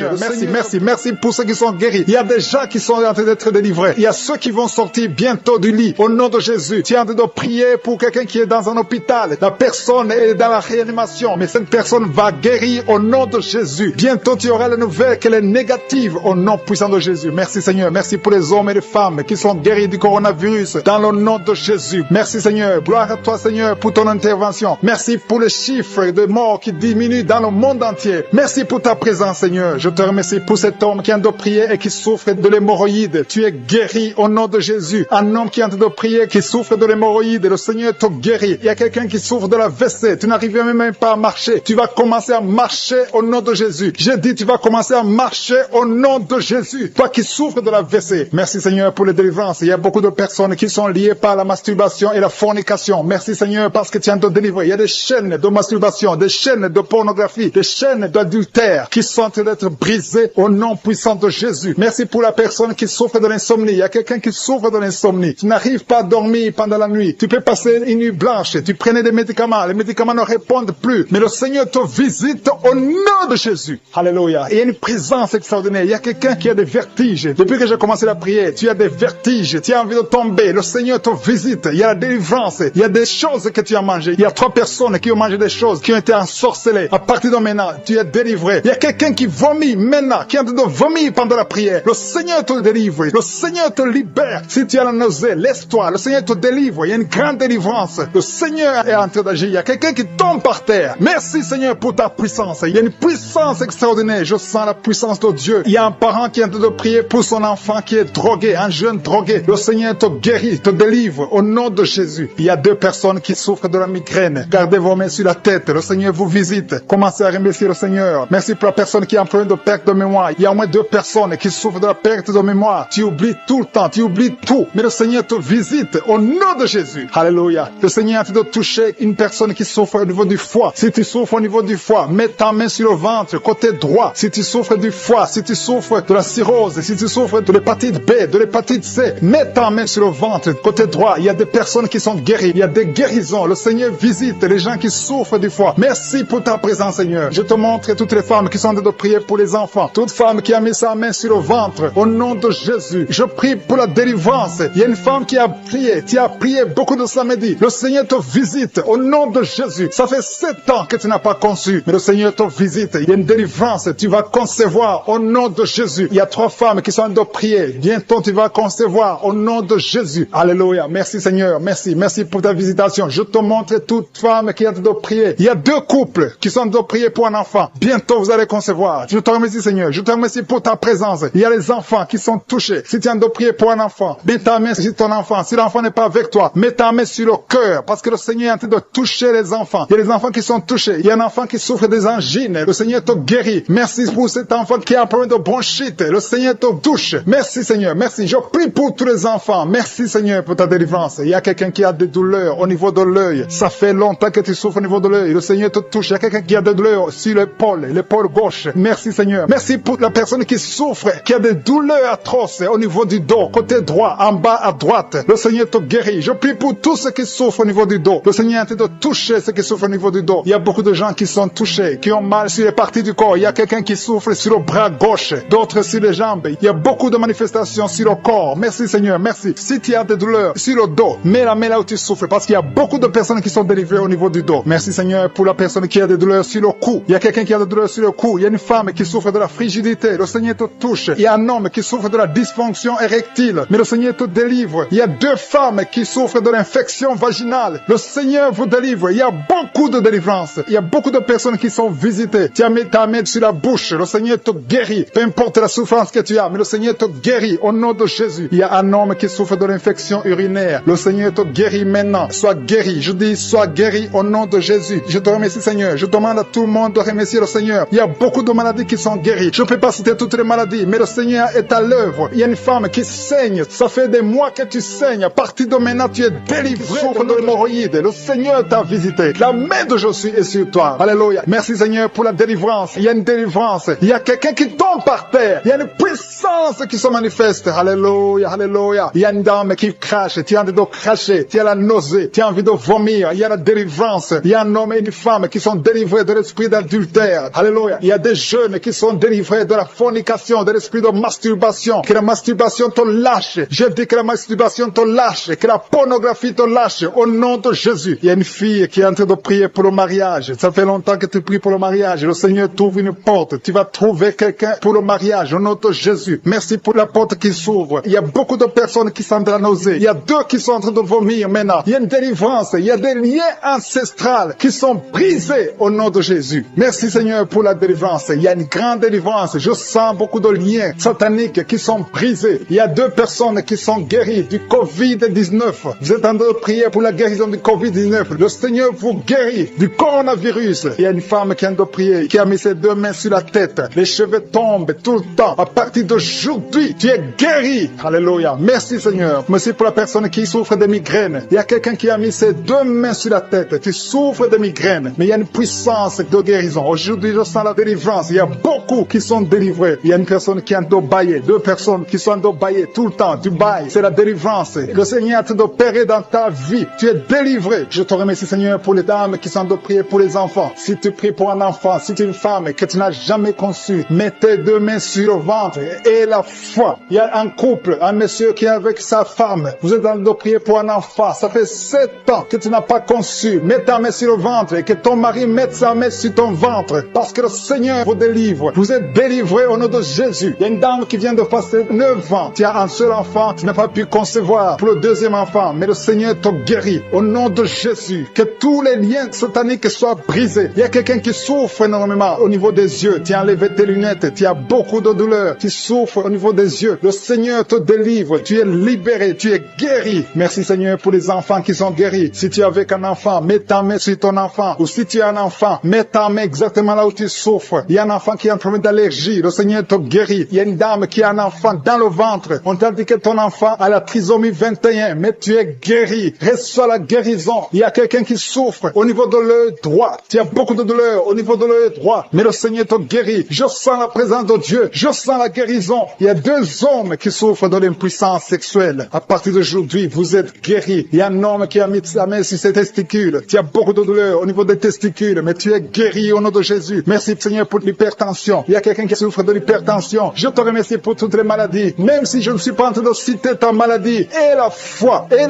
Merci pour ceux qui sont guéris. Il y a des gens qui sont en train d'être délivrés. Il y a ceux qui vont sortir bientôt du lit. Au nom de Jésus, tu es en train de prier pour quelqu'un qui est dans un hôpital. La personne est dans la réanimation, mais cette personne va guérir au nom de Jésus. Bientôt, tu auras la nouvelle qu'elle est négative au nom puissant de Jésus. Merci Seigneur. Merci pour les hommes et les femmes qui sont guéris du coronavirus dans le nom de Jésus. Merci Seigneur. Gloire à toi Seigneur pour ton intervention. Merci pour les chiffres de morts qui diminuent dans le monde entier. Merci pour ta présence Seigneur. Je te remercie pour cet homme qui est en train de prier et qui souffre de l'hémorroïde. Tu es guéri au nom de Jésus. Un homme qui est en train de prier, qui souffre de l'hémorroïde, le Seigneur te guérit. Il y a quelqu'un qui souffre de la WC. Tu n'arrives même pas à marcher. Tu vas commencer à marcher au nom de Jésus. J'ai dit tu vas commencer à marcher au nom de Jésus. Toi qui souffres de la WC. Merci Seigneur pour les délivrances. Il y a beaucoup de personnes qui sont liées par la masturbation et la fornication. Merci Seigneur parce que tu es en train de délivrer. Il y a des chaînes de masturbation, des chaînes de pornographie, des chaînes d'adultère qui sont en train d'être brisées au nom puissant de Jésus. Merci pour la personne qui souffre de l'insomnie. Il y a quelqu'un qui souffre de l'insomnie. Tu n'arrives pas à dormir pendant la nuit. Tu peux passer une nuit blanche. Tu prenais des médicaments. Les médicaments ne répondent plus. Mais le Seigneur te visite au nom de Jésus. Alléluia. Il y a une présence extraordinaire. Il y a quelqu'un qui a des vertiges. Depuis que j'ai commencé la prière, tu as des vertiges. Tu as envie de tomber. Le Seigneur te visite. Il y a la délivrance. Il y a des choses que tu as mangées. Il y a 3 personnes qui ont mangé des choses, qui ont été ensorcelées. À partir de maintenant, tu es délivré. Il y a quelqu'un qui vomit maintenant, qui est en train de vomir pendant la prière. Le Seigneur te délivre. Le Seigneur te libère. Si tu as la nausée, laisse-toi. Le Seigneur te délivre. Il y a une grande délivrance. Le Seigneur est en train d'agir. Il y a quelqu'un qui tombe par terre. Merci Seigneur pour ta puissance. Il y a une puissance extraordinaire. Je sens la puissance de Dieu. Il y a un parent qui est en train de prier pour son enfant qui est drogué, un jeune drogué. Le Seigneur te guérit, te délivre au nom de Jésus. Il y a 2 personnes qui souffrent de la migraine. Gardez vos mains sur la tête. Le Seigneur vous visite. Commencez à remercier le Seigneur. Merci pour la personne qui a un problème de perte de mémoire. Il y a au moins 2 personnes qui souffrent de la perte de mémoire. Tu oublies tout le temps. Tu oublies tout. Mais le Seigneur te visite au nom de Jésus. Alléluia. Le Seigneur est en train de toucher une personne qui souffre au niveau du foie. Si tu souffres au niveau du foie, mets ta main sur le ventre, côté droit. Si tu souffres du foie, si tu souffres de la cirrhose, si tu souffres de l'hépatite B, de l'hépatite C, mets ta main sur le ventre, côté droit. Il y a des personnes qui sont guéries. Il y a des guérisons. Le Seigneur visite les gens qui souffrent du foie. Merci pour ta présence, Seigneur. Je te montre toutes les femmes qui sont en train de prier pour les enfants. Toute femme qui a mis sa main sur le ventre. Au nom de Jésus, je prie pour la délivrance. Il y a une femme qui a prié, tu as prié beaucoup de samedi. Le Seigneur te visite au nom de Jésus. Ça fait 7 ans que tu n'as pas conçu, mais le Seigneur te visite. Il y a une délivrance, tu vas concevoir au nom de Jésus. Il y a 3 femmes qui sont en train de prier. Bientôt tu vas concevoir au nom de Jésus. Alléluia. Merci Seigneur, merci pour ta visitation. Je te montre toute femme qui est en train de prier. Il y a 2 couples qui sont en train de prier pour un enfant. Bientôt vous allez concevoir. Je te remercie Seigneur, je te remercie pour ta présence. Il y a les enfants qui sont touchés. Si tu es en train de prier pour un enfant, mets ta main sur ton enfant. Si l'enfant n'est pas avec toi, mets ta main sur le cœur, parce que le Seigneur est en train de toucher les enfants. Il y a les enfants qui sont touchés. Il y a un enfant qui souffre des angines. Le Seigneur te guérit. Merci pour cet enfant qui a un problème de bronchite. Le Seigneur te touche. Merci Seigneur, merci. Je prie pour tous les enfants. Merci Seigneur pour ta délivrance. Il y a quelqu'un qui a des douleurs au niveau de l'œil. Ça fait longtemps que tu souffres au niveau de l'œil. Le Seigneur te touche. Il y a quelqu'un qui a des douleurs sur l'épaule gauche. Merci Seigneur. Merci pour la personne qui souffre, qui a des douleurs atroces au niveau du dos, côté droit, en bas à droite. Le Seigneur te guérit. Je prie pour tous ceux qui souffrent au niveau du dos. Le Seigneur est en train de toucher ceux qui souffrent au niveau du dos. Il y a beaucoup de gens qui sont touchés, qui ont mal sur les parties du corps. Il y a quelqu'un qui souffre sur le bras gauche, d'autres sur les jambes. Il y a beaucoup de manifestations sur le corps. Merci Seigneur, merci. Si tu as des douleurs sur le dos, mets la main là où tu souffres, parce qu'il y a beaucoup de personnes qui sont délivrées au niveau du dos. Merci Seigneur pour la personne qui a des douleurs sur le cou. Il y a quelqu'un qui a des douleurs sur le cou. Il y a une femme qui souffre de la frigidité. Le Seigneur te touche. Il y a un homme qui souffre de la dysfonction érectile. Mais le Seigneur te délivre. Il y a 2 femmes qui souffrent de l'infection vaginale. Le Seigneur vous délivre. Il y a beaucoup de délivrance. Il y a beaucoup de personnes qui sont visitées. Tu as mis ta main sur la bouche. Le Seigneur te guérit. Peu importe la souffrance que tu as, mais le Seigneur te guérit au nom de Jésus. Il y a un homme qui souffre de l'infection urinaire. Le Seigneur te guérit maintenant. Sois guéri. Je dis, sois guéri au nom de Jésus. Je te remercie Seigneur. Je demande à tout le monde de remercier le Seigneur. Il y a beaucoup de maladies qui sont guéries. Je ne peux pas citer toutes les maladies, mais le Seigneur est à l'œuvre. Il y a une femme qui saigne. Ça fait des mois que tu saignes. À partir de maintenant, tu es délivré de l'hémorroïde. Le Seigneur t'a visité. La main de Jésus est sur toi. Alléluia. Merci Seigneur pour la délivrance. Il y a une délivrance. Il y a quelqu'un qui tombe par terre. Il y a une puissance qui se manifeste. Alléluia, alléluia. Il y a une dame qui crache. Tu as envie de cracher. Tu as la nausée. Tu as envie de vomir. Il y a la délivrance. Il y a un homme et une femme qui sont délivrés de l'esprit d'adultère. Alléluia. Il y a des jeunes qui sont délivrés de la fornication, de l'esprit de masturbation. Que la masturbation te lâche. Je dis que la masturbation te lâche. Que la pornographie te lâche. Au nom de Jésus. Il y a une fille qui est en train de prier pour le mariage. Ça fait longtemps que tu pries pour le mariage. Le Seigneur t'ouvre une porte. Tu vas trouver quelqu'un pour le mariage. Au nom de Jésus. Merci pour la porte qui s'ouvre. Il y a beaucoup de personnes qui sont de la nausée. Il y a 2 qui sont en train de vomir maintenant. Il y a une délivrance. Il y a des liens ancestrales qui sont brisés au nom de Jésus. Merci Seigneur pour la délivrance. Il y a une grande délivrance. Je sens beaucoup de liens sataniques qui sont brisés. Il y a 2 personnes qui sont guéries du Covid-19. Vous êtes en train de prier pour la guérison du Covid-19. Le Seigneur vous guérit du coronavirus. Il y a une femme qui est en train de prier, qui a mis ses 2 mains sur la tête. Les cheveux tombent tout le temps. À partir d'aujourd'hui, tu es guéri. Alléluia. Merci Seigneur. Merci pour la personne qui souffre de migraines. Il y a quelqu'un qui a mis ses 2 mains sur la tête. Tu souffres de migraines, mais il y a une puissance de guérison. Aujourd'hui, je sens la délivrance. Il y a beaucoup qui sont délivrés. Il y a une personne qui est en train de bailler. 2 personnes qui sont en train de bailler tout le temps. Tu bailles. C'est la délivrance. Le Seigneur est en train d'opérer dans ta vie. Tu es délivré. Je te remercie Seigneur pour les dames qui sont en train de prier pour les enfants. Si tu pries pour un enfant, si tu es une femme que tu n'as jamais conçu, mets tes 2 mains sur le ventre et la foi. Il y a un couple, un monsieur qui est avec sa femme. Vous êtes en train de prier pour un enfant. Ça fait 7 ans que tu n'as pas conçu. Mets ta main sur le ventre et que ton mari mette sa main sur ton ventre. Parce que le Seigneur vous délivre. Vous êtes délivré au nom de Jésus. Il y a une dame qui vient de passer 9 ans. Tu as un seul enfant, tu n'as pas pu concevoir pour le 2e enfant. Mais le Seigneur te guérit. Au nom de Jésus. Que tous les liens sataniques soient brisés. Il y a quelqu'un qui souffre énormément au niveau des yeux. Tu as enlevé tes lunettes. Tu as beaucoup de douleur. Tu souffres au niveau des yeux. Le Seigneur te délivre. Tu es libéré. Tu es guéri. Merci Seigneur pour les enfants qui sont guéris. Si tu es avec un enfant, mets ta main sur ton enfant. Ou si tu es un enfant, mets ta main exactement là où tu souffres. Il y a un enfant qui a un problème d'allergie. Le Seigneur te guérit. Il y a une dame qui a un enfant dans le ventre. On t'a dit que ton enfant a la trisomie 21. Mais tu es guéri. Reçois la guérison. Il y a quelqu'un qui souffre au niveau de l'œil droit. Tu as beaucoup de douleur au niveau de l'œil droit. Mais le Seigneur te guérit. Je sens la présence de Dieu. Je sens la guérison. Il y a 2 hommes qui souffrent de l'impuissance sexuelle. À partir d'aujourd'hui, vous êtes guéris. Il y a un homme qui a mis sa main sur ses testicules. Tu as beaucoup de douleur au niveau des testicules. Mais tu es guéri au nom de Jésus. Merci Seigneur pour l'hypertension. Il y a quelqu'un qui souffre de l'hypertension. guérison. Je te remercie pour toutes les maladies. Même si je ne suis pas en train de citer ta maladie, et la foi, et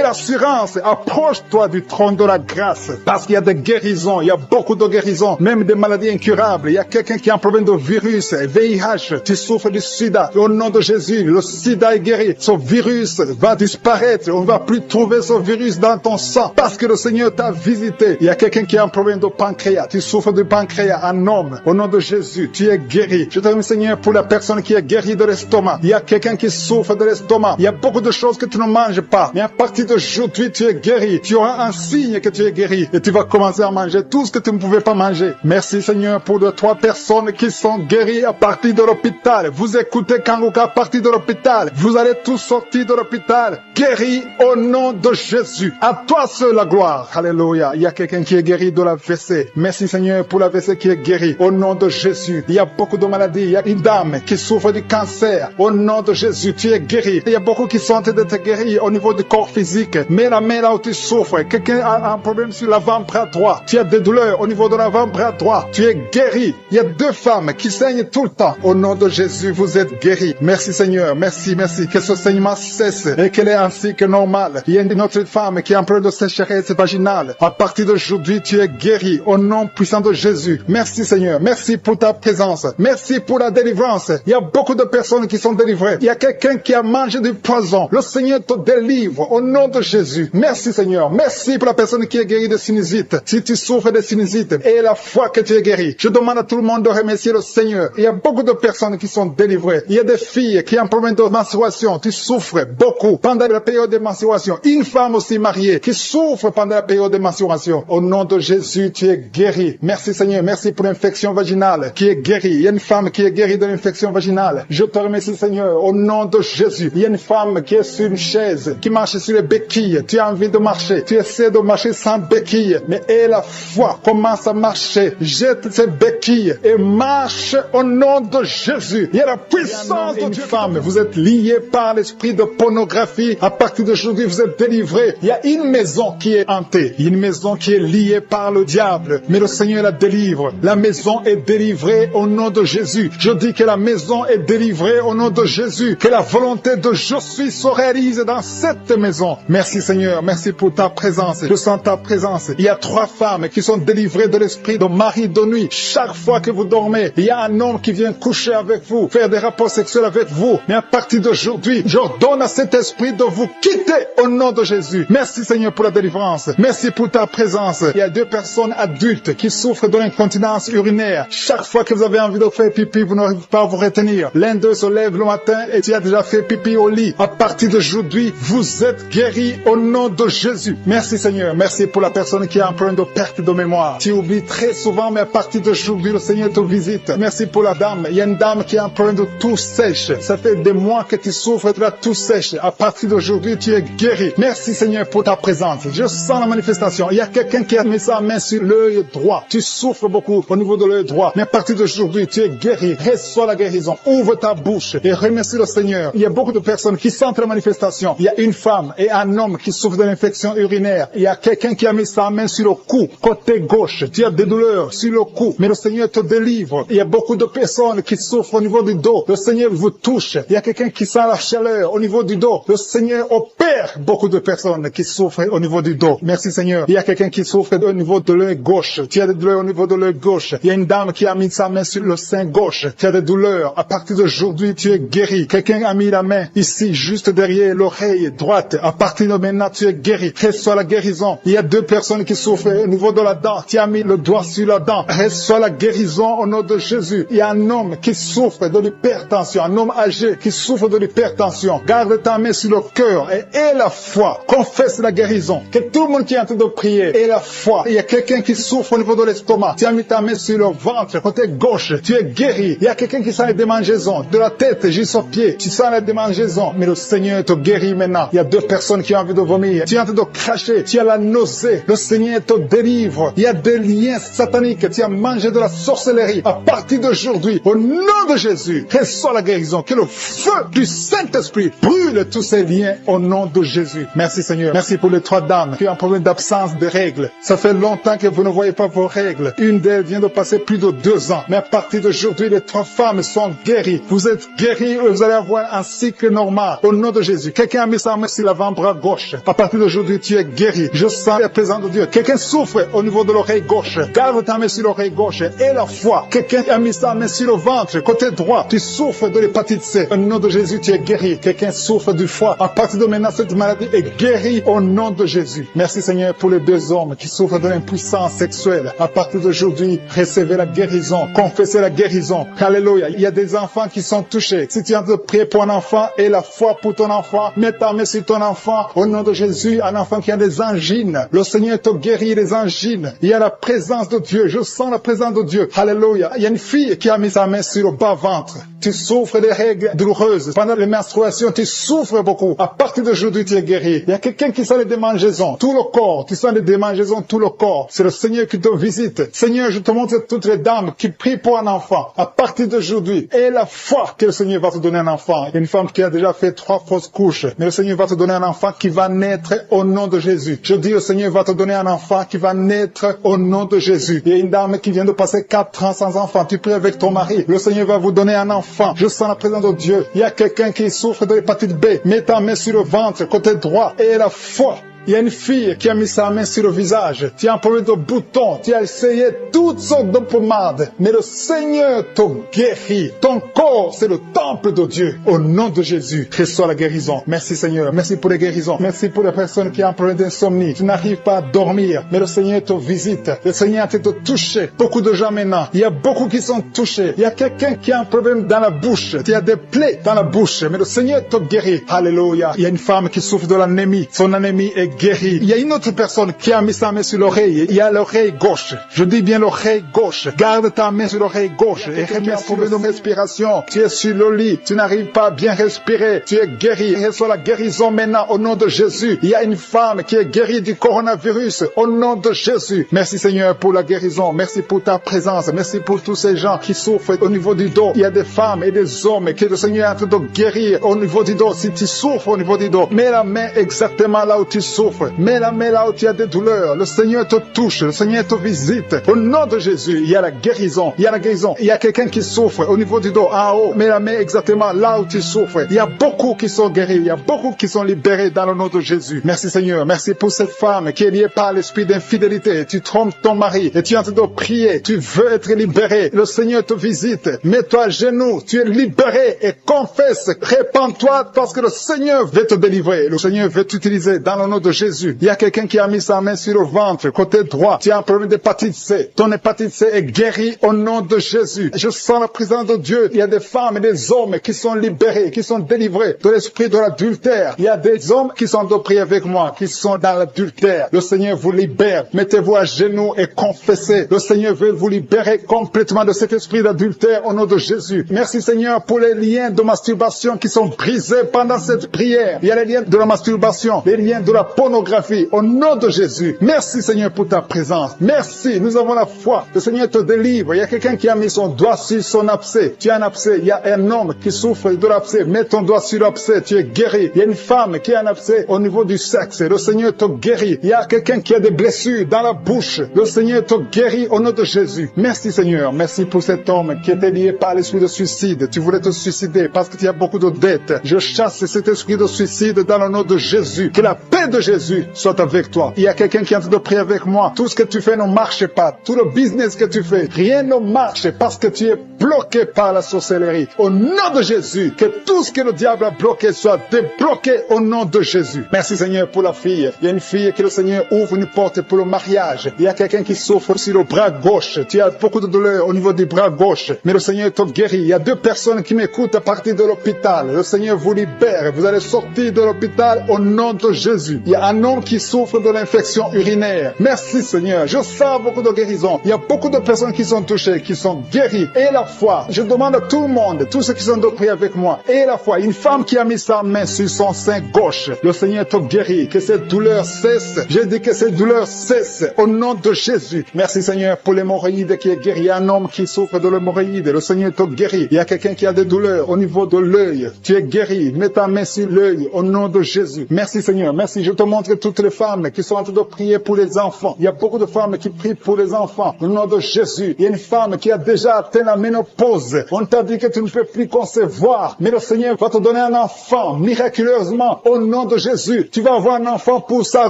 l'assurance, approche-toi du trône de la grâce. Parce qu'il y a des guérisons, il y a beaucoup de guérisons, même des maladies incurables. Il y a quelqu'un qui a un problème de virus, VIH, tu souffres du sida. Au nom de Jésus, le sida est guéri. Ce virus va disparaître. On ne va plus trouver ce virus dans ton sang parce que le Seigneur t'a visité. Il y a quelqu'un qui a un problème de pancréas. Tu souffres du pancréas, un homme. Au nom de Jésus, tu es guéri. Je te remercie, Seigneur, pour la personne qui est guérie de l'estomac. Il y a quelqu'un qui souffre de l'estomac. Il y a beaucoup de choses que tu ne manges pas. Mais à partir d'aujourd'hui, tu es guéri. Tu auras un signe que tu es guéri. Et tu vas commencer à manger tout ce que tu ne pouvais pas manger. Merci, Seigneur, pour les 3 personnes qui sont guéries à partir de l'hôpital. Vous écoutez Kangoka à partir de l'hôpital. Vous allez tous sortir de l'hôpital. Guéris au nom de Jésus. À toi seul la gloire. Alléluia. Il y a quelqu'un qui est guéri de l'AVC. Merci, Seigneur, pour l'AVC qui est guéri. Au nom de Jésus. Il y a beaucoup de maladies. Il y a une dame qui souffre du cancer. Au nom de Jésus, tu es guéri. Il y a beaucoup qui sont en train d'être guéris au niveau du corps physique. Mais la main là où tu souffres, quelqu'un a un problème sur l'avant-bras droit. Tu as des douleurs au niveau de l'avant-bras droit. Tu es guéri. Il y a 2 femmes qui saignent tout le temps. Au nom de Jésus, vous êtes guéris. Merci, Seigneur. Merci. Que ce saignement cesse et qu'elle est ainsi que normal. Il y a une autre femme qui a un problème de sécheresse vaginale. À partir d'aujourd'hui, tu es guéri au nom puissant de Jésus. Merci, Seigneur. Merci pour ta présence. Merci pour la délivrance. Il y a beaucoup de personnes qui sont délivrées. Il y a quelqu'un qui a mangé du poison. Le Seigneur te délivre au nom de Jésus. Merci, Seigneur. Merci pour la personne qui est guérie de sinusite. Si tu souffres de sinusite et la foi que tu es guéri, je demande à tout le monde de remercier le Seigneur. Il y a beaucoup de personnes qui sont délivrées. Il y a des filles qui ont un problème de menstruation. Tu souffres beaucoup pendant la période de menstruation. Une femme aussi mariée qui souffre pendant la période de menstruation. Au nom de Jésus, tu es guéri. Merci, Seigneur. Merci pour l'infection vaginale qui est guérie. Il y a une femme qui est guérie de l'infection vaginale. Je te remercie, Seigneur. Au nom de Jésus. Il y a une femme qui est sur une chaise, qui marche sur les béquilles. Tu as envie de marcher. Tu essaies de marcher sans béquilles. Mais aie la foi. Commence à marcher. Jette ces béquilles et marche au nom de Jésus. Il y a la puissance de Dieu. Femme, vous êtes liés par l'esprit de pornographie. À partir d'aujourd'hui, vous êtes délivrés. Il y a une maison qui est hantée. Il y a une maison qui est liée par le diable. Mais le Seigneur la délivre. La maison est délivrée au nom de Jésus. Je dis que la maison est délivrée au nom de Jésus. Que la volonté de je suis se réalise dans cette maison. Merci, Seigneur. Merci pour ta présence. Je sens ta présence. Il y a 3 femmes qui sont délivrées de l'esprit de mari de nuit. Chaque fois que vous dormez, il y a un homme qui vient coucher avec vous, faire des rapports sexuels avec vous. Mais à partir d'aujourd'hui, j'ordonne à cet esprit de vous quitter au nom de Jésus. Merci, Seigneur, pour la délivrance. Merci pour ta présence. Il y a 2 personnes adultes qui souffrent de l'incontinence urinaire. Chaque fois que vous avez envie de faire pipi, vous n'arrivez pas à vous retenir. L'un d'eux se lève le matin et tu as déjà fait pipi au lit. À partir d'aujourd'hui, vous êtes guéris au nom de Jésus. Merci, Seigneur. Merci pour la personne qui a un problème de perte de mémoire. Tu oublies très souvent, mais à partir d'aujourd'hui, le Seigneur te visite. Merci pour la dame. Il y a une dame qui a un problème de toux sèche. Ça fait des mois que tu souffres de la toux sèche. À partir d'aujourd'hui, tu es guéri. Merci, Seigneur, pour ta présence. Je sens la manifestation. Il y a quelqu'un qui a mis sa main sur l'œil droit. Tu souffres beaucoup au niveau de l'œil droit. Mais à partir d'aujourd'hui, tu es guéri. Reçois la guérison. Ouvre ta bouche et remercie le Seigneur. Il y a beaucoup de personnes qui sentent la manifestation. Il y a une femme et un homme qui souffrent de l'infection urinaire. Il y a quelqu'un qui a mis sa main sur le cou, côté gauche. Tu as des douleurs sur le cou. Mais le Seigneur te délivre. Il y a beaucoup de personnes qui souffrent au niveau du dos. Le Seigneur vous touche. Il y a quelqu'un qui sent la chaleur au niveau du dos. Le Seigneur opère beaucoup de personnes qui souffrent au niveau du dos. Merci, Seigneur. Il y a quelqu'un qui souffre au niveau de l'œil gauche. Tu as des douleurs au niveau de l'œil gauche. Il y a une dame qui a mis sa main sur le sein gauche. Tu as des douleurs. À partir d'aujourd'hui, tu es guéri. Quelqu'un a mis la main ici, juste derrière l'oreille droite. À partir de maintenant, tu es guéri. Reçois la guérison. Il y a 2 personnes qui souffrent au niveau de la dent. Tu as mis le doigt sur la dent. Reçois la guérison au nom de Jésus. Il y a un homme qui souffre de l'hypertension. Un homme âgé qui souffre de l'hypertension. Garde ta main sur le cœur et aie la foi. Confesse la guérison. Que tout le monde qui est en train de prier ait la foi. Il y a quelqu'un qui souffre au niveau de l'estomac. Tu as mis ta main sur le ventre, côté gauche. Tu es guéri. Il y a quelqu'un qui sent les démangeaisons. De la tête jusqu'aux pieds. Tu sens les démangeaisons. Mais le Seigneur te guérit maintenant. Il y a 2 personnes qui ont envie de vomir. Tu es en train de cracher. Tu as la nausée. Le Seigneur te délivre. Il y a des liens sataniques. Tu as mangé de la sorcellerie. À partir d'aujourd'hui, au nom de Jésus, reçois la guérison. Que le feu du Saint-Esprit brûle tous ces liens au nom de Jésus. Merci, Seigneur. Merci pour les 3 dames qui ont un problème d'absence de règles. Ça fait longtemps que vous ne voyez pas vos règles. Une d'elles vient de passer plus de 2 ans. Mais à partir d'aujourd'hui, les 3 femmes sont guéries. Vous êtes guéris, vous allez avoir un cycle normal. Au nom de Jésus. Quelqu'un a mis sa main sur l'avant-bras gauche. À partir d'aujourd'hui, tu es guéri. Je sens la présence de Dieu. Quelqu'un souffre au niveau de l'oreille gauche. Garde ta main sur l'oreille gauche et la foi. Quelqu'un a mis sa main sur le ventre, côté droit. Tu souffres de l'hépatite C. Au nom de Jésus, tu es guéri. Quelqu'un souffre du foie. À partir de maintenant, cette maladie est guérie au nom de Jésus. Merci Seigneur pour les deux hommes qui souffrent de l'impuissance sexuelle. À partir d'aujourd'hui, recevez la guérison. Confessez la guérison. Alléluia. Il y a des enfants qui sont touchés. Si tu es en train de prier pour un enfant et la foi pour ton enfant, mets ta main sur ton enfant. Au nom de Jésus, un enfant qui a des angines. Le Seigneur te guérit les angines. Il y a la présence de Dieu. Je sens la présence de Dieu. Alléluia. Il y a une fille qui a mis sa main sur le bas-ventre. Tu souffres des règles douloureuses. Pendant les menstruations, tu souffres beaucoup. À partir d'aujourd'hui, tu es guéri. Il y a quelqu'un qui sent les démangeaisons. Tout le corps. Tu sens les démangeaisons, tout le corps. C'est le Seigneur qui te visite. Seigneur, je te montre toutes les dames qui prient pour un enfant. À partir d'aujourd'hui, et la foi que le Seigneur va te donner un enfant. Il y a une femme qui a déjà fait 3 fausses couches. Mais le Seigneur va te donner un enfant qui va naître au nom de Jésus. Je dis, le Seigneur va te donner un enfant qui va naître au nom de Jésus. Il y a une dame qui vient de passer 4 ans sans enfant. Tu pries avec ton mari. Le Seigneur va vous donner un enfant. Je sens la présence de Dieu. Il y a quelqu'un qui souffre de l'hépatite B. Mets ta main sur le ventre, côté droit, et la foi. Il y a une fille qui a mis sa main sur le visage. Tu as un problème de boutons. Tu as essayé toutes sortes de pommades. Mais le Seigneur te guérit. Ton corps, c'est le temple de Dieu. Au nom de Jésus, reçois la guérison. Merci Seigneur. Merci pour les guérisons. Merci pour les personnes qui ont un problème d'insomnie. Tu n'arrives pas à dormir. Mais le Seigneur te visite. Le Seigneur a te touché. Beaucoup de gens maintenant. Il y a beaucoup qui sont touchés. Il y a quelqu'un qui a un problème dans la bouche. Il y a des plaies dans la bouche. Mais le Seigneur te guérit. Alléluia. Il y a une femme qui souffre de l'anémie. Son anémie est guéri. Il y a une autre personne qui a mis sa main sur l'oreille. Il y a l'oreille gauche. Je dis bien l'oreille gauche. Garde ta main sur l'oreille gauche et remets un problème de respiration. Tu es sur le lit. Tu n'arrives pas à bien respirer. Tu es guéri. Reçois la guérison maintenant au nom de Jésus. Il y a une femme qui est guérie du coronavirus au nom de Jésus. Merci Seigneur pour la guérison. Merci pour ta présence. Merci pour tous ces gens qui souffrent au niveau du dos. Il y a des femmes et des hommes que le Seigneur est en train de guérir au niveau du dos. Si tu souffres au niveau du dos, mets la main exactement là où tu souffres. Mets la main là où tu as des douleurs. Le Seigneur te touche. Le Seigneur te visite. Au nom de Jésus, il y a la guérison. Il y a la guérison. Il y a quelqu'un qui souffre au niveau du dos, en haut. Mets la main exactement là où tu souffres. Il y a beaucoup qui sont guéris. Il y a beaucoup qui sont libérés dans le nom de Jésus. Merci Seigneur. Merci pour cette femme qui est liée par l'esprit d'infidélité. Tu trompes ton mari et tu es en train de prier. Tu veux être libéré. Le Seigneur te visite. Mets-toi à genoux. Tu es libéré et confesse. Répands-toi parce que le Seigneur veut te délivrer. Le Seigneur veut t'utiliser dans le nom de Jésus. Il y a quelqu'un qui a mis sa main sur le ventre, côté droit. Tu as un problème d'hépatite C. Ton hépatite C est guérie au nom de Jésus. Je sens la présence de Dieu. Il y a des femmes et des hommes qui sont libérés, qui sont délivrés de l'esprit de l'adultère. Il y a des hommes qui sont de prier avec moi, qui sont dans l'adultère. Le Seigneur vous libère. Mettez-vous à genoux et confessez. Le Seigneur veut vous libérer complètement de cet esprit d'adultère au nom de Jésus. Merci Seigneur pour les liens de masturbation qui sont brisés pendant cette prière. Il y a les liens de la masturbation, les liens de la pornographie, au nom de Jésus. Merci Seigneur pour ta présence. Merci, nous avons la foi. Le Seigneur te délivre. Il y a quelqu'un qui a mis son doigt sur son abcès. Tu as un abcès. Il y a un homme qui souffre de l'abcès. Mets ton doigt sur l'abcès. Tu es guéri. Il y a une femme qui a un abcès au niveau du sexe. Le Seigneur te guérit. Il y a quelqu'un qui a des blessures dans la bouche. Le Seigneur te guérit au nom de Jésus. Merci Seigneur. Merci pour cet homme qui était lié par l'esprit de suicide. Tu voulais te suicider parce que tu as beaucoup de dettes. Je chasse cet esprit de suicide dans le nom de Jésus. Que la paix de Jésus soit avec toi. Il y a quelqu'un qui est en train de prier avec moi. Tout ce que tu fais ne marche pas. Tout le business que tu fais, rien ne marche parce que tu es bloqué par la sorcellerie. Au nom de Jésus, que tout ce que le diable a bloqué soit débloqué au nom de Jésus. Merci Seigneur pour la fille. Il y a une fille que le Seigneur ouvre une porte pour le mariage. Il y a quelqu'un qui souffre sur le bras gauche. Tu as beaucoup de douleur au niveau du bras gauche. Mais le Seigneur te guérit. Il y a 2 personnes qui m'écoutent à partir de l'hôpital. Le Seigneur vous libère. Vous allez sortir de l'hôpital au nom de Jésus. Il y a un homme qui souffre de l'infection urinaire. Merci Seigneur. Je sens beaucoup de guérison. Il y a beaucoup de personnes qui sont touchées, qui sont guéries. Et la foi. Je demande à tout le monde, tous ceux qui sont de prier avec moi. Et la foi. Une femme qui a mis sa main sur son sein gauche. Le Seigneur te guérit. Que cette douleur cesse. J'ai dit que cette douleur cesse. Au nom de Jésus. Merci Seigneur pour l'hémorroïde qui est guéri. Il y a un homme qui souffre de l'hémorroïde. Le Seigneur te guérit. Il y a quelqu'un qui a des douleurs au niveau de l'œil. Tu es guéri. Mets ta main sur l'œil. Au nom de Jésus. Merci Seigneur. Merci. Je te montrer toutes les femmes qui sont en train de prier pour les enfants. Il y a beaucoup de femmes qui prient pour les enfants. Au nom de Jésus, il y a une femme qui a déjà atteint la ménopause. On t'a dit que tu ne peux plus concevoir, mais le Seigneur va te donner un enfant miraculeusement. Au nom de Jésus, tu vas avoir un enfant pour sa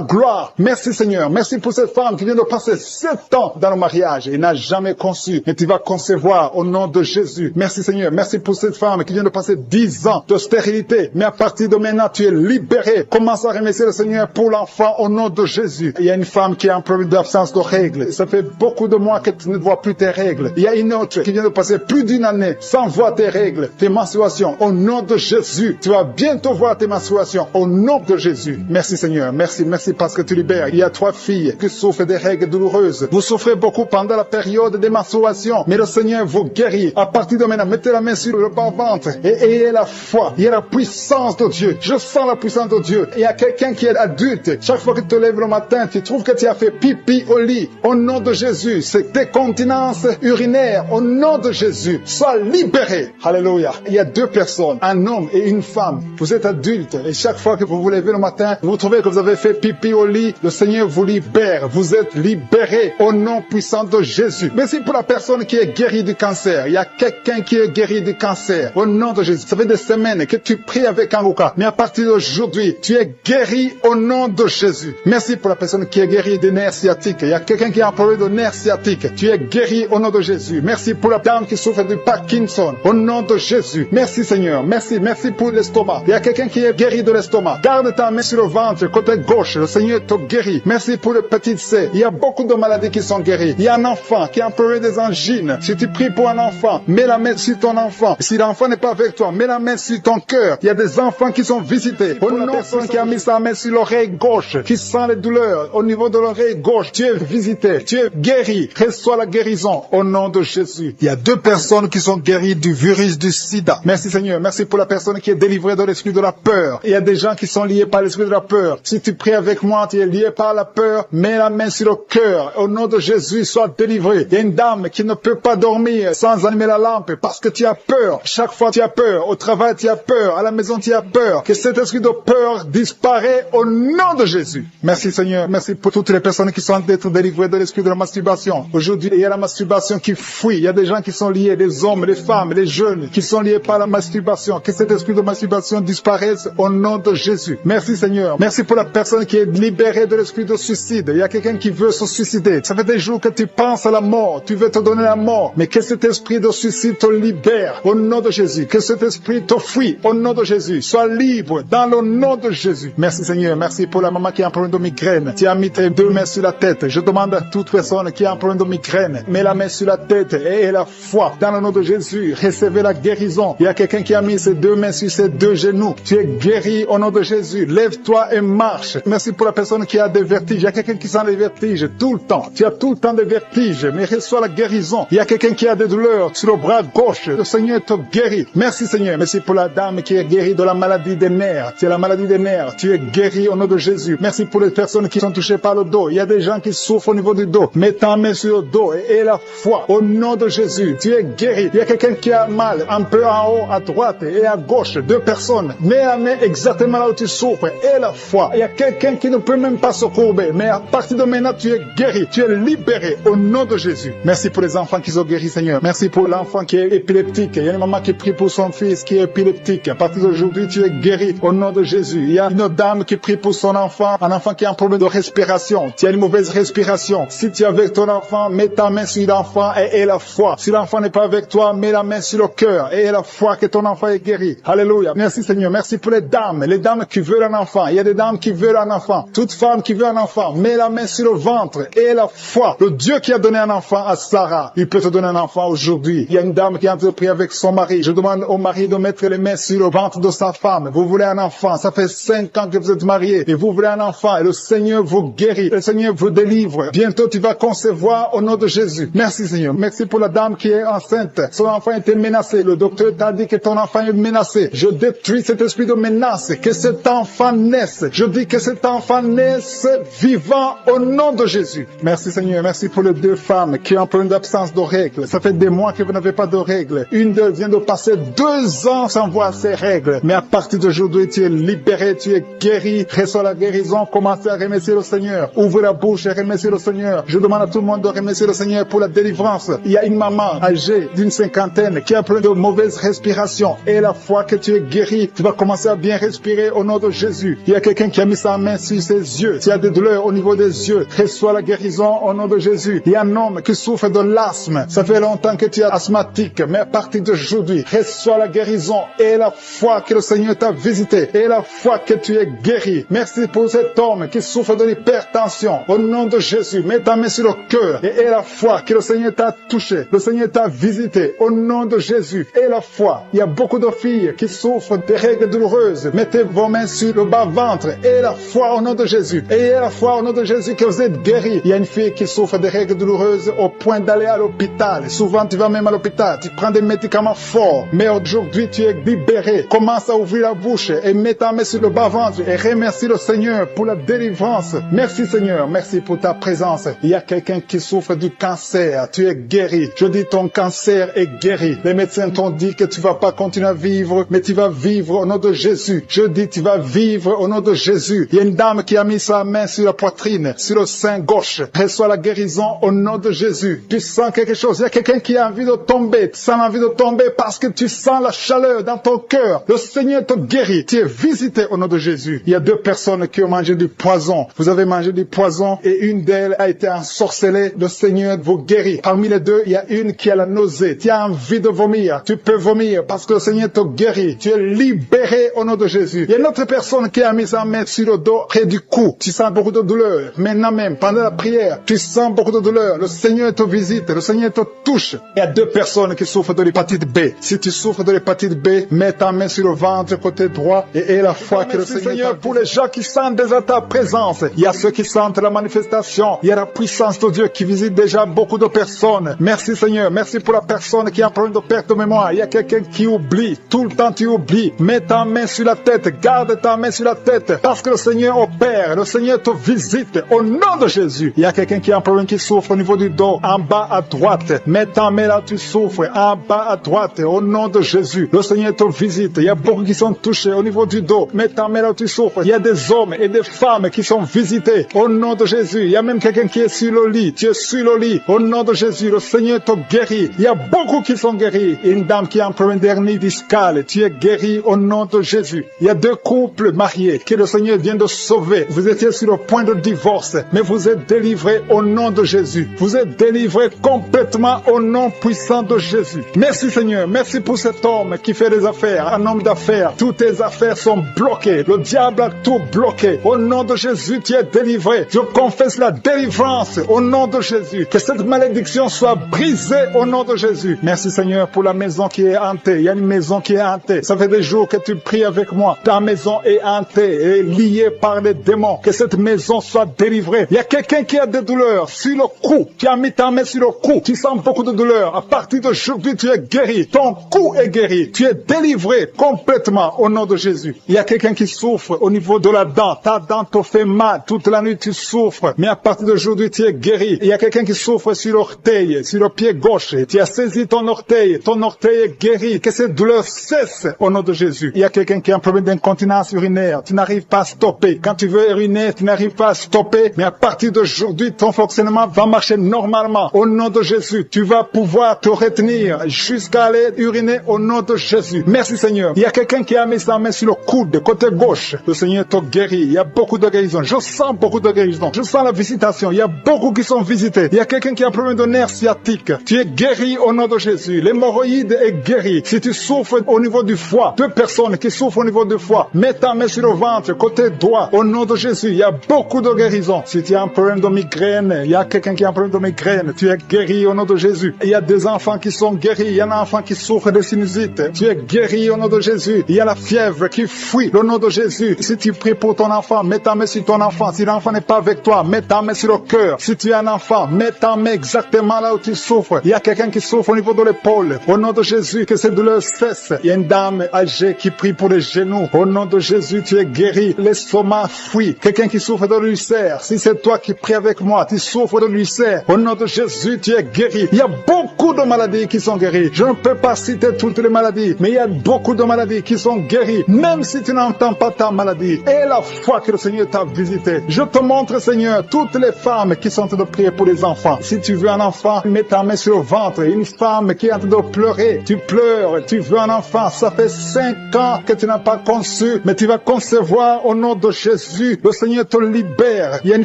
gloire. Merci Seigneur. Merci pour cette femme qui vient de passer 7 ans dans le mariage et n'a jamais conçu. Mais tu vas concevoir au nom de Jésus. Merci Seigneur. Merci pour cette femme qui vient de passer 10 ans de stérilité. Mais à partir de maintenant, tu es libéré. Commence à remercier le Seigneur pour l'enfant au nom de Jésus. Il y a une femme qui a un problème d'absence de règles. Ça fait beaucoup de mois que tu ne vois plus tes règles. Il y a une autre qui vient de passer plus d'une année sans voir tes règles, tes menstruations. Au nom de Jésus, tu vas bientôt voir tes menstruations. Au nom de Jésus. Merci Seigneur. Merci parce que tu libères. Il y a 3 filles qui souffrent des règles douloureuses. Vous souffrez beaucoup pendant la période des menstruations. Mais le Seigneur vous guérit. À partir de maintenant, mettez la main sur le bas-ventre et ayez la foi. Il y a la puissance de Dieu. Je sens la puissance de Dieu. Il y a quelqu'un qui est adulte. Chaque fois que tu te lèves le matin, tu trouves que tu as fait pipi au lit. Au nom de Jésus, c'est décontinence urinaire. Au nom de Jésus, sois libéré. Alléluia. Il y a 2 personnes, un homme et une femme. Vous êtes adulte et chaque fois que vous vous levez le matin, vous trouvez que vous avez fait pipi au lit. Le Seigneur vous libère. Vous êtes libéré au nom puissant de Jésus. Merci pour la personne qui est guérie du cancer. Il y a quelqu'un qui est guéri du cancer. Au nom de Jésus. Ça fait des semaines que tu pries avec Anguka. Mais à partir d'aujourd'hui, tu es guéri au nom de Jésus. Merci pour la personne qui est guérie des nerfs sciatiques. Il y a quelqu'un qui a un problème de nerfs sciatiques. Tu es guéri au nom de Jésus. Merci pour la dame qui souffre du Parkinson. Au nom de Jésus. Merci Seigneur. Merci pour l'estomac. Il y a quelqu'un qui est guéri de l'estomac. Garde ta main sur le ventre, côté gauche. Le Seigneur te guérit. Merci pour le petit C. Il y a beaucoup de maladies qui sont guéries. Il y a un enfant qui a un problème des angines. Si tu pries pour un enfant, mets la main sur ton enfant. Si l'enfant n'est pas avec toi, mets la main sur ton cœur. Il y a des enfants qui sont visités. Pour la personne qui a mis sa main sur l'oreille gauche, qui sent les douleurs au niveau de l'oreille gauche, tu es visité, tu es guéri. Reçois la guérison au nom de Jésus. Il y a 2 personnes qui sont guéries du virus du sida. Merci Seigneur. Merci pour la personne qui est délivrée de l'esprit de la peur. Il y a des gens qui sont liés par l'esprit de la peur. Si tu pries avec moi, tu es lié par la peur, mets la main sur le cœur. Au nom de Jésus, sois délivré. Il y a une dame qui ne peut pas dormir sans allumer la lampe parce que tu as peur. Chaque fois tu as peur. Au travail tu as peur. À la maison tu as peur. Que cet esprit de peur disparaît au nom de Jésus. Merci Seigneur. Merci pour toutes les personnes qui sont d'être délivrées de l'esprit de la masturbation. Aujourd'hui, il y a la masturbation qui fuit. Il y a des gens qui sont liés, des hommes, des femmes, des jeunes, qui sont liés par la masturbation. Que cet esprit de masturbation disparaisse au nom de Jésus. Merci Seigneur. Merci pour la personne qui est libérée de l'esprit de suicide. Il y a quelqu'un qui veut se suicider. Ça fait des jours que tu penses à la mort. Tu veux te donner la mort. Mais que cet esprit de suicide te libère au nom de Jésus. Que cet esprit te fuit au nom de Jésus. Sois libre dans le nom de Jésus. Merci Seigneur. Merci pour la maman qui a un problème de migraine. Tu as mis tes 2 mains sur la tête. Je demande à toute personne qui a un problème de migraine, mets la main sur la tête et aie la foi. Dans le nom de Jésus, recevez la guérison. Il y a quelqu'un qui a mis ses 2 mains sur ses 2 genoux. Tu es guéri au nom de Jésus. Lève-toi et marche. Merci pour la personne qui a des vertiges. Il y a quelqu'un qui sent les vertiges tout le temps. Tu as tout le temps des vertiges, mais reçois la guérison. Il y a quelqu'un qui a des douleurs sur le bras gauche. Le Seigneur te guérit. Merci Seigneur. Merci pour la dame qui est guérie de la maladie des nerfs. C'est la maladie des nerfs. Tu es guéri au nom de Jésus. Merci pour les personnes qui sont touchées par le dos. Il y a des gens qui souffrent au niveau du dos. Mets ta main sur le dos et aie la foi. Au nom de Jésus, tu es guéri. Il y a quelqu'un qui a mal un peu en haut, à droite et à gauche. 2 personnes. Mets la main exactement là où tu souffres. Aie la foi. Il y a quelqu'un qui ne peut même pas se courber. Mais à partir de maintenant, tu es guéri. Tu es libéré au nom de Jésus. Merci pour les enfants qui sont guéris, Seigneur. Merci pour l'enfant qui est épileptique. Il y a une maman qui prie pour son fils qui est épileptique. À partir d'aujourd'hui, tu es guéri au nom de Jésus. Il y a une dame qui prie pour son enfant, un enfant qui a un problème de respiration. Tu as une mauvaise respiration. Si tu es avec ton enfant, mets ta main sur l'enfant et aie la foi. Si l'enfant n'est pas avec toi, mets la main sur le cœur et aie la foi que ton enfant est guéri. Alléluia. Merci Seigneur. Merci pour les dames qui veulent un enfant. Il y a des dames qui veulent un enfant. Toute femme qui veut un enfant, mets la main sur le ventre et aie la foi. Le Dieu qui a donné un enfant à Sarah, il peut te donner un enfant aujourd'hui. Il y a une dame qui a entrepris avec son mari. Je demande au mari de mettre les mains sur le ventre de sa femme. Vous voulez un enfant. Ça fait 5 ans que vous êtes mariés et vous voulez un enfant et le Seigneur vous guérit. Le Seigneur vous délivre. Bientôt tu vas concevoir au nom de Jésus. Merci Seigneur. Merci pour la dame qui est enceinte. Son enfant était menacé. Le docteur t'a dit que ton enfant est menacé. Je détruis cet esprit de menace. Que cet enfant naisse. Je dis que cet enfant naisse vivant au nom de Jésus. Merci Seigneur. Merci pour les 2 femmes qui ont un problème d'absence de règles. Ça fait des mois que vous n'avez pas de règles. Une d'elles vient de passer 2 ans sans voir ses règles. Mais à partir d'aujourd'hui, tu es libéré, tu es guéri. reçois la guérison, commencez à remercier le Seigneur. Ouvrez la bouche et remerciez le Seigneur. Je demande à tout le monde de remercier le Seigneur pour la délivrance. Il y a une maman âgée d'une cinquantaine qui a plein de mauvaise respiration. Et la fois que tu es guéri, tu vas commencer à bien respirer au nom de Jésus. Il y a quelqu'un qui a mis sa main sur ses yeux. Tu as des douleurs au niveau des yeux. Reçois la guérison au nom de Jésus. Il y a un homme qui souffre de l'asthme. Ça fait longtemps que tu es asthmatique, mais à partir d'aujourd'hui, reçois la guérison et la foi que le Seigneur t'a visité et la foi que tu es guéri. Merci pour cet homme qui souffre de l'hypertension. Au nom de Jésus, mets ta main sur le cœur et la foi que le Seigneur t'a touché. Le Seigneur t'a visité. Au nom de Jésus et la foi. Il y a beaucoup de filles qui souffrent des règles douloureuses. Mettez vos mains sur le bas-ventre et la foi au nom de Jésus. Et la foi au nom de Jésus que vous êtes guéris. Il y a une fille qui souffre des règles douloureuses au point d'aller à l'hôpital. Souvent, tu vas même à l'hôpital. Tu prends des médicaments forts. Mais aujourd'hui, tu es libéré. Commence à ouvrir la bouche et mets ta main sur le bas-ventre et remercie le Seigneur pour la délivrance. Merci Seigneur. Merci pour ta présence. Il y a quelqu'un qui souffre du cancer. Tu es guéri. Je dis ton cancer est guéri. Les médecins t'ont dit que tu vas pas continuer à vivre, mais tu vas vivre au nom de Jésus. Je dis tu vas vivre au nom de Jésus. Il y a une dame qui a mis sa main sur la poitrine, sur le sein gauche. Reçois la guérison au nom de Jésus. Tu sens quelque chose. Il y a quelqu'un qui a envie de tomber. Tu sens l'envie de tomber parce que tu sens la chaleur dans ton cœur. Le Seigneur te guérit. Tu es visité au nom de Jésus. Il y a 2 personnes qui ont mangé du poison. Vous avez mangé du poison et une d'elles a été ensorcelée. Le Seigneur vous guérit. Parmi les 2, il y a une qui a la nausée. Tu as envie de vomir. Tu peux vomir parce que le Seigneur te guérit. Tu es libéré au nom de Jésus. Il y a une autre personne qui a mis sa main sur le dos près du cou. Tu sens beaucoup de douleur. Maintenant même, pendant la prière, tu sens beaucoup de douleur. Le Seigneur te visite. Le Seigneur te touche. Il y a 2 personnes qui souffrent de l'hépatite B. Si tu souffres de l'hépatite B, mets ta main sur le ventre côté droit et aie la foi que le Seigneur pour les gens qui sentent déjà ta présence. Il y a ceux qui sentent la manifestation. Il y a la puissance de Dieu qui visite déjà beaucoup de personnes. Merci Seigneur. Merci pour la personne qui a un problème de perte de mémoire. Il y a quelqu'un qui oublie. Tout le temps tu oublies. Mets ta main sur la tête. Garde ta main sur la tête. Parce que le Seigneur opère. Le Seigneur te visite. Au nom de Jésus. Il y a quelqu'un qui a un problème qui souffre au niveau du dos. En bas à droite. Mets ta main là tu souffres. En bas à droite. Au nom de Jésus. Le Seigneur te visite. Il y a beaucoup qui sont touchés au niveau du dos. Mets ta main là tu souffres. Il y a des hommes et des femmes qui sont visités. Au nom de Jésus. Il y a même quelqu'un qui est sur le lit. Tu es sur le lit. Au nom de Jésus. Le Seigneur te guérit. Il y a beaucoup qui sont guéris. Une dame qui a un problème d'hernie discale. Tu es guéri au nom de Jésus. Il y a 2 couples mariés que le Seigneur vient de sauver. Vous étiez sur le point de divorce, mais vous êtes délivrés au nom de Jésus. Vous êtes délivrés complètement au nom puissant de Jésus. Merci Seigneur. Merci pour cet homme qui fait des affaires. Un homme d'affaires. Toutes tes affaires sont bloquées. Le diable a tout bloqué. Au nom de Jésus, tu es délivré. Je confesse la délivrance au nom de Jésus. Que cette malédiction soit brisée au nom de Jésus. Merci Seigneur pour la maison qui est hantée. Il y a une maison qui est hantée. Ça fait des jours que tu pries avec moi. Ta maison est hantée et liée par les démons. Que cette maison soit délivrée. Il y a quelqu'un qui a des douleurs sur le cou. Tu as mis ta main sur le cou. Tu sens beaucoup de douleurs. À partir d'aujourd'hui, tu es guéri. Ton cou est guéri. Tu es délivré complètement au nom de Jésus. Il y a quelqu'un qui souffre au niveau de la dent. Ta dent te fait mal. Toute la nuit, tu souffres. Mais à partir d'aujourd'hui, tu es guéri. Il y a quelqu'un qui souffre sur l'orteil, sur le pied gauche. Tu as saisi ton orteil. Ton orteil est guéri. Que cette douleur cesse au nom de Jésus. Il y a quelqu'un qui a un problème d'incontinence urinaire. Tu n'arrives pas à stopper. Quand tu veux uriner, tu n'arrives pas à stopper. Mais à partir d'aujourd'hui, ton fonctionnement va marcher normalement. Au nom de Jésus, tu vas pouvoir te retenir jusqu'à aller uriner au nom de Jésus. Merci Seigneur. Il y a quelqu'un qui a mis sa main sur le coude, côté gauche. Le Seigneur te guérit. Il y a beaucoup de guérisons. Je sens beaucoup de guérisons. Je sens la visitation. Il y a beaucoup qui sont visités. Il y a quelqu'un qui a un problème de nerf sciatique. Tu es guéri au nom de Jésus. L'hémorroïde est guéri. Si tu souffres au niveau du foie, 2 personnes qui souffrent au niveau du foie, mets ta main sur le ventre, côté droit. Au nom de Jésus, il y a beaucoup de guérisons. Si tu as un problème de migraine, il y a quelqu'un qui a un problème de migraine. Tu es guéri au nom de Jésus. Il y a des enfants qui sont guéris. Il y a un enfant qui souffre de sinusite. Tu es guéri au nom de Jésus. Il y a la fièvre qui fuit au nom de Jésus. Si tu pries pour ton enfant, mets ta main sur ton enfant. Si l'enfant n'est pas avec toi, mets ta main sur le cœur. Si tu es un enfant, mets ta main exactement là où tu souffres. Il y a quelqu'un qui souffre au niveau de l'épaule. Au nom de Jésus, que cette douleur cesse. Il y a une dame âgée qui prie pour les genoux. Au nom de Jésus, tu es guéri. L'estomac fuit. Quelqu'un qui souffre de l'ulcère. Si c'est toi qui pries avec moi, tu souffres de l'ulcère. Au nom de Jésus, tu es guéri. Il y a beaucoup de maladies qui sont guéries. Je ne peux pas citer toutes les maladies, mais il y a beaucoup de maladies qui sont guéries. Même si tu n'entends pas ta maladie, et et la foi que le Seigneur t'a visité. Je te montre, Seigneur, toutes les femmes qui sont en train de prier pour les enfants. Si tu veux un enfant, mets ta main sur le ventre. Une femme qui est en train de pleurer, tu pleures, tu veux un enfant. Ça fait 5 ans que tu n'as pas conçu, mais tu vas concevoir au nom de Jésus. Le Seigneur te libère. Il y a une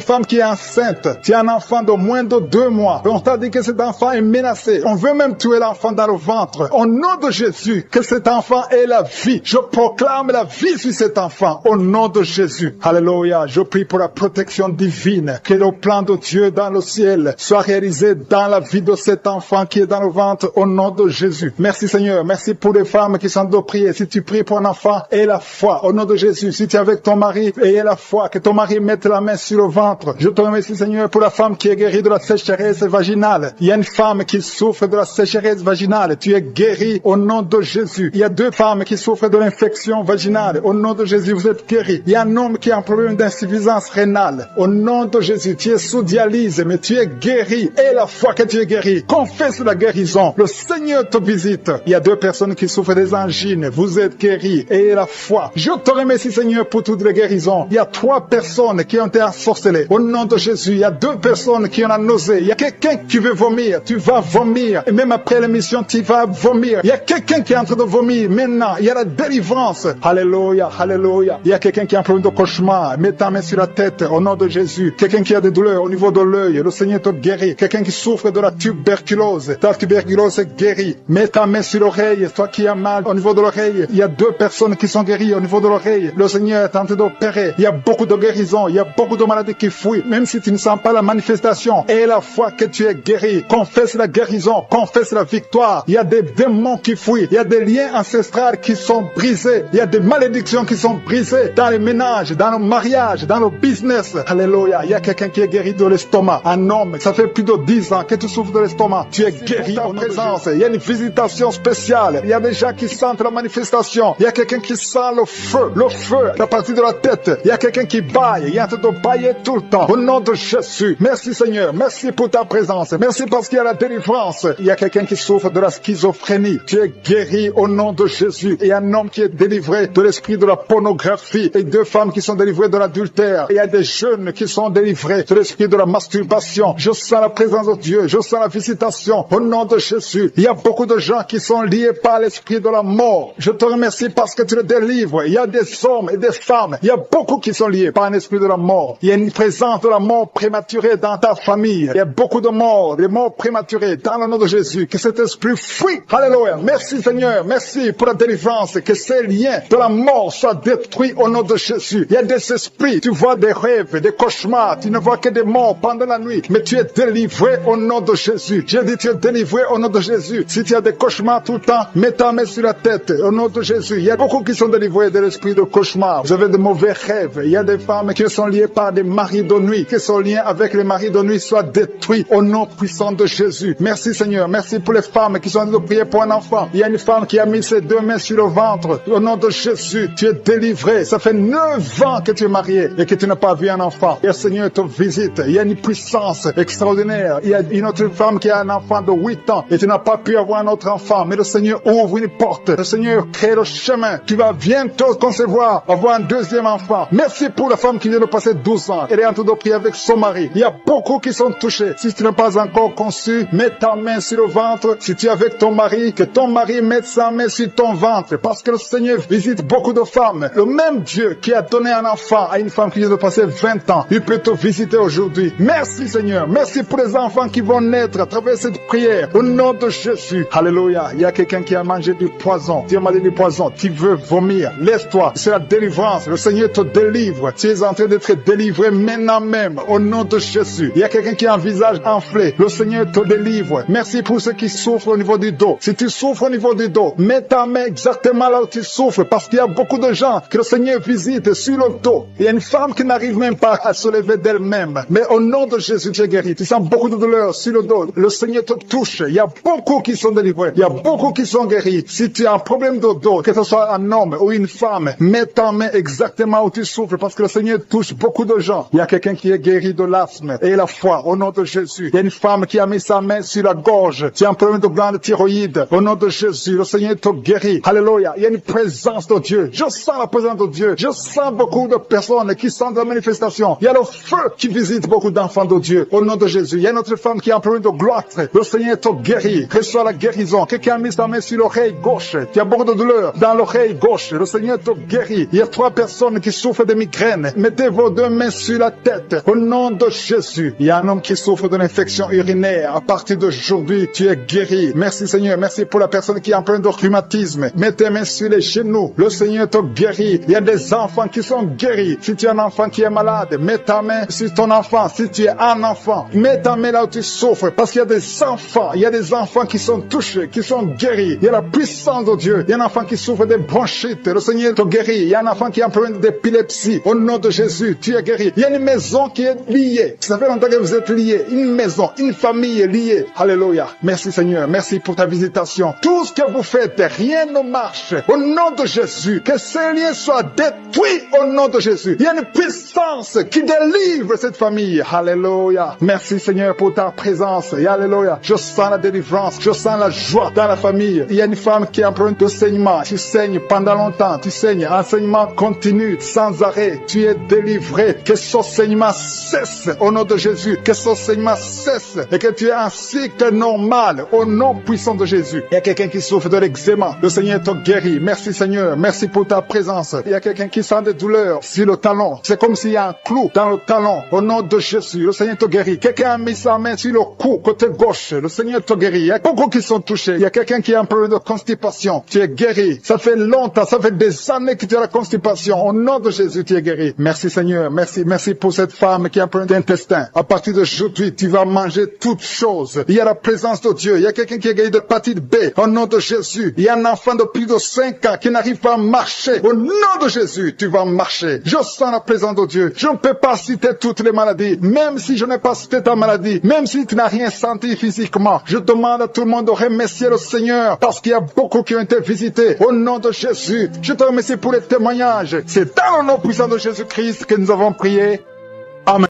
femme qui est enceinte. Tu as un enfant de moins de 2 mois. On t'a dit que cet enfant est menacé. On veut même tuer l'enfant dans le ventre. Au nom de Jésus, que cet enfant ait la vie. Je proclame la vie sur cet enfant. Au nom de Jésus. Alléluia. Je prie pour la protection divine. Que le plan de Dieu dans le ciel soit réalisé dans la vie de cet enfant qui est dans le ventre. Au nom de Jésus. Merci Seigneur. Merci pour les femmes qui sont de prier. Si tu pries pour un enfant, aie la foi. Au nom de Jésus. Si tu es avec ton mari, aie la foi. Que ton mari mette la main sur le ventre. Je te remercie Seigneur pour la femme qui est guérie de la sécheresse vaginale. Il y a une femme qui souffre de la sécheresse vaginale. Tu es guérie au nom de Jésus. Il y a 2 femmes qui souffrent de l'infection vaginale. Au nom de Jésus, vous êtes guéris. Il y a un homme qui a un problème d'insuffisance rénale. Au nom de Jésus, tu es sous dialyse, mais tu es guéri. Et la foi que tu es guéri, confesse la guérison. Le Seigneur te visite. Il y a 2 personnes qui souffrent des angines. Vous êtes guéris. Et la foi. Je te remercie Seigneur pour toutes les guérisons. Il y a 3 personnes qui ont été ensorcelées. Au nom de Jésus, il y a 2 personnes qui ont la nausée. Il y a quelqu'un qui veut vomir. Tu vas vomir. Et même après l'émission, tu vas vomir. Il y a quelqu'un qui est en train de vomir. Maintenant, il y a la délivrance. Alléluia, alléluia. Il y a quelqu'un qui a un problème de cauchemar. Mets ta main sur la tête au nom de Jésus. Quelqu'un qui a des douleurs au niveau de l'œil. Le Seigneur te guérit. Quelqu'un qui souffre de la tuberculose. Ta tuberculose est guérie. Mets ta main sur l'oreille. Toi qui as mal au niveau de l'oreille. Il y a 2 personnes qui sont guéries au niveau de l'oreille. Le Seigneur est en train d'opérer. Il y a beaucoup de guérisons. Il y a beaucoup de maladies qui fuient. Même si tu ne sens pas la manifestation. Et la foi que tu es guéri. Confesse la guérison. Confesse la victoire. Il y a des démons qui fuient. Il y a des liens ancestraux qui sont brisés. Il y a des malédictions qui sont brisées dans les ménages, dans le mariage, dans le business. Alléluia. Il y a quelqu'un qui est guéri de l'estomac. Un homme, ça fait plus de 10 ans que tu souffres de l'estomac. Tu es guéri en présence. Il y a une visitation spéciale. Il y a des gens qui sentent la manifestation. Il y a quelqu'un qui sent le feu à partir de la tête. Il y a quelqu'un qui baille. Il y a un train de bailler tout le temps. Au nom de Jésus. Merci Seigneur. Merci pour ta présence. Merci parce qu'il y a la délivrance. Il y a quelqu'un qui souffre de la schizophrénie. Tu es guéri au nom de Jésus. Il y a un homme qui est délivré de l'esprit de la pornographie et 2 femmes qui sont délivrées de l'adultère. Il y a des jeunes qui sont délivrés de l'esprit de la masturbation. Je sens la présence de Dieu. Je sens la visitation au nom de Jésus. Il y a beaucoup de gens qui sont liés par l'esprit de la mort. Je te remercie parce que tu le délivres. Il y a des hommes et des femmes. Il y a beaucoup qui sont liés par un esprit de la mort. Il y a une présence de la mort prématurée dans ta famille. Il y a beaucoup de morts, des morts prématurées dans le nom de Jésus. Que cet esprit fuit. Alléluia. Merci Seigneur. Merci pour la délivrance. Que ces liens de la mort soient détruits au nom de Jésus. Il y a des esprits. Tu vois des rêves, des cauchemars. Tu ne vois que des morts pendant la nuit. Mais tu es délivré au nom de Jésus. J'ai dit tu es délivré au nom de Jésus. Si tu as des cauchemars tout le temps, mets ta main sur la tête au nom de Jésus. Il y a beaucoup qui sont délivrés de l'esprit de cauchemar. Vous avez de mauvais rêves. Il y a des femmes qui sont liées par des maris de nuit. Que son lien avec les maris de nuit soit détruit au nom puissant de Jésus. Merci Seigneur. Merci pour les femmes qui sont en train de prier pour un enfant. Il y a une femme qui a mis ses 2 mains sur le ventre. Au nom de Jésus, tu es délivré. Ça fait 9 ans que tu es marié et que tu n'as pas vu un enfant. Et le Seigneur te visite. Il y a une puissance extraordinaire. Il y a une autre femme qui a un enfant de 8 ans et tu n'as pas pu avoir un autre enfant. Mais le Seigneur ouvre une porte. Le Seigneur crée le chemin. Tu vas bientôt concevoir, avoir un 2e enfant. Merci pour la femme qui vient de passer 12 ans. Elle est en train de prier avec son mari. Il y a beaucoup qui sont touchés. Si tu n'as pas encore conçu, mets ta main sur le ventre. Si tu es avec ton mari, que ton mari mette sa main sur ton ventre. Parce que le Seigneur visite beaucoup de femmes. Le même Dieu qui a donné un enfant à une femme qui vient de passer 20 ans, il peut te visiter aujourd'hui. Merci Seigneur. Merci pour les enfants qui vont naître à travers cette prière. Au nom de Jésus. Alléluia. Il y a quelqu'un qui a mangé du poison. Tu as mangé du poison. Tu veux vomir. Laisse-toi. C'est la délivrance. Le Seigneur te délivre. Tu es en train d'être délivré maintenant même. Au nom de Jésus. Il y a quelqu'un qui a un visage enflé. Le Seigneur te délivre. Merci pour ceux qui souffrent au niveau du dos. Si tu souffres au niveau du dos, mets ta main exactement là où tu souffres. Parce qu'il y a beaucoup de gens que le Seigneur visite sur le dos. Il y a une femme qui n'arrive même pas à se lever d'elle-même. Mais au nom de Jésus, tu es guéri. Tu sens beaucoup de douleur sur le dos. Le Seigneur te touche. Il y a beaucoup qui sont délivrés. Il y a beaucoup qui sont guéris. Si tu as un problème de dos, que ce soit un homme ou une femme, mets ta main exactement où tu souffres. Parce que le Seigneur touche beaucoup de gens. Il y a quelqu'un qui est guéri de l'asthme et la foi. Au nom de Jésus. Il y a une femme qui a mis sa main sur la gorge. Tu as un problème de glande thyroïde. Au nom de Jésus, le Seigneur te guérit. Alléluia. Il y a une présence de Dieu. Je sens la présence de Dieu. Je sens beaucoup de personnes qui sentent la manifestation. Il y a le feu qui visite beaucoup d'enfants de Dieu. Au nom de Jésus. Il y a notre femme qui est empruntée de gloire. Le Seigneur te guérit. Reçois la guérison. Quelqu'un a mis sa main sur l'oreille gauche. Tu as beaucoup de douleur dans l'oreille gauche. Le Seigneur te guérit. Il y a 3 personnes qui souffrent de migraines. Mettez vos 2 mains sur la tête. Au nom de Jésus. Il y a un homme qui souffre d'une infection urinaire. À partir d'aujourd'hui, tu es guéri. Merci Seigneur. Merci pour la personne qui est empreinte de rhumatisme. Mets tes mains sur les genoux. Le Seigneur te guérit. Il y a des enfants qui sont guéris. Si tu es un enfant qui est malade, mets ta main sur ton enfant. Si tu es un enfant, mets ta main là où tu souffres. Parce qu'il y a des enfants. Il y a des enfants qui sont touchés, qui sont guéris. Il y a la puissance de Dieu. Il y a un enfant qui souffre de bronchite. Le Seigneur te guérit. Il y a un enfant qui est empreint d'épilepsie. Au nom de Jésus, tu es guéri. Il y a une maison qui est liée. Ça fait longtemps que vous êtes liés. Une maison, une famille est liée. Alléluia. Merci Seigneur. Merci pour ta visitation. Tout ce que vous faites, rien ne marche. Au nom de Jésus, que ces liens soient détruits au nom de Jésus. Il y a une puissance qui délivre cette famille. Alléluia. Merci Seigneur pour ta présence. Et alléluia. Je sens la délivrance. Je sens la joie dans la famille. Il y a une femme qui est empreinte de saignement. Tu saignes pendant longtemps. Tu saignes. Enseignement continue sans arrêt. Tu es délivré. Que ce saignement cesse au nom de Jésus. Que ce saignement cesse. Et que tu aies un cycle normal au nom puissant de Jésus. Il y a quelqu'un qui souffre de l'eczéma. Le Seigneur te guérit. Merci Seigneur. Merci pour ta présence. Il y a quelqu'un qui sent des douleurs sur le talon. C'est comme s'il y a un clou dans le talon. Au nom de Jésus, le Seigneur te guérit. Quelqu'un a mis sa main sur le cou, côté gauche. Le Seigneur te guérit. Il y a beaucoup qui sont touchés. Il y a quelqu'un qui a un problème de constipation. Tu es guéri. Ça fait longtemps, ça fait des années que tu as la constipation. Au nom de Jésus, tu es guéri. Merci Seigneur. Merci. Merci pour cette femme qui a un problème d'intestin. À partir d'aujourd'hui, tu vas manger toutes choses. Il y a la présence de Dieu. Il y a quelqu'un qui est guéri de l'hépatite B. Au nom de Jésus. Il y a un enfant de plus de 5 ans qui n'arrive pas à marcher. Au nom de Jésus, tu vas marcher. Je sens la présence de Dieu. Je ne peux pas citer toutes les maladies. Même si je n'ai pas cité ta maladie. Même si tu n'as rien senti physiquement. Je demande à tout le monde de remercier le Seigneur. Parce qu'il y a beaucoup qui ont été visités. Au nom de Jésus. Je te remercie pour les témoignages. C'est dans le nom puissant de Jésus-Christ que nous avons prié.